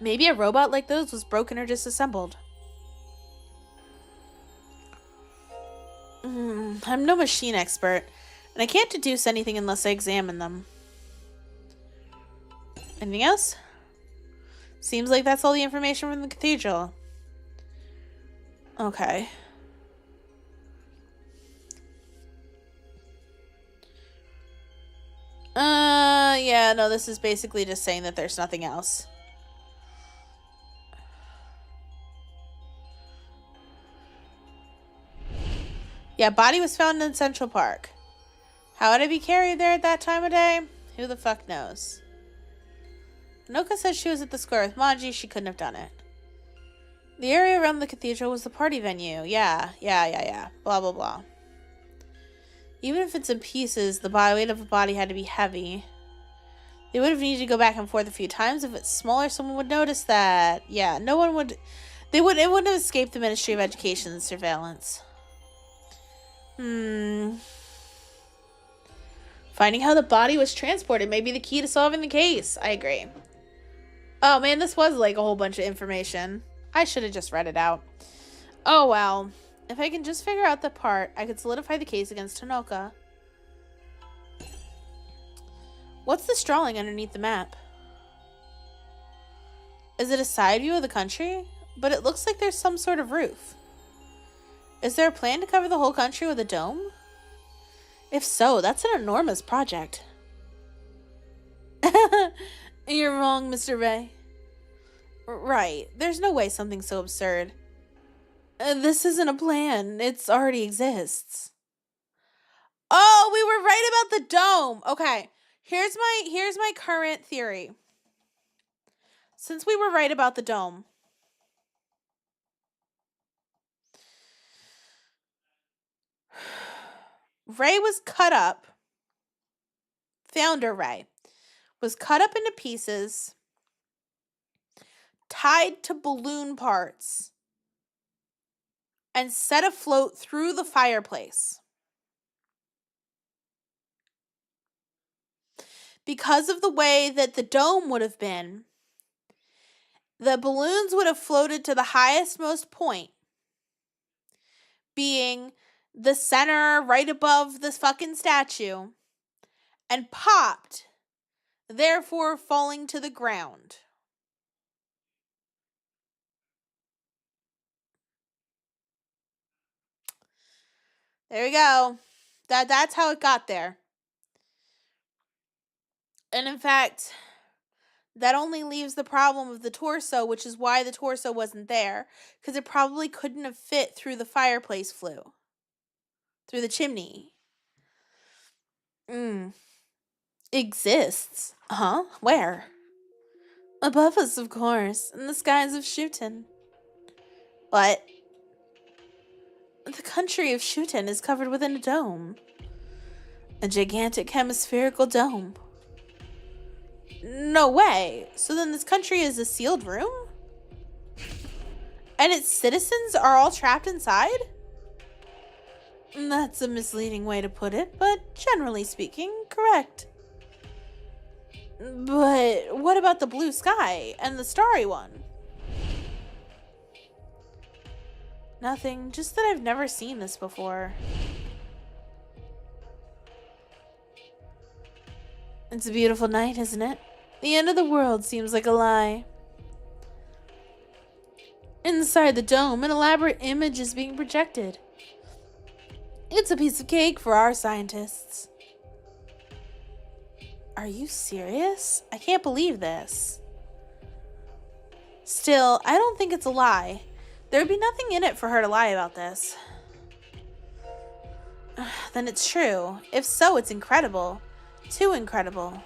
Maybe a robot like those was broken or disassembled. I'm no machine expert, and I can't deduce anything unless I examine them. Anything else? Seems like that's all the information from the cathedral. Okay. Yeah, no, this is basically just saying that there's nothing else. Yeah, body was found in Central Park. How would it be carried there at that time of day? Who the fuck knows? Noka said she was at the square with Manji. She couldn't have done it. The area around the cathedral was the party venue. Yeah. Blah, blah, blah. Even if it's in pieces, the weight of the body had to be heavy. They would have needed to go back and forth a few times. If it's smaller, someone would notice that. Yeah, no one would... It wouldn't have escaped the Ministry of Education's surveillance. Finding how the body was transported may be the key to solving the case. I agree. Oh man, this was like a whole bunch of information. I should have just read it out. Oh well. If I can just figure out the part, I could solidify the case against Hanoka. What's this drawing underneath the map? Is it a side view of the country? But it looks like there's some sort of roof. Is there a plan to cover the whole country with a dome? If so, that's an enormous project. You're wrong, Mr. Ray. Right. There's no way something so absurd. This isn't a plan. It already exists. Oh, we were right about the dome. Okay. Here's my current theory. Since we were right about the dome. Ray was cut up. Founder Ray was cut up into pieces, tied to balloon parts, and set afloat through the fireplace. Because of the way that the dome would have been, the balloons would have floated to the highest most point, being the center right above this fucking statue, and popped, therefore falling to the ground. There we go. That's how it got there. And in fact, that only leaves the problem of the torso, which is why the torso wasn't there, because it probably couldn't have fit through the fireplace flue. Through the chimney. Exists. Huh? Where? Above us, of course, in the skies of SHUTEN. What? The country of SHUTEN is covered within a dome. A gigantic hemispherical dome. No way. So then this country is a sealed room? And its citizens are all trapped inside? That's a misleading way to put it, but generally speaking, correct. But what about the blue sky and the starry one? Nothing, just that I've never seen this before. It's a beautiful night, isn't it? The end of the world seems like a lie. Inside the dome, an elaborate image is being projected. It's a piece of cake for our scientists. Are you serious? I can't believe this. Still, I don't think it's a lie. There'd be nothing in it for her to lie about this. Then it's true. If so, it's incredible. Too incredible.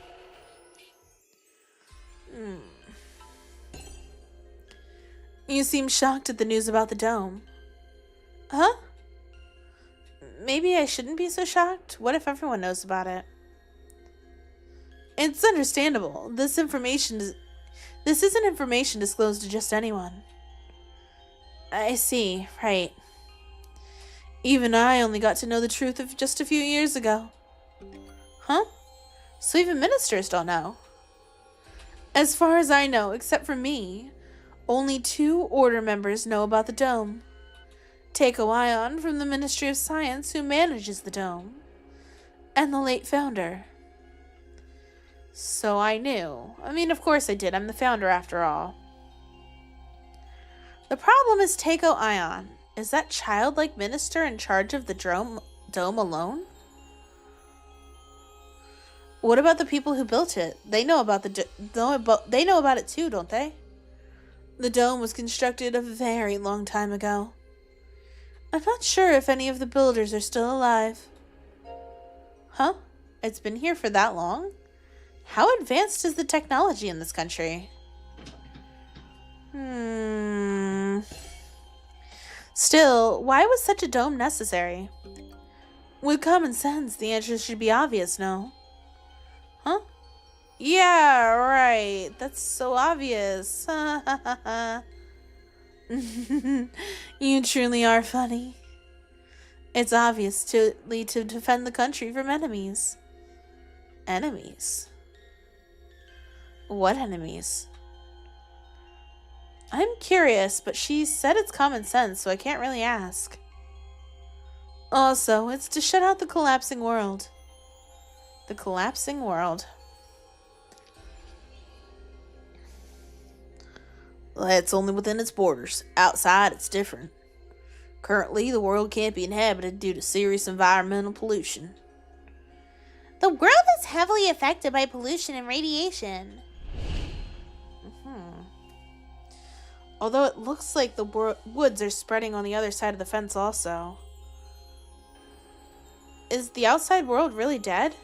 You seem shocked at the news about the dome. Huh? Maybe I shouldn't be so shocked. What if everyone knows about it? It's understandable. This isn't information disclosed to just anyone. I see, right. Even I only got to know the truth of just a few years ago. Huh? So even ministers don't know. As far as I know, except for me, only 2 order members know about the dome. Takeo Ion from the Ministry of Science, who manages the dome, and the late founder. So I knew. I mean, of course I did. I'm the founder after all. The problem is Takeo Ion. Is that childlike minister in charge of the dome alone? What about the people who built it? They know about they know about it too, don't they? The dome was constructed a very long time ago. I'm not sure if any of the builders are still alive. Huh? It's been here for that long? How advanced is the technology in this country? Still, why was such a dome necessary? With common sense, the answer should be obvious, no? Huh? Yeah, right. That's so obvious. You truly are funny. It's obvious to defend the country from enemies. Enemies? What enemies? I'm curious, but she said it's common sense, so I can't really ask. Also, it's to shut out the collapsing world. The collapsing world. It's only within its borders. Outside, it's different. Currently, the world can't be inhabited due to serious environmental pollution. The world is heavily affected by pollution and radiation. Although it looks like the woods are spreading on the other side of the fence also. Is the outside world really dead?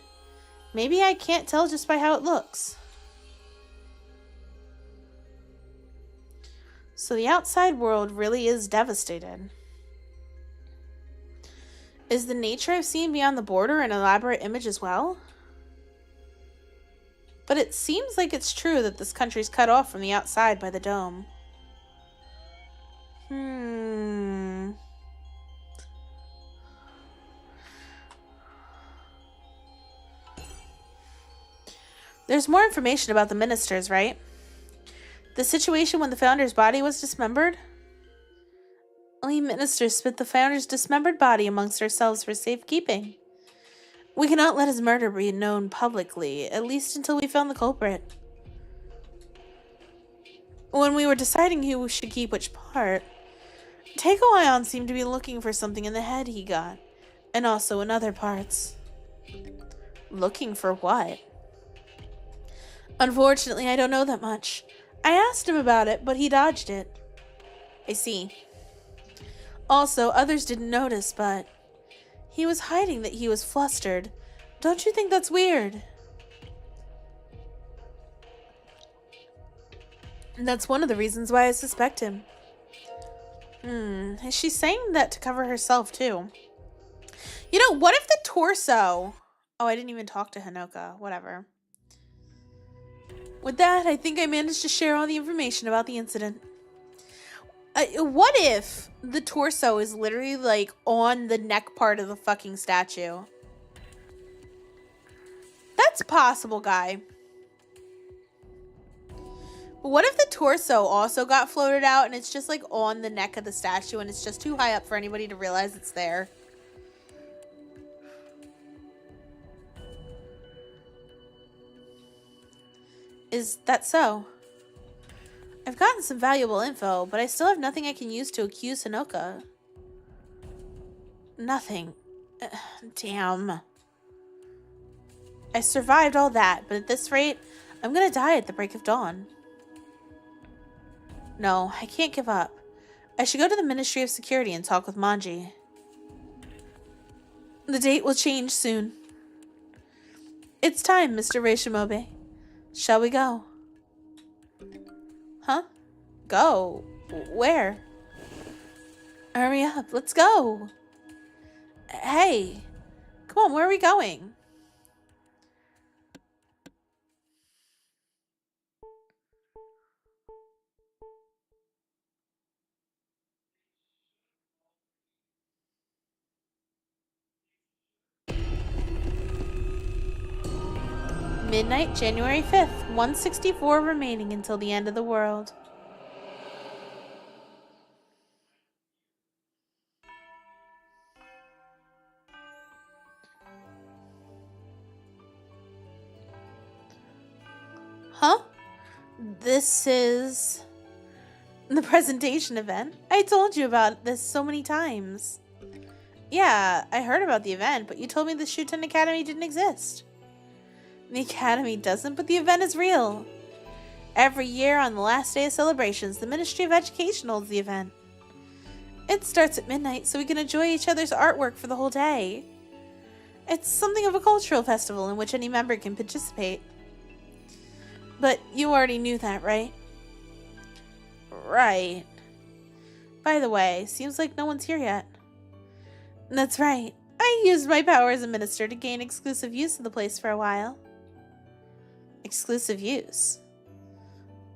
Maybe I can't tell just by how it looks. So the outside world really is devastated. Is the nature I've seen beyond the border an elaborate image as well? But it seems like it's true that this country's cut off from the outside by the dome. There's more information about the ministers, right? The situation when the founder's body was dismembered? We ministers split the founder's dismembered body amongst ourselves for safekeeping. We cannot let his murder be known publicly, at least until we found the culprit. When we were deciding who should keep which part, Taiko Ion seemed to be looking for something in the head he got, and also in other parts. Looking for what? Unfortunately, I don't know that much. I asked him about it, but he dodged it. I see. Also, others didn't notice, but he was hiding that he was flustered. Don't you think that's weird? And that's one of the reasons why I suspect him. Is she saying that to cover herself, too? You know, what if the torso... Oh, I didn't even talk to Hanoka. Whatever. With that, I think I managed to share all the information about the incident. What if the torso is literally, like, on the neck part of the fucking statue? That's possible, guy. But what if the torso also got floated out and it's just, like, on the neck of the statue and it's just too high up for anybody to realize it's there? Is that so? I've gotten some valuable info, but I still have nothing I can use to accuse Hanoka. Nothing. Damn. I survived all that, but at this rate, I'm gonna die at the break of dawn. No, I can't give up. I should go to the Ministry of Security and talk with Manji. The date will change soon. It's time, Mr. Reishimobe. Shall we go? Huh? Go? Where? Hurry up, let's go. Hey, come on, where are we going? Midnight, January 5th, 164 remaining until the end of the world. Huh? This is the presentation event. I told you about this so many times. Yeah, I heard about the event, but you told me the SHUTEN Academy didn't exist. The Academy doesn't, but the event is real. Every year on the last day of celebrations, the Ministry of Education holds the event. It starts at midnight so we can enjoy each other's artwork for the whole day. It's something of a cultural festival in which any member can participate. But you already knew that, right? Right. By the way, seems like no one's here yet. That's right. I used my power as a minister to gain exclusive use of the place for a while. Exclusive use?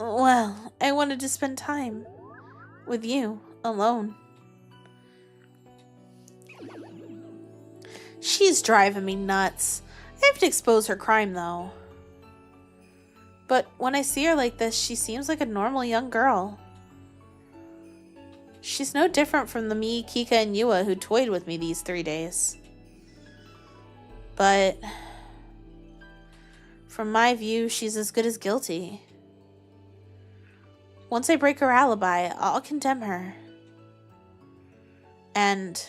Well, I wanted to spend time with you, alone. She's driving me nuts. I have to expose her crime, though. But when I see her like this, she seems like a normal young girl. She's no different from the me, Kika, and Yua who toyed with me these 3 days. But from my view, she's as good as guilty. Once I break her alibi, I'll condemn her. And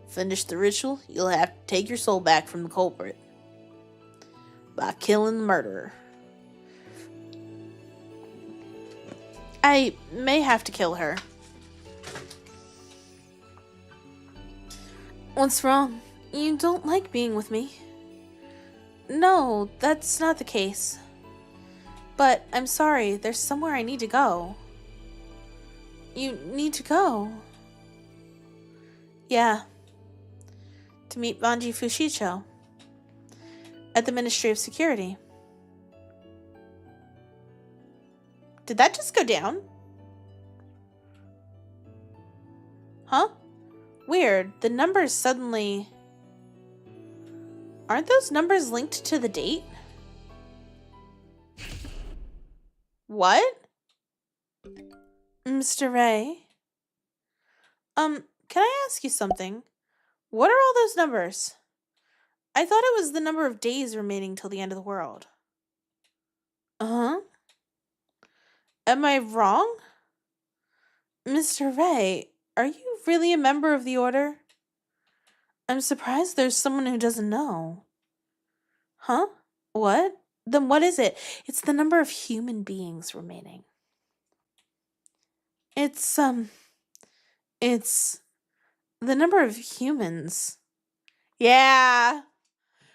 finish the ritual, you'll have to take your soul back from the culprit by killing the murderer. I may have to kill her. What's wrong? You don't like being with me. No, that's not the case. But I'm sorry, there's somewhere I need to go. You need to go? Yeah. To meet Banji Fushicho at the Ministry of Security. Did that just go down? Huh? Weird. The numbers suddenly... Aren't those numbers linked to the date? What? Mr. Ray? Can I ask you something? What are all those numbers? I thought it was the number of days remaining till the end of the world. Uh-huh. Am I wrong? Mr. Ray, are you really a member of the Order? I'm surprised there's someone who doesn't know. Huh? What? Then what is it? It's the number of human beings remaining. It's the number of humans. Yeah.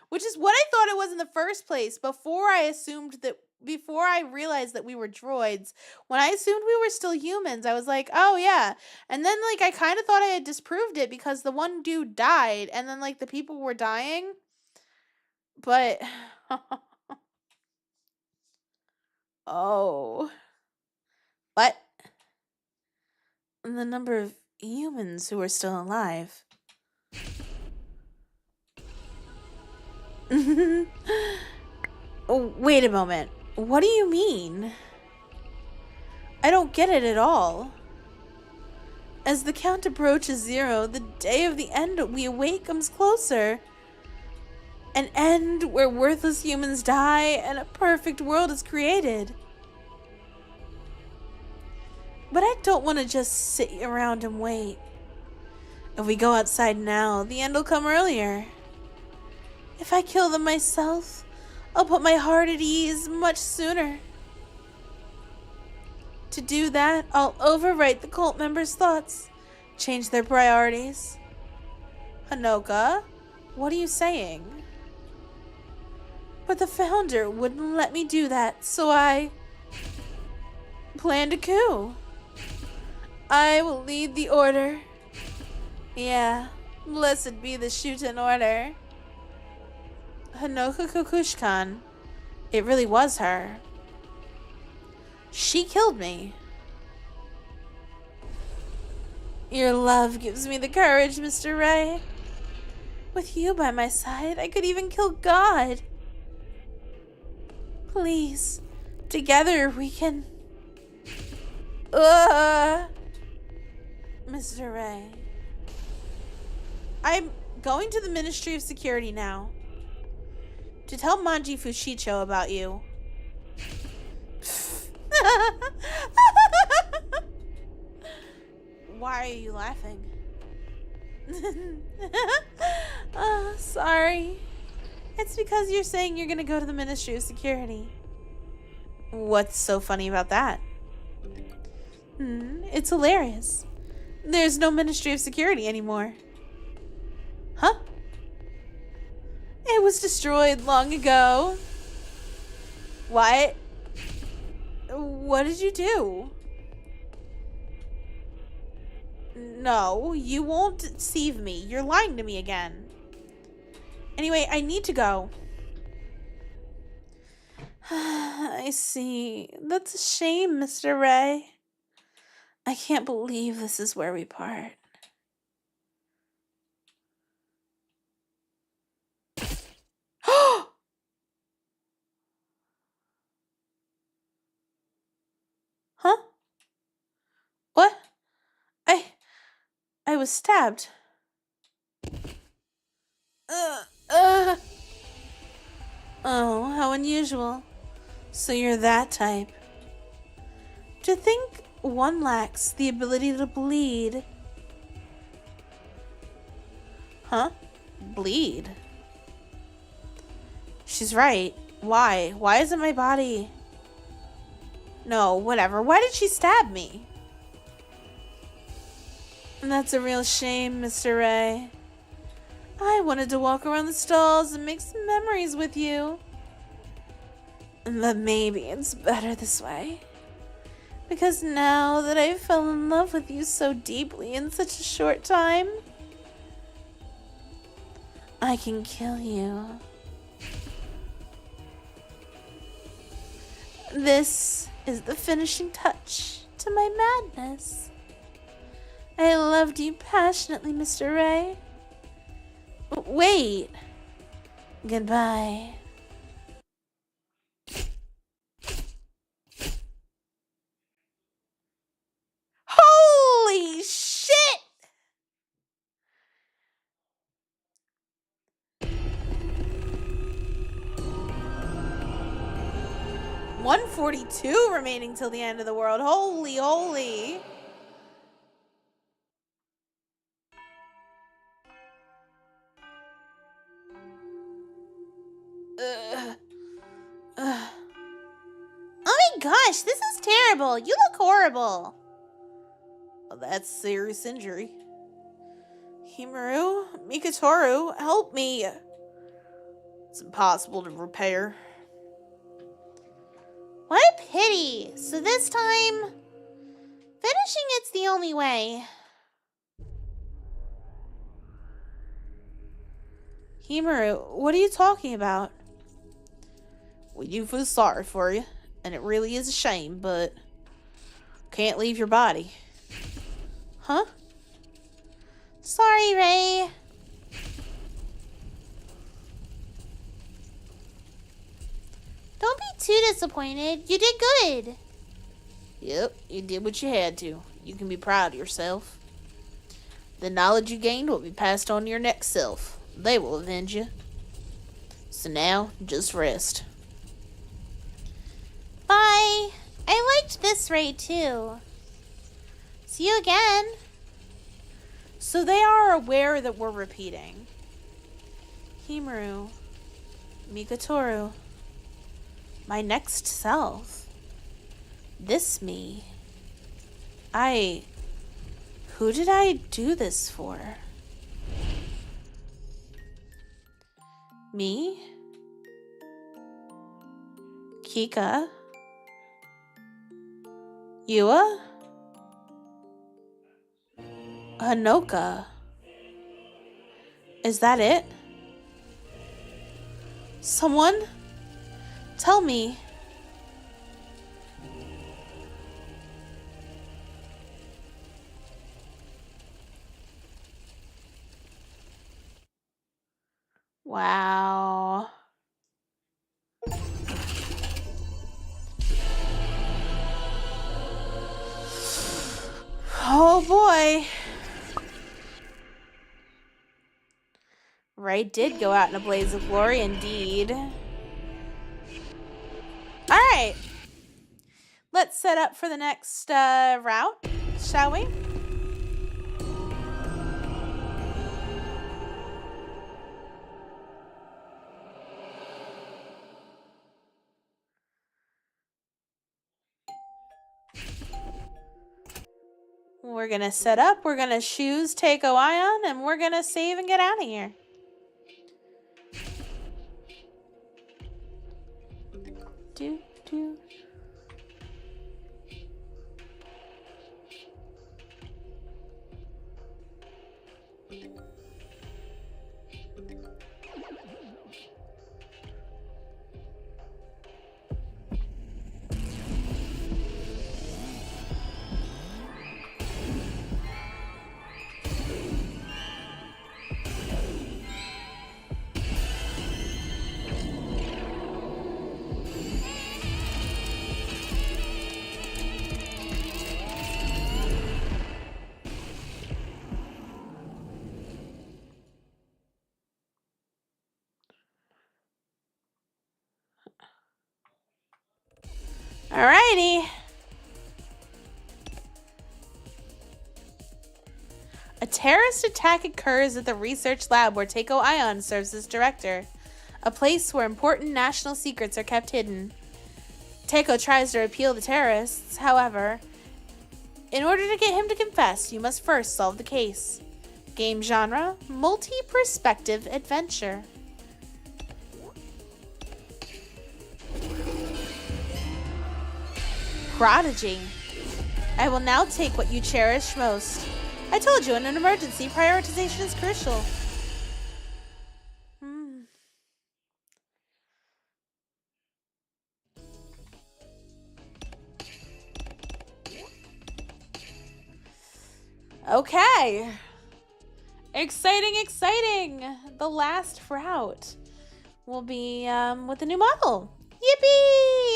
Which is what I thought it was in the first place before I realized that we were droids. When I assumed we were still humans, I was like, oh yeah. And then like I kind of thought I had disproved it because the one dude died and then like the people were dying. But oh. What? And the number of humans who are still alive. Oh, wait a moment. What do you mean? I don't get it at all. As the count approaches 0, the day of the end we await comes closer. An end where worthless humans die and a perfect world is created. But I don't want to just sit around and wait. If we go outside now, the end will come earlier. If I kill them myself, I'll put my heart at ease much sooner. To do that, I'll overwrite the cult members' thoughts, change their priorities. Hanoka, what are you saying? But the founder wouldn't let me do that, so I planned a coup. I will lead the Order. Yeah, blessed be the SHUTEN Order. Hanoka Kukushkan. It really was her. She killed me. Your love gives me the courage, Mr. Ray. With you by my side, I could even kill God. Please, together we can... Mr. Ray. I'm going to the Ministry of Security now. To tell Manji Fushicho about you. Why are you laughing? Sorry. It's because you're saying you're gonna go to the Ministry of Security. What's so funny about that? It's hilarious. There's no Ministry of Security anymore. Huh? It was destroyed long ago. What? What did you do? No, you won't deceive me. You're lying to me again. Anyway, I need to go. I see. That's a shame, Mr. Ray. I can't believe this is where we part. Huh? What? I was stabbed. Oh, how unusual. So you're that type. To think one lacks the ability to bleed. Huh? Bleed? She's right. Why? Why isn't my body... No, whatever. Why did she stab me? That's a real shame, Mr. Ray. I wanted to walk around the stalls and make some memories with you. But maybe it's better this way. Because now that I fell in love with you so deeply in such a short time, I can kill you. This is the finishing touch to my madness. I loved you passionately, Mr. Ray. Wait. Goodbye. Holy shit! $142 remaining till the end of the world. Holy, holy. Oh my gosh, this is terrible. You look horrible. Well, that's serious injury. Himaru, Mikatoru, help me. It's impossible to repair. What a pity. So this time, finishing it's the only way. Himaru, what are you talking about? We do feel sorry for you, and it really is a shame, but can't leave your body. Huh? Sorry, Ray. Don't be too disappointed. You did good. Yep, you did what you had to. You can be proud of yourself. The knowledge you gained will be passed on to your next self. They will avenge you. So now, just rest. Bye. I liked this Ray too. See you again. So they are aware that we're repeating. Himaru, Mikatoru, my next self. This me. Who did I do this for? Me? Kika? Yua? Hanoka? Is that it? Someone? Tell me. Wow. Oh boy. Ray did go out in a blaze of glory indeed. Alright. Let's set up for the next route, shall we? We're going to set up. We're going to choose Takeo Ion, and we're going to save and get out of here. Do, do. Alrighty. A terrorist attack occurs at the research lab where Takeo Ion serves as director, a place where important national secrets are kept hidden. Takeo tries to repel the terrorists, however. In order to get him to confess, you must first solve the case. Game genre, multi-perspective adventure. Prodigy. I will now take what you cherish most. I told you in an emergency, prioritization is crucial. Okay. Exciting, exciting. The last route will be with the new model. Yippee!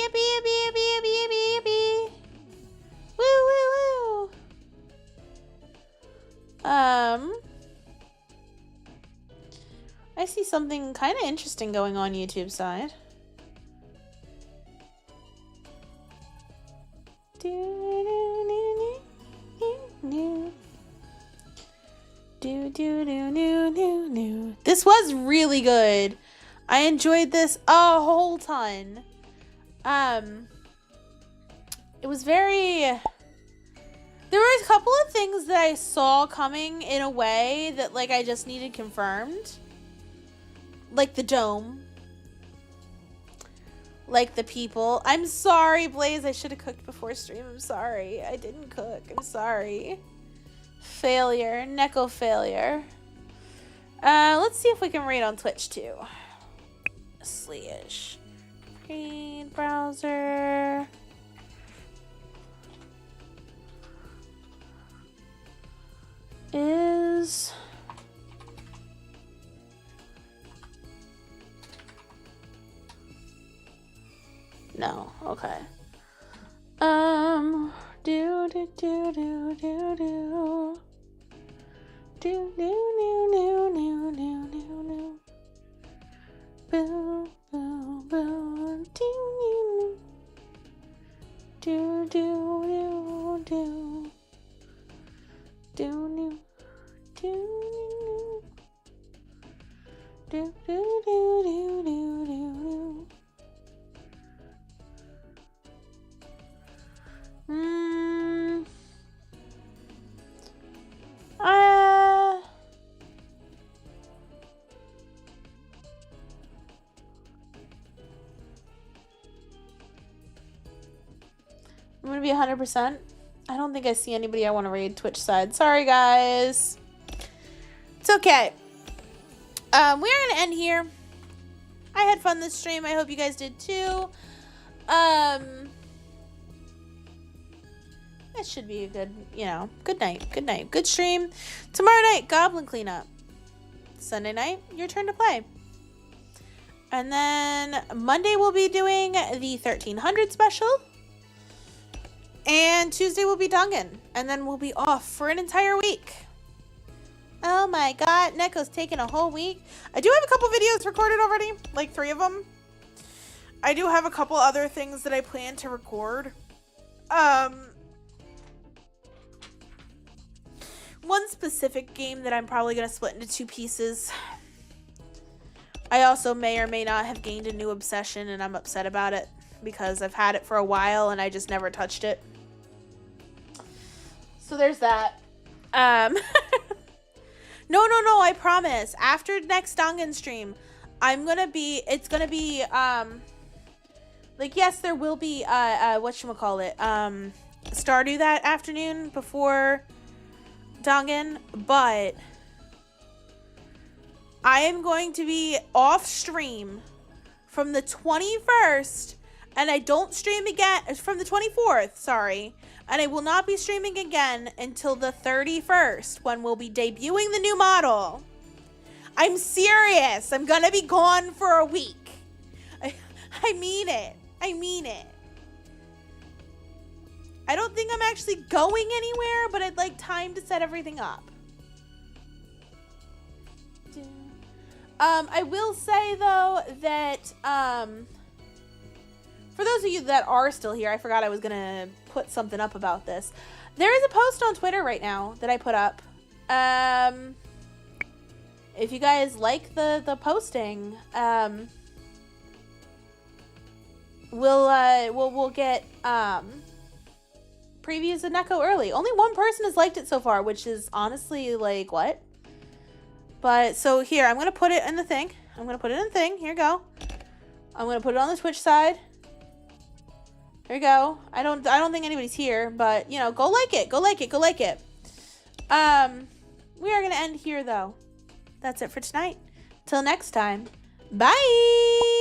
Yippee, yippee, yippee, yippee, yippee, yippee. Woo, woo, woo. I see something kind of interesting going on YouTube side. This was really good. I enjoyed this a whole ton. It was very... There were a couple of things that I saw coming in a way that, like, I just needed confirmed. Like the dome. Like the people. I'm sorry, Blaze. I should have cooked before stream. I'm sorry. I didn't cook. I'm sorry. Failure. Neko failure. Let's see if we can read on Twitch too. Slash. Read browser. Is... No, okay. Do do do do do do. Do do do do do do do. Boo boo boo. Do do do do do. Do do do do do do do do do. I'm gonna be 100%. I don't think I see anybody I want to raid Twitch side. Sorry, guys. It's okay. We're gonna end here. I had fun this stream. I hope you guys did too. It should be a good, good night. Good night. Good stream. Tomorrow night, Goblin Cleanup. Sunday night, your turn to play. And then Monday we'll be doing the 1300 special. And Tuesday will be Dungan. And then we'll be off for an entire week. Oh my god, Neko's taking a whole week. I do have a couple videos recorded already. Like 3 of them. I do have a couple other things that I plan to record. One specific game that I'm probably going to split into 2 pieces. I also may or may not have gained a new obsession and I'm upset about it. Because I've had it for a while and I just never touched it. So So there's that. No, I promise. After next Dangan stream, it's gonna be, like, yes, there will be, whatchamacallit, Stardew that afternoon before Dangan, but I am going to be off stream from the 21st, and I don't stream again, from the 24th, sorry, and I will not be streaming again until the 31st, when we'll be debuting the new model. I'm serious. I'm gonna be gone for a week. I mean it. I mean it. I don't think I'm actually going anywhere, but I'd like time to set everything up. I will say, though, that, for those of you that are still here, I forgot I was gonna put something up about this. There is a post on Twitter right now that I put up. If you guys like the posting, we'll get, previews of Neko early. Only one person has liked it so far, which is honestly, like, what? But, so here, I'm gonna put it in the thing. Here you go. I'm gonna put it on the Twitch side. There you go. I don't think anybody's here, but, you know, go like it. We are gonna end here, though. That's it for tonight. Till next time. Bye!